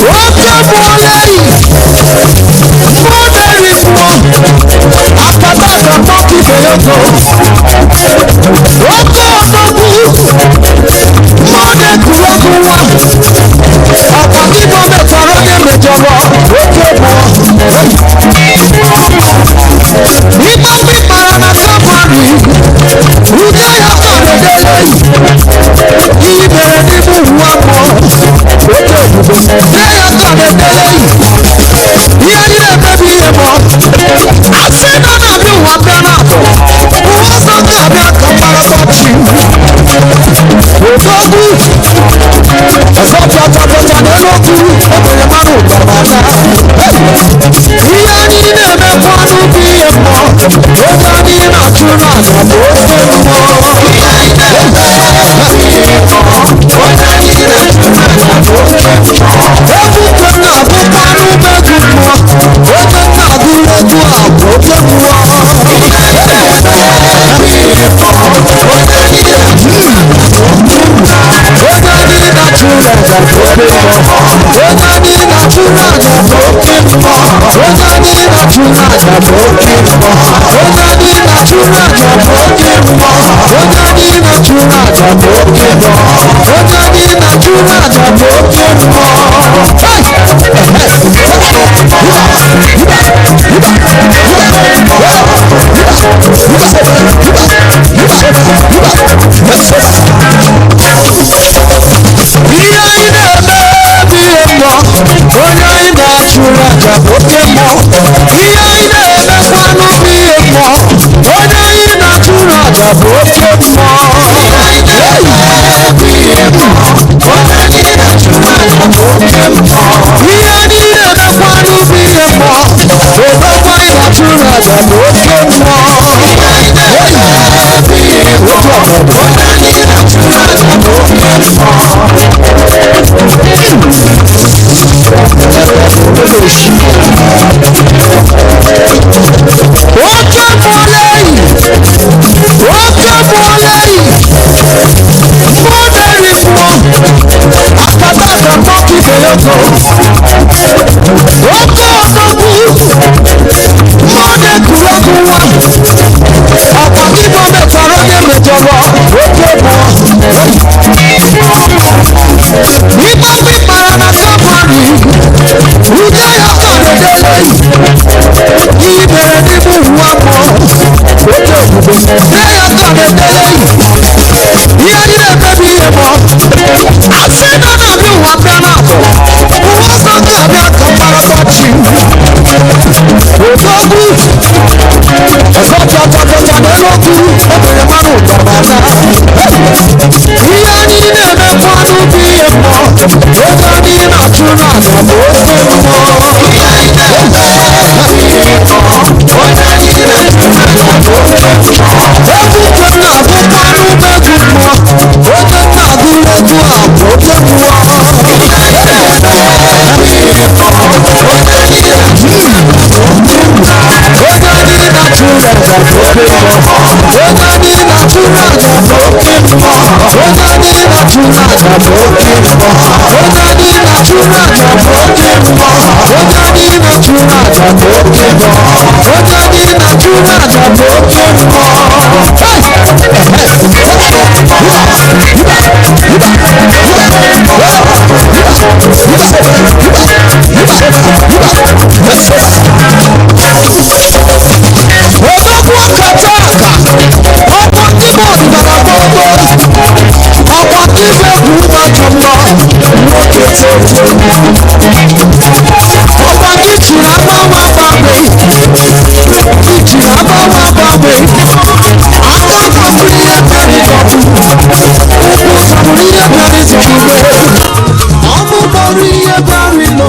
What yoko. Oko onobu. Mone kurokuwa. Ọ̀pọ̀ kíbo mẹ́ta lóye mẹ́jọba. Oke mọ́. Ipa pípara na kábàárì. Ude ya kọ̀dẹ̀dẹ̀lẹ̀. Ibẹ̀rẹ̀ ní mú wá pọ̀. Oke òbúgbò. Ude ya kọ̀dẹ̀dẹ̀lẹ̀. Ihe niile emebi ihe mọ́. Asị na na-abịa ụwa bịa na-abụ. Ụwa ọzọ ga-abịa ka mgbara chi. Odogwu. Ọzọ pịatapịata n'elokwu. Okenye mmanụ ụgbara ihe anyị na-emekwa n'ubi ihe mmụọ. Oge anyị na-achụ n'aja bụ oke mmụọ. Ebuke na-abụkwa n'umegwu mmụọ. Oge na-agụrụ egwu a bụ oke mmụọ. Oge anyị na-achụ n'aja bụ oke mmụọ. Oge anyị na-achụ n'aja bụ oke mmụọ. Oge anyị na-achụ n'aja bụ oke mmụọ. Oge anyị na-achụ n'aja bụ oke mmụọ. Oge anyị na-achụ n'aja bụ oke mmụọ. Oge anyị na-achụ n'aja bụ oke mmụọ. Ihe anyị na-eme bụ ihe mmụọ. Onye anyị na-achụ n'aja bụ oke mmụọ. Ihe anyị na-emekwa n'ubi ihe mmụọ. Onye anyị na-achụ n'aja bụ oke mmụọ. Ihe anyị na-eme bụ ihe mmụọ. Onye anyị na-achụ n'aja bụ oke mmụọ. Ihe anyị na-emekwa n'ubi ihe mmụọ. Odogwu anyị na-achụ n'aja bụ oke mmụọ. Ihe anyị na-eme bụ ihe mmụọ. Onye anyị na-achụ n'aja bụ oke mmụọ. Oke mọlẹ́yìn, oke mọlẹ́yìn, mọdẹ́rì mọ́, àkàtàkà mọ́kì bẹ̀yọ̀kọ̀, oke ọ̀dọ́gbù, mọdẹ́ kúrọ́kúwà, ọ̀pọ̀ kíbo mẹ́ta lóye mẹ́jọba, oke mọ́. Ipa pípara na kábàárì, ude ya kọ̀dẹ̀dẹ̀lẹ̀. Ibẹ̀rẹ̀ ní mú wá pọ̀. Oke òbúgbò. Ude ya kọ̀dẹ̀dẹ̀lẹ̀. Ihe niile emebi ihe mọ́. Asị na na-abịa ụwa bịa na-abụ. Ụwa ọzọ ga-abịa ka mgbara chi. Odogwu. Ọzọ pịatapịata n'elokwu. Okenye mmanụ ụgbara ihe anyị na-emekwa n'ubi ihe mmụọ. Oge anyị na-achụ n'aja bụ oke mmụọ. Ihe anyị na-eme bụ ihe mmụọ. Onye anyị na-achụ n'aja bụ oke mmụọ. Ebuke na-abụkwa n'umegwu mmụọ. Oge na-agụrụ egwu a bụ oke mmụọ. Ihe anyị na-eme bụ ihe mmụọ. Onye anyị na-achụ n'aja bụ oke mmụọ. Oge anyị na-achụ n'aja bụ oke mmụọ. Oge anyị na-achụ n'aja bụ oke mmụọ. Oge anyị na-achụ n'aja bụ oke mmụọ. Oge anyị na-achụ n'aja bụ oke mmụọ. Oge anyị na-achụ n'aja bụ oke mmụọ. Oge anyị na-achụ n'aja bụ oke mmụọ. Odogwu ọkata aka, ọkwa kíbo ọdịnala gbogbo, ọkwa kíbo egwu ụmụaka mmụọ, nwoke tete. Ọkwa gị jiri agbanwe agbanwe, gị jiri agbanwe agbanwe, aka gbapụrụ ihe bịara ịdọtụ, ụkwụ zọbụrụ ihe bịara izugbe, ọmụ gbọrọ ihe bịara ịlọ.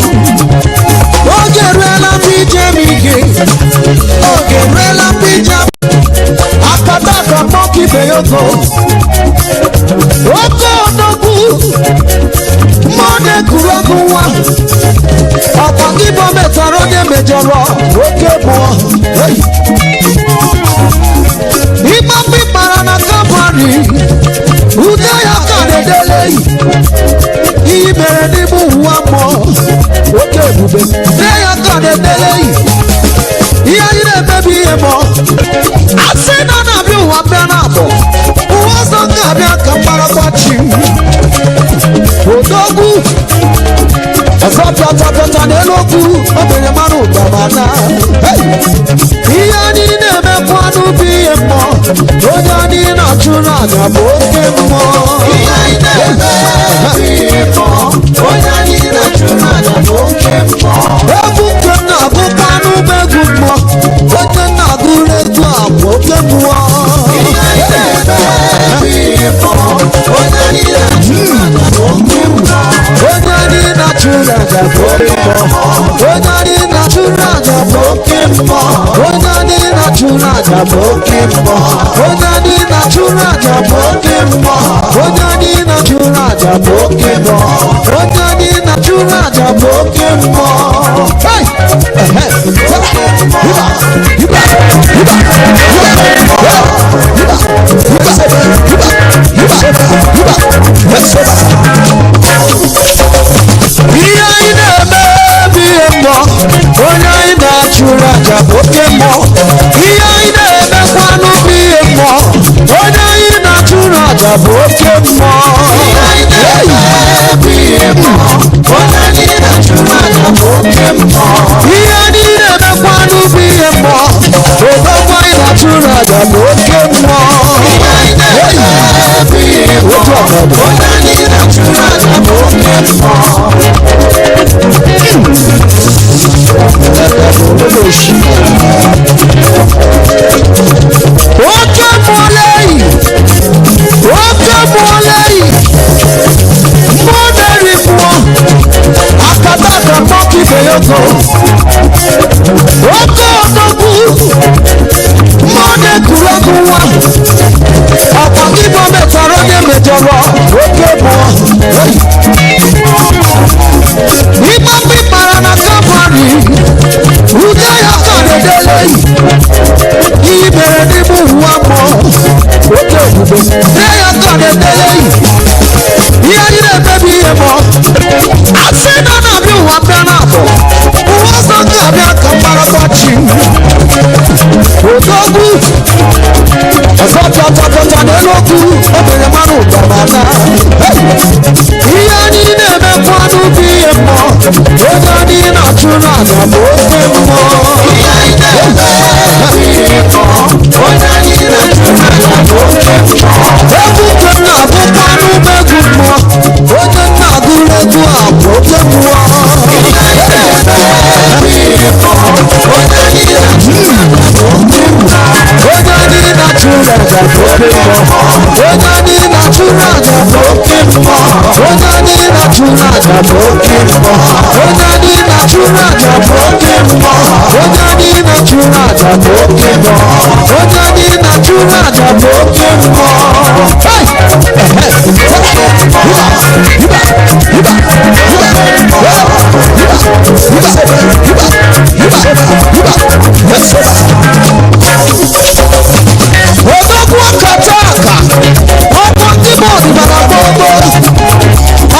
Oge eruela mgbe ije m ike, oge eruela mgbe ije m akataka mọkị beyoko. Oke ọdọgwu, mọdụ ekuru nwa. Ọkwa kíbo metara onye mejọrọ oke mmụọ. Ipa pípara na kábàárì, ude ya kọ̀dẹ̀dẹ̀lẹ̀. Ibẹ̀rẹ̀ ní mú wá pọ̀. Oke ebube. Ude ya kọ̀dẹ̀dẹ̀lẹ̀. Ihe anyị na-emebi ihe mọ́. Asị na n'abọ ụwa ọzọ ga-abịa ka mgbaragbachi odogwu ọzọ pịatapịata n'elu okwu ogbenye mara ụdabana ihe anyị na-emekwa n'ubi ihe mmụọ onye anyị na-achụ n'aja bụ oke mmụọ egwu nke m na-agụkwa n'ụgbọ egwu mmụọ onye na-agụrụ egwu a bụ oke mmụọ onye anyị na-achụ n'aja bụ oke mmụọ onye anyị na-achụ n'aja bụ oke mmụọ onye anyị na-achụ n'aja bụ oke mmụọ onye anyị na-achụ n'aja bụ oke mmụọ onye anyị na-achụ n'aja bụ oke mmụọ onye anyị na-achụ n'aja bụ oke mmụọ ihe anyị na-eme bụ ihe mmụọ onye anyị na-achụrụ aja bụ oke mmụọ ihe anyị na-emekwa n'ubi ihe mmụọ onye anyị na-achụrụ aja bụ oke mmụọ ihe anyị na-eme bụ ihe mmụọ onye anyị na-achụrụ aja bụ oke mmụọ ihe anyị na-emekwa n'ubi ihe mmụọ odogwu anyị na-achụrụ aja bụ oke mmụọ ihe anyị na-eme bụ ihe mmụọ onye anyị na-achụrụ aja bụ oke mmụọ oke mụọleyi mmụọ na-eri mmụọ akata aka mkpọka ibe ya ogo oke odogwu mmụọ na-ekuru ọgụ nwa ọkwa ibo metara onye mejọrọ oke mmụọ ịgbapụ ịkpara na Kalvarị ude ya ka na-edele ihe mere n'ime ụwa mmụọ oke ebube de ya ka na-edele ihe anyị na-emebi ihe mmụọ asị na na-abịa ụwa bịa n'abọ ụwa ọzọ ga-abịa ka mgbaragbachi odogwu ọzọ pịatapịata n'elu okwu ogbenye mara ụdabana ihe anyị na-emekwa n'ubi ihe mmụọ onye anyị na-achụ n'aja bụ oke mmụọ ihe anyị na-eme bụ ihe mmụọ onye anyị na-achụ n'aja bụ oke mmụọ egwu nke m na-agụkwa n'ụgbọ egwu mmụọ onye na-agụrụ egwu a bụ oke mmụọ ihe anyị na-eme bụ ihe mmụọ onye anyị na-achụ n'aja bụ oke mmụọ onye anyị na-achụ n'aja bụ oke mmụọ onye anyị na-achụ n'aja bụ oke mmụọ onye anyị na-achụ n'aja bụ oke mmụọ onye anyị na-achụ n'aja bụ oke mmụọ onye anyị na-achụ n'aja bụ oke mmụọ onye anyị na-achụ n'aja bụ oke mmụọ odogwu ọkata aka ọkwa ndị bụ ọdịnala gbogbo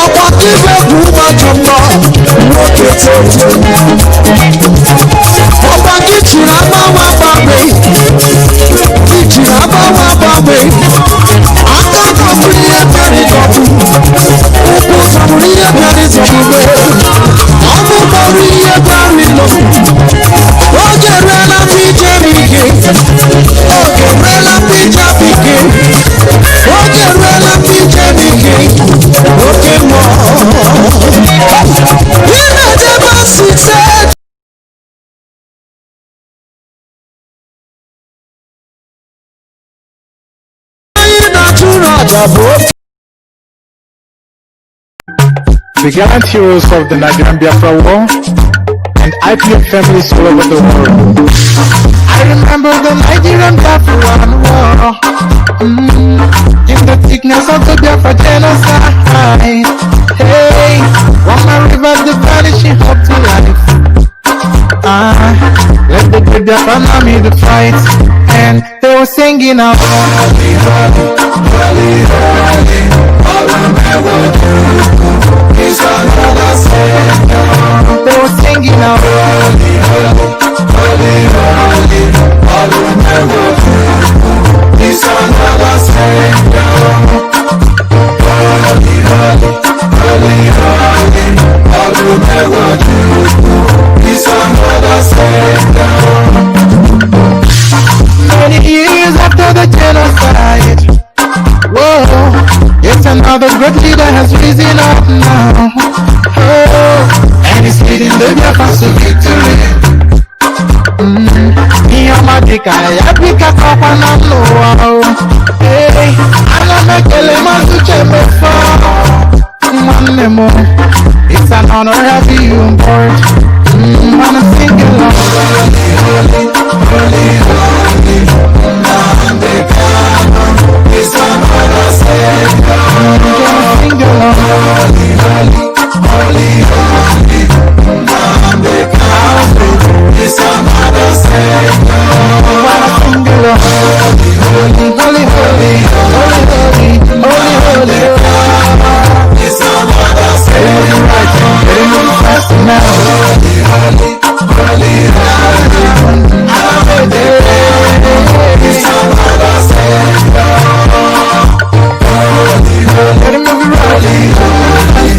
ọkwa ndị bụ egwu ụmụajọ mmụọ nwoke tete ọkwa gị chiri agbanwe agbanwe gị chiri agbanwe agbanwe aka gọbụrụ ihe bịara ịgọbụ ụkwụ zọbụrụ ihe bịara ịzọbụbe ọnụ gbọrọ ihe bịara ịlọ oge eruela mgbe ije m ike oge eruela mgbe ije m ike oge eruela mgbe ije m ike oke mmụọ ị na-edebe asịse The gallant heroes of the Nigerian Biafra war and Ipob families all over the world. I remember the Nigerian Biafra war. In the thickness of the Biafra genocide. Hey, one man revived the valley, she hope to life. Let the good Biafra army to fight, and they were singing out. Holy, holy, holy, holy, all the never do. He's another Savior. They were singing out. Holy, holy, holy, holy, all the never do. He's another Savior. Holy, holy, holy, holy, Olumewaju is another Savior. Many years after the genocide, whoa, it's another great leader has risen up now. Oh, and he's leading the Biafra to victory. Niyamadika yapika kwa na mloa. Hey, anamekele mazuche mefa. Mwanemo, it's an honor having you on board. Wanna sing along. Holy, holy, holy, holy, Nnamdi is another Savior. Wanna sing along. Holy, holy, holy, holy, Nnamdi is another Savior. Wanna sing along. Holy, holy, holy, holy, holy, holy, holy, holy. It's another Savior. Right, getting on fast now. Holy, holy, holy, holy, it's another Savior. Holy, holy, let him move you right. Holy,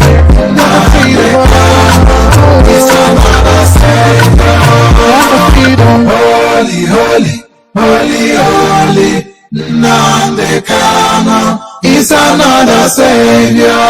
never feed him. It's another Savior. Never feed him. Holy, holy, holy, holy, Nnamdi is another Savior.